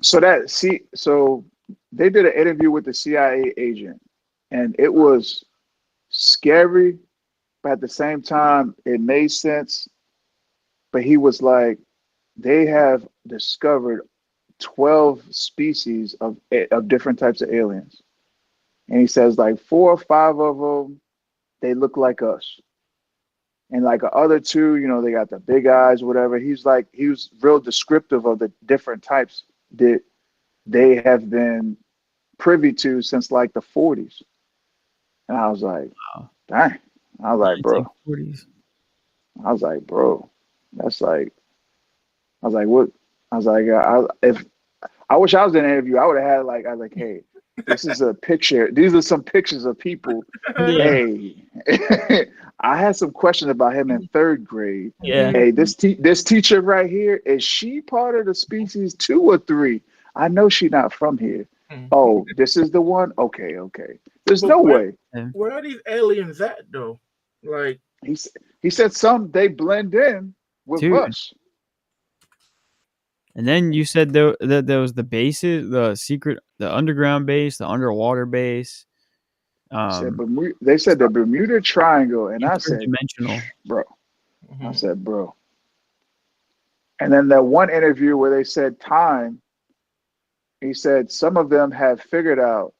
So they did an interview with the CIA agent, and it was scary, but at the same time, it made sense. But he was like, they have discovered 12 species of different types of aliens. And he says like 4 or 5 of them, they look like us. And like the other 2, they got the big eyes, whatever. He was real descriptive of the different types that they have been privy to since like the 40s. And I was like, dang. I was like, bro. 1940s. I was like, bro, that's like, I was like, what? I was like, if I wish I was in an interview, I would have had like, I was like, hey, this is a picture. These are some pictures of people. Yeah. Hey, I had some questions about him in 3rd grade. Yeah. Hey, this teacher right here, is she part of the species 2 or 3? I know she's not from here. Oh, this is the one? Okay. There's no way. Where are these aliens at, though? Like he said some they blend in with us. And then you said that there was the bases, the underground base, the underwater base. They said the Bermuda Triangle, and I said, interdimensional. bro. I said, bro. And then that one interview where they said time, he said some of them have figured out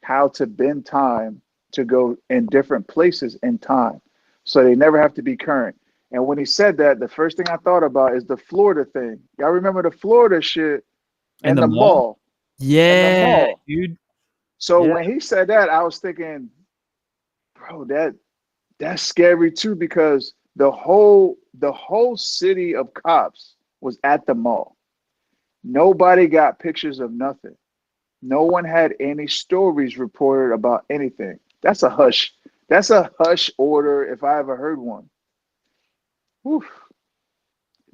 how to bend time to go in different places in time, so they never have to be current. And when he said that, the first thing I thought about is the Florida thing. Y'all remember the Florida shit and the mall? Yeah, dude. So when he said that, I was thinking, bro, that's scary too, because the whole city of cops was at the mall. Nobody got pictures of nothing. No one had any stories reported about anything. That's a hush. That's a hush order if I ever heard one. Whew.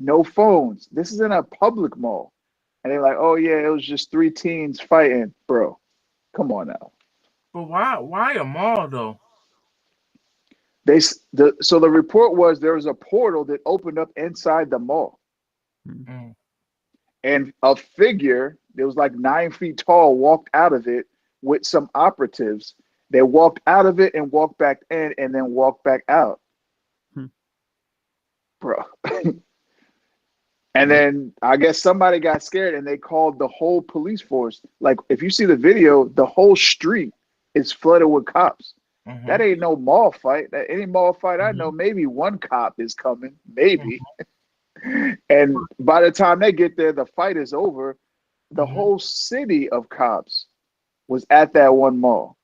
No phones. This is in a public mall. And they're like, oh yeah, it was just 3 teens fighting. Bro, come on now. But why a mall though? So the report was there was a portal that opened up inside the mall. Mm. And a figure that was like 9 feet tall walked out of it with some operatives. They walked out of it and walked back in and then walked back out. Bro. And then I guess somebody got scared and they called the whole police force. Like, if you see the video, the whole street is flooded with cops. That ain't no mall fight. Any mall fight I know, maybe one cop is coming, maybe. And by the time they get there, the fight is over. The whole city of cops was at that one mall.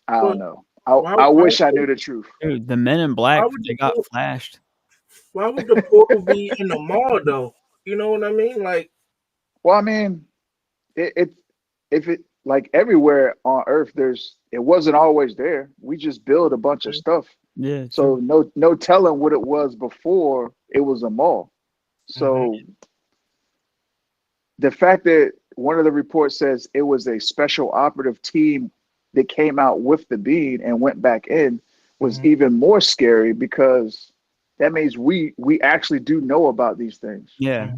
I don't know. I wish I knew the truth. Dude, the Men in Black, they got flashed. Why would the portal be in the mall though? You know what I mean? Like, well, I mean, if it like everywhere on Earth, it wasn't always there. We just build a bunch of stuff. Yeah. So no telling what it was before it was a mall. So the fact that one of the reports says it was a special operative team that came out with the bean and went back in was even more scary, because that means we actually do know about these things. Yeah.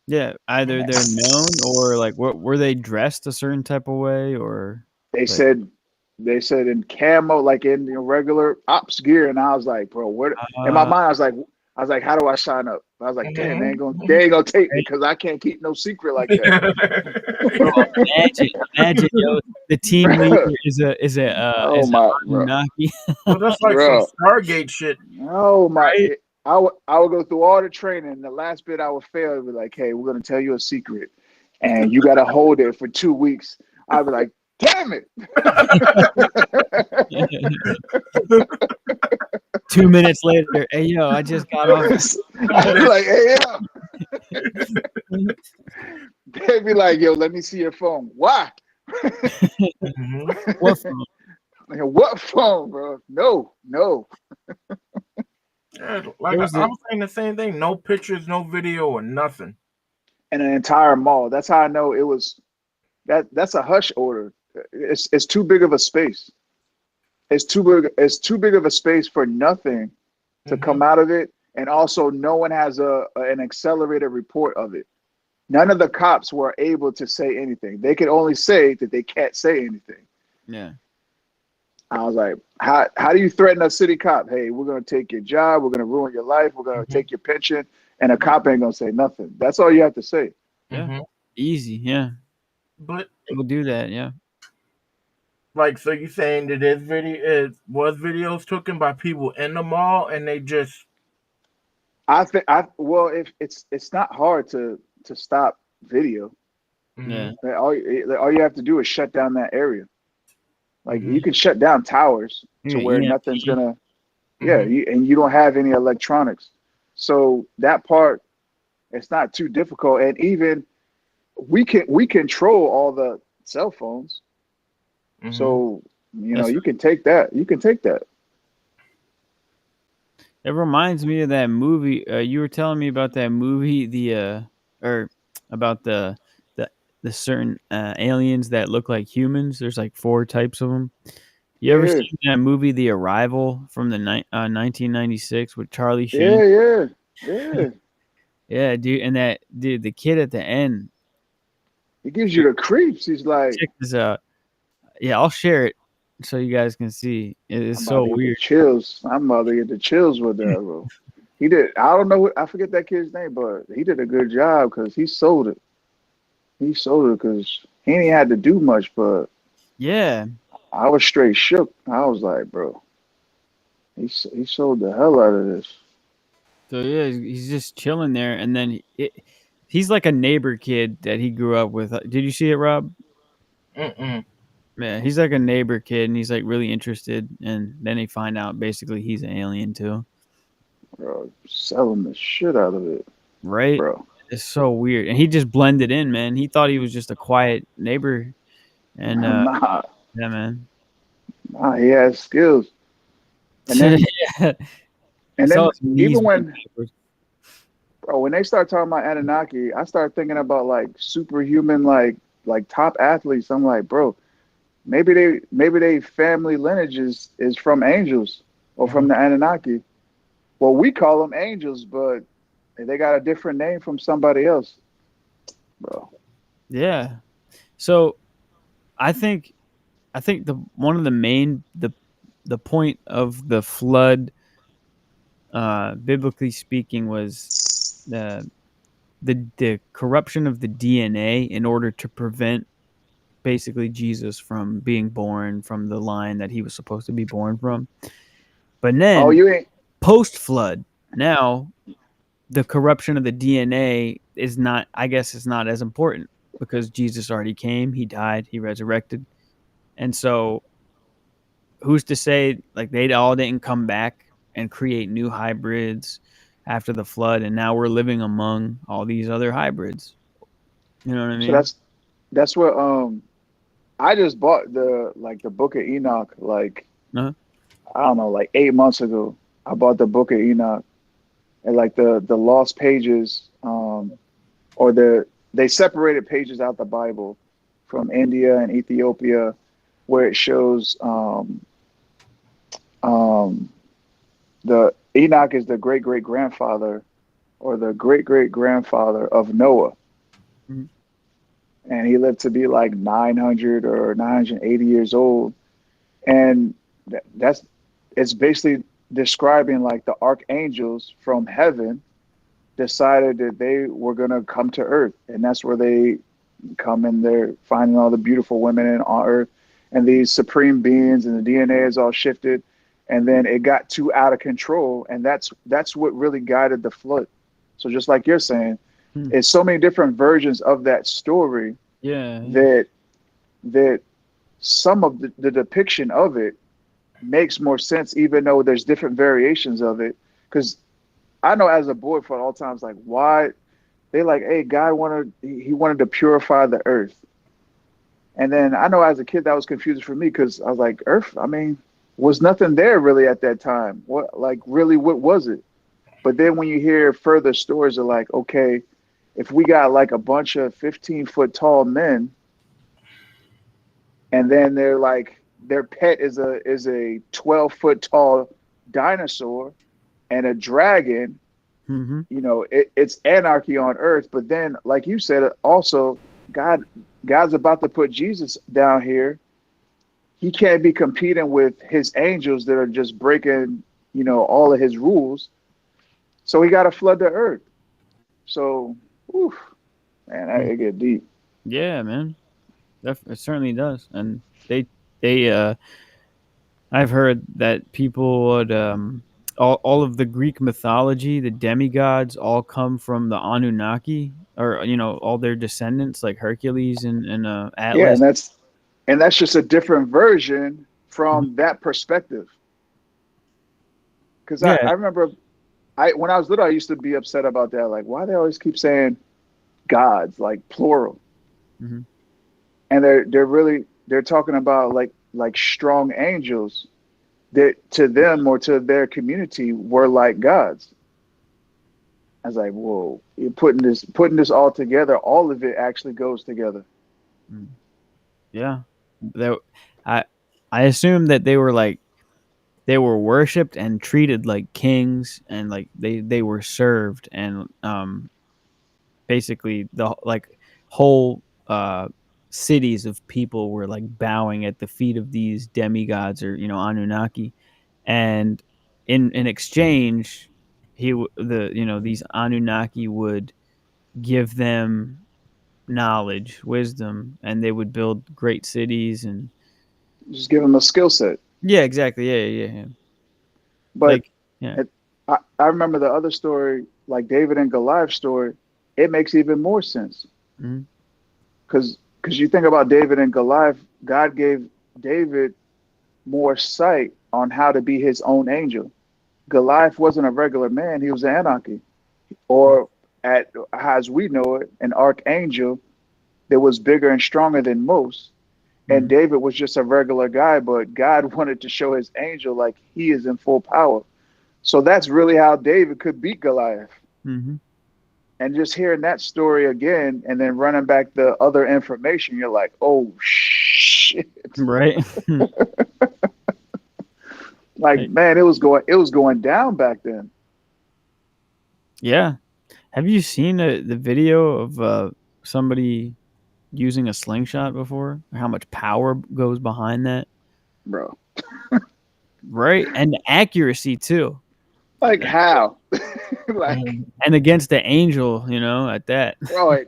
Yeah, either they're known or like were they dressed a certain type of way, or they said in camo, like in regular ops gear, and I was like, bro, what? In my mind, I was like, how do I sign up? I was like, damn, they ain't gonna take me because I can't keep no secret like that. Bro, imagine, yo, the team leader is a Anunnaki. Well, that's like some Stargate shit. Oh my! Right? I would go through all the training. And the last bit I would fail. It'd be like, hey, we're gonna tell you a secret, and you gotta hold it for 2 weeks. I'd be like, damn it! 2 minutes later, hey yo, I just got off. I'd be like, hey yo. They'd be like, yo, let me see your phone. Why? What phone? What phone, bro? No. Yeah, like I was saying the same thing. No pictures, no video, or nothing. And an entire mall. That's how I know it was. That's a hush order. it's too big of a space. It's too big of a space for nothing to come out of it, and also no one has an accelerated report of it. None of the cops were able to say anything. They could only say that they can't say anything. Yeah. I was like, how do you threaten a city cop? Hey, we're gonna take your job, we're gonna ruin your life, we're gonna take your pension, and a cop ain't gonna say nothing. That's all you have to say. Yeah. Easy. Yeah. But We'll do that. Yeah. like, so you saying that this video was videos taken by people in the mall, and they just I think if it's not hard to stop video. Yeah. Like, all you have to do is shut down that area. Like you can shut down towers to Yeah, where EMP. nothing's gonna. Yeah, and you don't have any electronics, so that part it's not too difficult. And even we control all the cell phones, so you can take that. You can take that. It reminds me of that movie. You were telling me about that movie, or about the certain aliens that look like humans. There's like 4 types of them. You ever Yeah. seen that movie, The Arrival, from the 1996 with Charlie Sheen? Yeah. Yeah, dude. And that dude, the kid at the end. It gives you the creeps. He's like, Check this out. Yeah, I'll share it so you guys can see. It's I'm so about to get weird. the chills. I'm about to get the chills with that, bro. He did. I don't know. I forget that kid's name, but he did a good job because he sold it. He sold it because he ain't had to do much, but Yeah. I was straight shook. I was like, bro, he sold the hell out of this. So yeah, he's just chilling there, and then he's like a neighbor kid that he grew up with. Did you see it, Rob? Yeah, he's like a neighbor kid, and he's like really interested, and then they find out basically he's an alien too. Bro, selling the shit out of it, Right? bro. It's so weird, and he just blended in, man. He thought he was just a quiet neighbor, and Nah, yeah, man. he has skills. And then, Yeah. and Saw then his knees even bend when, backwards. bro, when they start talking about Anunnaki, I start thinking about like superhuman, like top athletes. I'm like, bro, maybe they family lineage is from angels or from the Anunnaki. Well, we call them angels, but they got a different name from somebody else, bro. Yeah. So I think the one of the main the point of the flood, biblically speaking, was the corruption of the DNA in order to prevent basically Jesus from being born from the line that he was supposed to be born from. But Oh, then you ain't. post flood, now the corruption of the DNA is not, I guess it's not as important because Jesus already came, he died, he resurrected. And so who's to say like they all didn't come back and create new hybrids after the flood, and now we're living among all these other hybrids. You know what I So mean? that's what I just bought the Book of Enoch like Uh-huh. I don't know like 8 months ago. I bought the Book of Enoch and like the lost pages or they separated pages out the Bible from India and Ethiopia where it shows the Enoch is the great grandfather or the great grandfather of Noah. Mhm. And he lived to be like 900 or 980 years old. And it's basically describing like the archangels from heaven decided that they were going to come to earth. And that's where they come in there, finding all the beautiful women on earth and these supreme beings, and the DNA is all shifted. And then it got too out of control. And that's what really guided the flood. So just like you're saying, it's so many different versions of that story Yeah. that some of the depiction of it makes more sense, even though there's different variations of it. Because I know as a boy for all times, like why they like, hey, God wanted to purify the earth. And then I know as a kid that was confusing for me because I was like, earth, I mean, was nothing there really at that time. What was it? But then when you hear further stories of like, okay, if we got like a bunch of 15-foot tall men and then they're like their pet is a 12-foot tall dinosaur and a dragon. Mm-hmm. It's anarchy on earth. But then, like you said, also God's about to put Jesus down here. He can't be competing with his angels that are just breaking, all of his rules. So he got to flood the earth. So, oof, man, it get deep. Yeah, man. It certainly does. And they I've heard that people would all of the Greek mythology, the demigods all come from the Anunnaki, or all their descendants like Hercules and Yeah, Atlas. and that's just a different version Mhm. from that perspective. Because I Yeah. remember when I was little, I used to be upset about that. Like, why they always keep saying gods, like plural. Mhm. And they're talking about like strong angels that to them or to their community were like gods. I was like, whoa, you're putting this all together, all of it actually goes together. Yeah. They, I I assume that they were worshipped and treated like kings, and like they were served, and basically the like whole cities of people were like bowing at the feet of these demigods, or Anunnaki, and in exchange these Anunnaki would give them knowledge, wisdom, and they would build great cities. And Just give them a skill set. yeah, exactly, yeah. But Like, yeah. I remember the other story, like David and Goliath story. It makes even more sense Mhm. because you think about David and Goliath, God gave David more sight on how to be his own angel. Goliath wasn't a regular man; he was an anarchy, or as we know it, an archangel that was bigger and stronger than most. And Mhm. David was just a regular guy, but God wanted to show his angel like he is in full power. So that's really how David could beat Goliath. Mhm. And just hearing that story again and then running back the other information, you're like, oh shit. Right. Like, Like, man, it was going down back then. yeah. Have you seen the video of somebody using a slingshot before? How much power goes behind that? Bro. Right? And the accuracy too. Like Like, how? Like, and against the angel, at that. bro,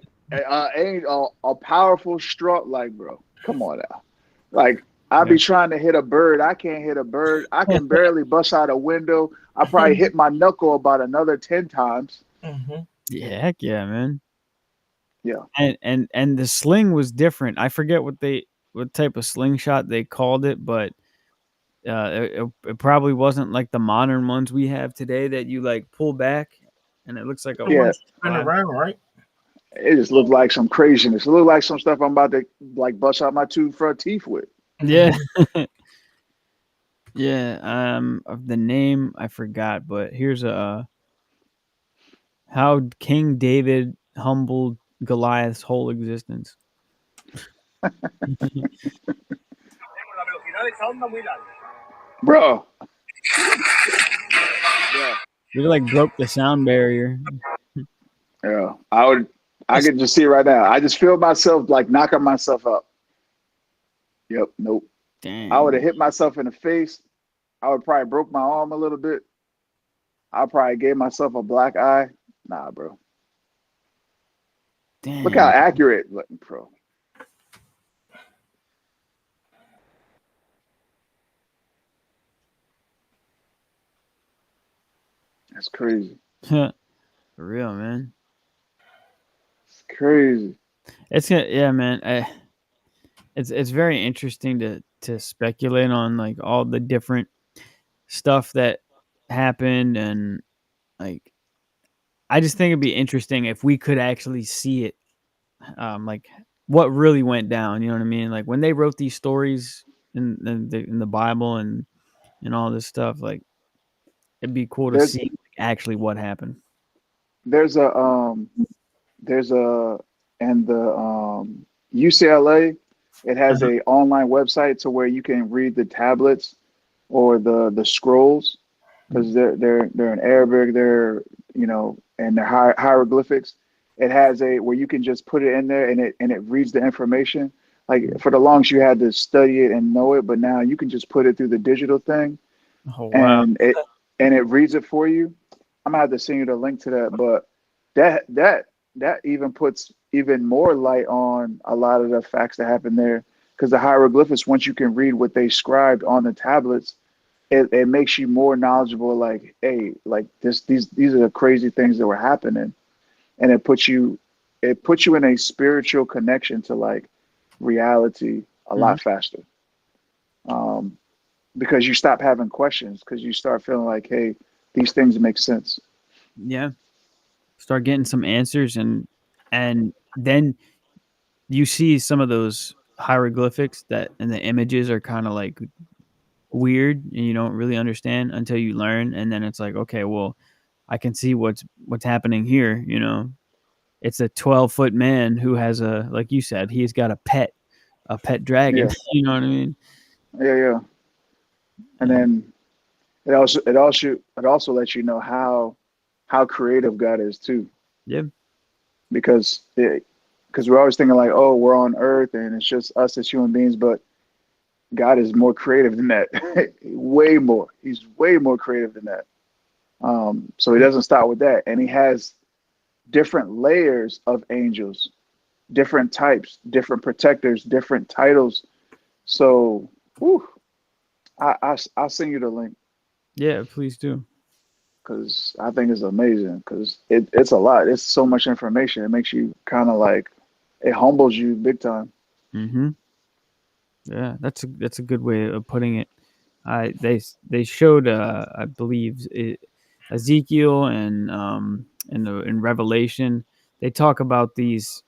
a powerful strut, like, bro, come on now. Like, I Yeah. be trying to hit a bird. I can't hit a bird. I can barely bust out a window. I probably hit my knuckle about another 10 times. Mm-hmm. Yeah, heck yeah, man. Yeah. And the sling was different. I forget what type of slingshot they called it, but it probably wasn't like the modern ones we have today that you like pull back and it looks like a The Yeah. ones spin around, right? It just looked like some craziness. It looked like some stuff I'm about to like bust out my two front teeth with. yeah. Yeah, of the name I forgot, but here's how King David humbled Goliath's whole existence. Bro. Yeah. We like broke the sound barrier. Yeah. I could just see it right now. I just feel myself like knocking myself up. Yep. Nope. I would have Dang. hit myself in the face. I would probably broke my arm a little bit. I probably gave myself a black eye. Nah, bro. Look how Dang. accurate, bro. That's crazy. For real, man. It's crazy. Yeah, man. It's very interesting to speculate on like all the different stuff that happened, and like I just think it'd be interesting if we could actually see it, like what really went down. You know what I mean? Like when they wrote these stories in the Bible and all this stuff, like it'd be cool to There's see actually what happened. there's a there's a and the UCLA It has a online website to where you can read the tablets or the scrolls because they're in Arabic, and they're hieroglyphics. It has a where you can just put it in there and it reads the information. Like for the longest you had to study it and know it, but now you can just put it through the digital thing Oh wow. and it reads it for you. I'm gonna have to send you the link to that, but that even puts even more light on a lot of the facts that happen there because the hieroglyphics, once you can read what they scribed on the tablets, it makes you more knowledgeable. Like, hey, like these are the crazy things that were happening, and it puts you in a spiritual connection to like reality a lot faster. Um, because you stop having questions because you start feeling like, hey, these things make sense. Yeah. Start getting some answers, and then you see some of those hieroglyphics that and the images are kind of like weird and you don't really understand until you learn, and then it's like, okay, well, I can see what's happening here. It's a 12-foot man who has like you said, he's got a pet dragon. Yeah, You know what I mean? yeah. And Yeah. then it also lets you know how creative God is too, Yeah. because we're always thinking like, oh, we're on Earth and it's just us as human beings, but God is more creative than that. Way more. He's way more creative than that. So he doesn't stop with that, and he has different layers of angels, different types, different protectors, different titles. So, whew, I'll send you the link Yeah, please do. because I think it's amazing because it's a lot. It's so much information. It makes you kind of like it humbles you big time. Mm-hmm. Yeah, that's a good way of putting it. They showed I believe Ezekiel and in Revelation they talk about these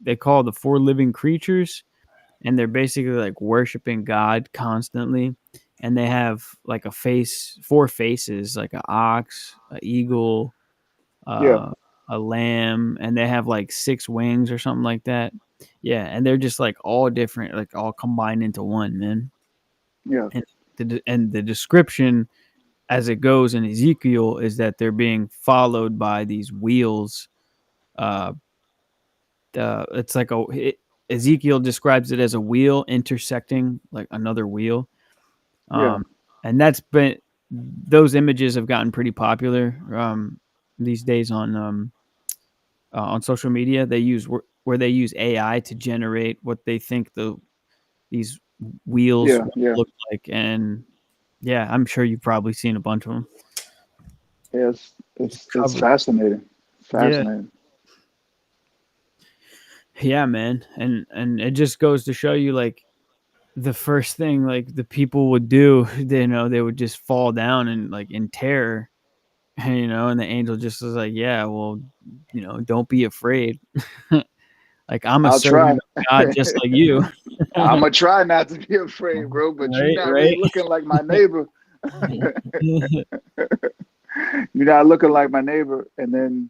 they call the four living creatures, and they're basically like worshiping God constantly, and they have like four faces, like an ox, an eagle, Yeah, uh, a lamb, and they have like six wings or something like that. Yeah, and they're just like all different, like all combined into one, man. yeah, And the description as it goes in Ezekiel is that they're being followed by these wheels. Uh, it's like Ezekiel describes it as a wheel intersecting like another wheel. yeah, Um, and that's been those images have gotten pretty popular these days on social media. They use where they use AI to generate what they think these wheels yeah, yeah. look like, and yeah, I'm sure you've probably seen a bunch of them. Yeah, Just it's covered. fascinating. Yeah, Fascinating. yeah, man, and it just goes to show you like the first thing like the people would do, they would just fall down and like in terror, and the angel just was like, yeah, well, don't be afraid. Like I'm a I'll try. servant of God just like you. I'm gonna try not to be afraid, bro. But you're Right, not really right. looking like my neighbor. You're not looking like my neighbor. And then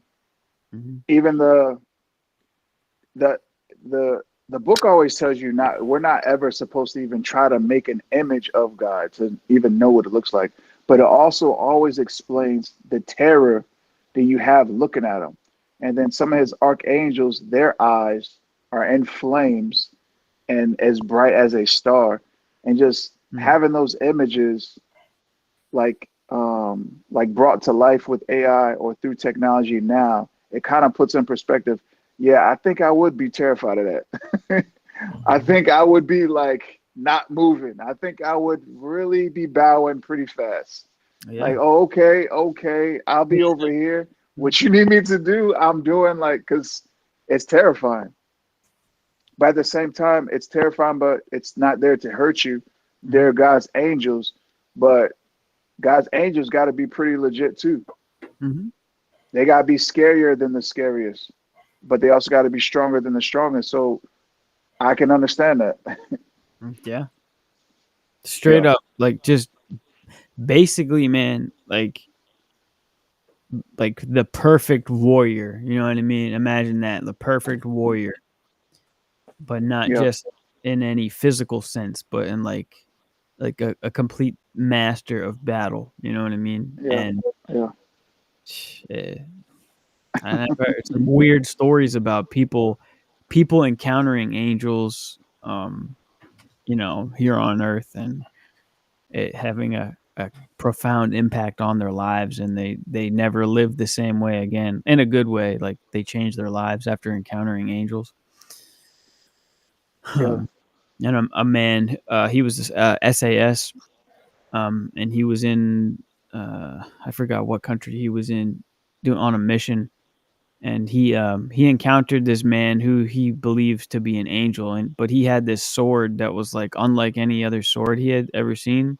Mhm. even the the book always tells you not we're not ever supposed to even try to make an image of God to even know what it looks like. But it also always explains the terror that you have looking at him. And then some of his archangels, their eyes are in flames and as bright as a star. And just Mhm. having those images like brought to life with AI or through technology now, it kind of puts in perspective. Yeah, I think I would be terrified of that. I think I would be like not moving. I think I would really be bowing pretty fast. Yeah. Like, oh, okay, I'll be over here. What you need me to do, I'm doing like, because it's terrifying. But at the same time, it's terrifying, but it's not there to hurt you. They're God's angels, but God's angels got to be pretty legit too. Mhm. They got to be scarier than the scariest, but they also got to be stronger than the strongest. So I can understand that. Yeah. Straight Yeah, up, like just basically, man, like the perfect warrior. You know what I mean? Imagine that, the perfect warrior, but not yeah, just in any physical sense, but in like a complete master of battle. You know what I mean? Yeah. And Yeah. eh, and I've heard some weird stories about people encountering angels, here on Earth, and it having a profound impact on their lives, and they never lived the same way again, in a good way. Like they changed their lives after encountering angels. Yeah. And a man, he was SAS, and he was in I forgot what country he was in, doing on a mission, and he encountered this man who he believes to be an angel, but he had this sword that was like unlike any other sword he had ever seen,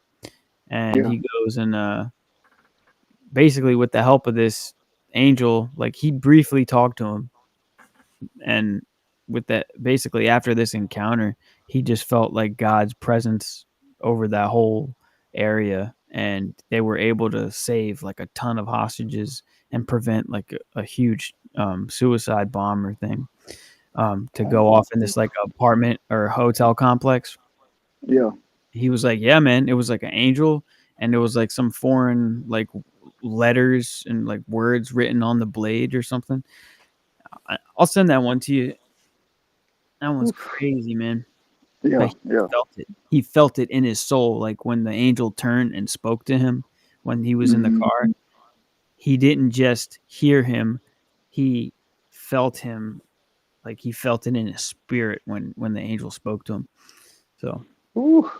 and Yeah. he goes and basically with the help of this angel, like he briefly talked to him, and with that, basically after this encounter, he just felt like God's presence over that whole area, and they were able to save like a ton of hostages and prevent like a huge suicide bomber thing to go off in this like apartment or hotel complex. Yeah. He was like, yeah, man, it was like an angel, and there was like some foreign like letters and like words written on the blade or something. I'll send that one to you. That one's Oof. crazy, man. But Yeah. he Yeah. felt it. He felt it in his soul, like when the angel turned and spoke to him when he was in the Mhm. car. He didn't just hear him; he felt him. Like he felt it in his spirit when the angel spoke to him. So Ooh.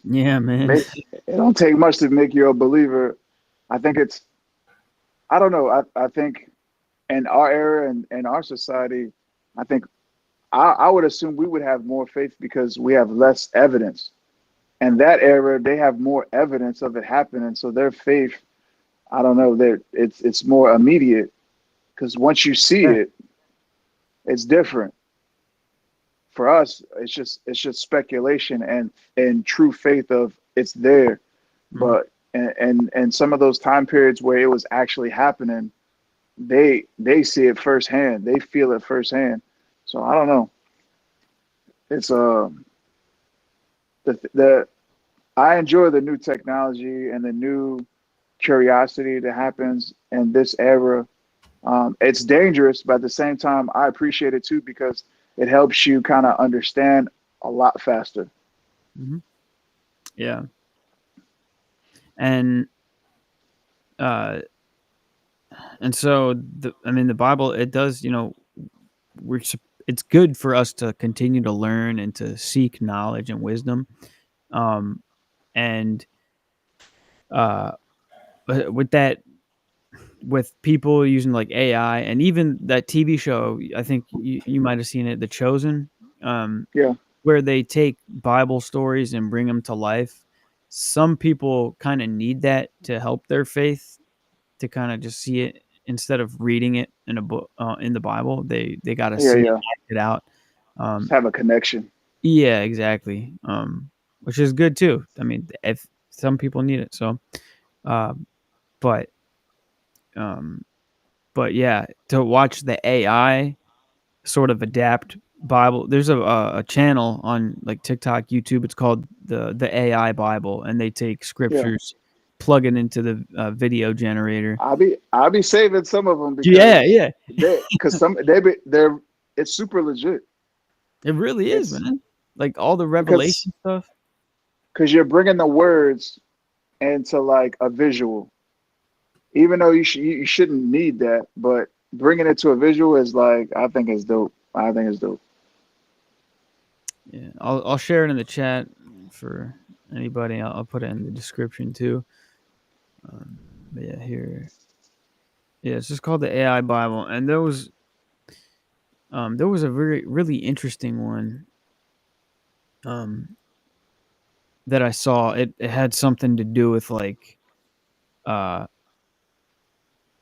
yeah, man. It don't take much to make you a believer. I think it's, I don't know. I think in our era and in our society, I think I would assume we would have more faith because we have less evidence. And that era, they have more evidence of it happening. So their faith, I don't know, that it's more immediate because once you see Yeah. it, it's different. For us, it's just speculation and true faith of it's there. Mhm. But and some of those time periods where it was actually happening, they see it firsthand. They feel it firsthand. So I don't know. It's the I enjoy the new technology and the new curiosity that happens in this era. It's dangerous, but at the same time, I appreciate it too because it helps you kind of understand a lot faster. Mhm. Yeah, and uh, and so the Bible, it does, we're it's good for us to continue to learn and to seek knowledge and wisdom, um, and uh, with that, with people using like AI and even that TV show, I think you might have seen it, The Chosen, um, Yeah, where they take Bible stories and bring them to life. Some people kind of need that to help their faith, to kind of just see it instead of reading it in a book, in the Bible. They got to yeah, see it yeah. acted out. Just Um, have a connection. yeah, exactly. Which is good too. I mean, if some people need it, so uh, but um, but yeah, to watch the AI sort of adapt Bible. There's a channel on like TikTok, YouTube. It's called the AI Bible, and they take Yeah, scriptures, plug it into the video generator. I'll be saving some of them Yeah, because yeah, they're it's super legit. it really is, It's man. Like all the because revelation stuff. you're bringing the words into like a visual, even though you shouldn't need that, but bringing it to a visual is like I think it's dope. I think it's dope. Yeah, I'll share it in the chat for anybody. I'll put it in the description too. But yeah, here, yeah, it's just called the AI Bible, and there was a very really interesting one um that I saw. It had something to do with like uh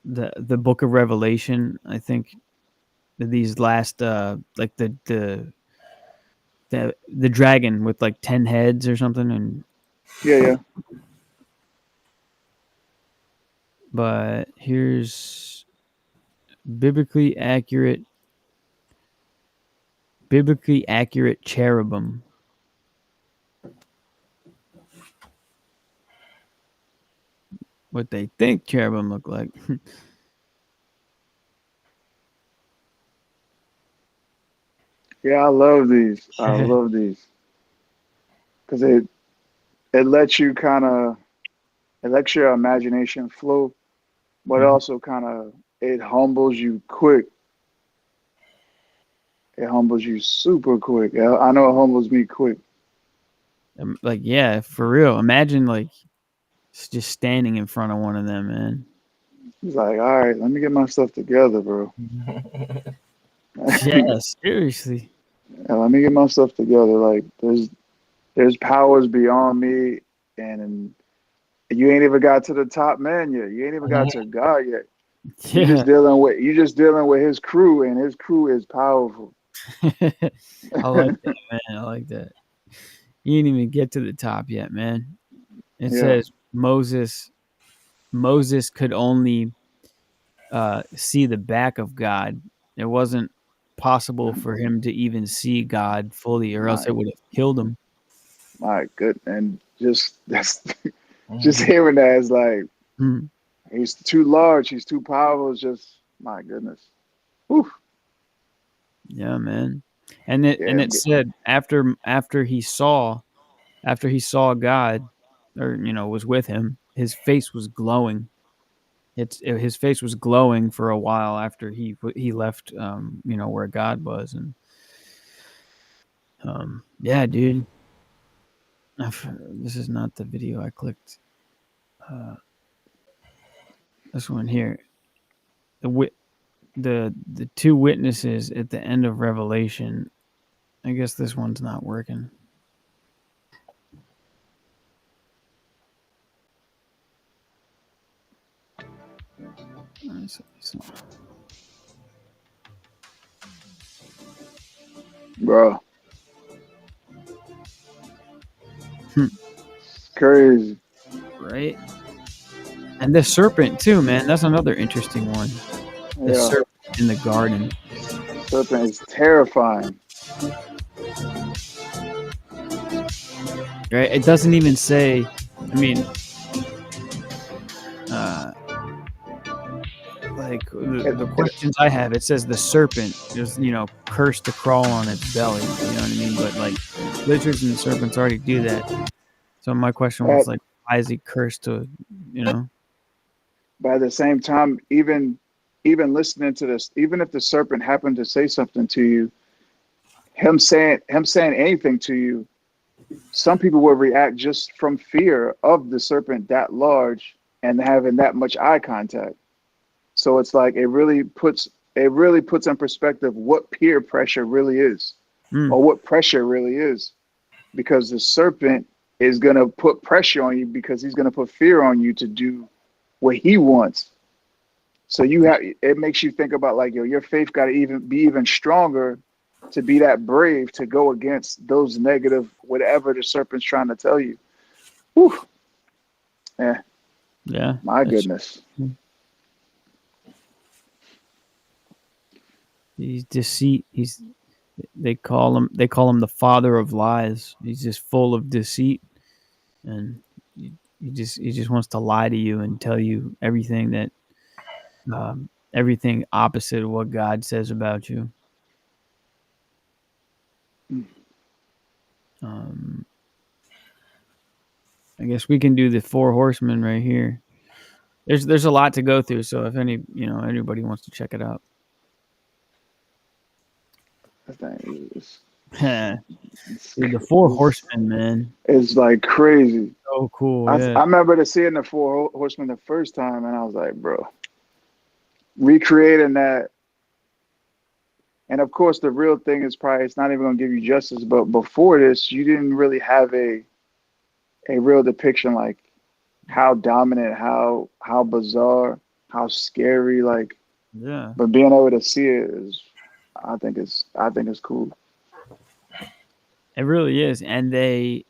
the book of Revelation. I think these last like the dragon with like 10 heads or something, and Yeah, yeah. but here's biblically accurate biblically accurate cherubim. What they think cherubim look like. Yeah, I love these. I love these because it lets you it lets your imagination flow, but also it humbles you quick. It humbles you super quick. I know it humbles me quick. Like, yeah, for real. Imagine like just standing in front of one of them, man. He's like, all right, let me get my stuff together, bro. Yeah, seriously. Let me get my stuff together. Like, there's powers beyond me, and you ain't even got to the top man yet. You ain't even got to God yet. Yeah. You just dealing with his crew, and his crew is powerful. I like that, man. I like that. You didn't even get to the top yet, man. It says Moses could only see the back of God. It wasn't possible for him to even see God fully, or else it would have killed him. My goodness, and just just hearing that is like, he's too large, he's too powerful. It's just, my goodness. Whew. Yeah, man. And it said after he saw God, or was with him, his face was glowing. His face was glowing for a while after he left, where God was, and yeah, dude. This is not the video I clicked. This one here. The two witnesses at the end of Revelation. I guess this one's not working. Bro. Crazy. Right? And the serpent too, man. That's another interesting one. The serpent in the garden. Serpent is terrifying. Right? It doesn't even say, I mean, like the questions I have, it says the serpent is, cursed to crawl on its belly. You know what I mean? But like lizards and serpents already do that. So my question was like, why is he cursed to, But at the same time, even listening to this, even if the serpent happened to say something to you, him saying anything to you, some people will react just from fear of the serpent that large and having that much eye contact. So it's like it really puts in perspective what peer pressure really is, or what pressure really is, because the serpent is gonna put pressure on you because he's gonna put fear on you to do what he wants. So it makes you think about like, yo, your faith got to be even stronger to be that brave to go against those negative whatever the serpent's trying to tell you. Whew. Yeah. My goodness. He's deceit. They call him the father of lies. He's just full of deceit, and he just wants to lie to you and tell you everything that everything opposite of what God says about you. I guess we can do the 4 horsemen right here. There's a lot to go through, so if anybody wants to check it out. Dude, the 4 horsemen, man. It's like crazy. So cool. I remember seeing the 4 horsemen the first time, and I was like, bro, recreating that. And of course, the real thing is probably it's not even going to give you justice. But before this, you didn't really have a real depiction like how dominant, how bizarre, how scary. Like, yeah. But being able to see it is, I think it's cool. It really is, and they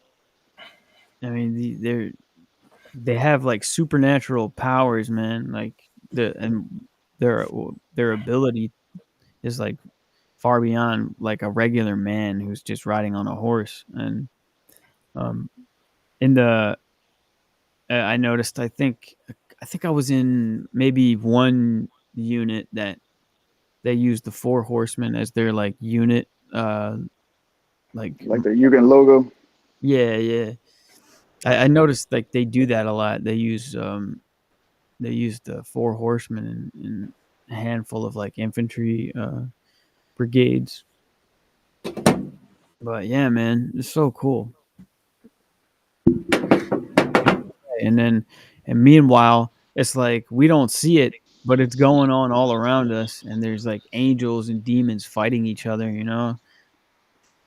have like supernatural powers, man. Like their ability is like far beyond like a regular man who's just riding on a horse. And in the I noticed I think I was in maybe one unit that they used the four horsemen as their like unit like Like the Yugen logo. yeah. I noticed like they do that a lot. They use the four horsemen in a handful of like infantry brigades. But yeah, man, it's so cool. And meanwhile, it's like we don't see it, but it's going on all around us, and there's like angels and demons fighting each other, you know.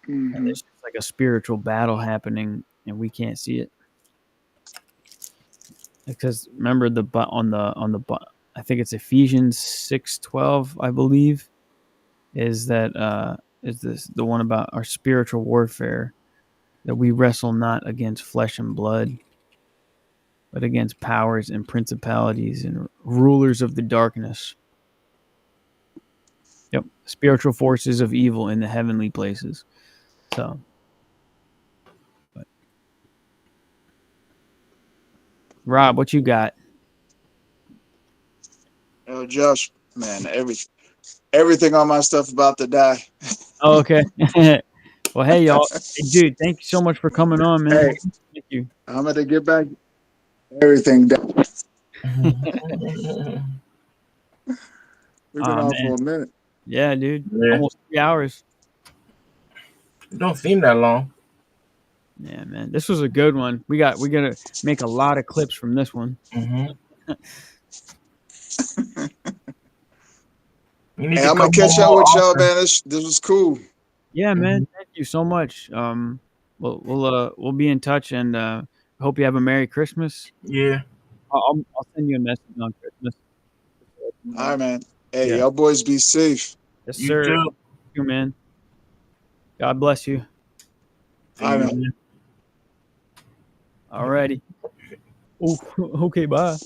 And Hmm. there's just like a spiritual battle happening, and we can't see it because remember I think it's Ephesians 6:12, I believe, is this the one about our spiritual warfare, that we wrestle not against flesh and blood, but against powers and principalities and rulers of the darkness. Yep, spiritual forces of evil in the heavenly places. So, but, Rob, what you got? Yo, Josh, man, everything on my stuff about to die. Oh, okay. Well, hey, y'all. Hey, dude, thank you so much for coming on, man. Hey, Thank you. I'm gonna get back everything done. We've been on Man. for a minute. Yeah, dude. Yeah. Almost 3 hours. It don't seem that long. Yeah, man. This was a good one. We're gonna make a lot of clips from this one. Mm-hmm. Hey, I'm gonna catch up with y'all, man. This was cool. Yeah, man. Thank you so much. We'll be in touch, and hope you have a Merry Christmas. Yeah. I'll send you a message on Christmas. All right, man. Hey, Yeah. y'all boys be safe. Yes, You sir. too. Thank you, man. God bless you. All right, man. Alrighty. Oh, okay, bye.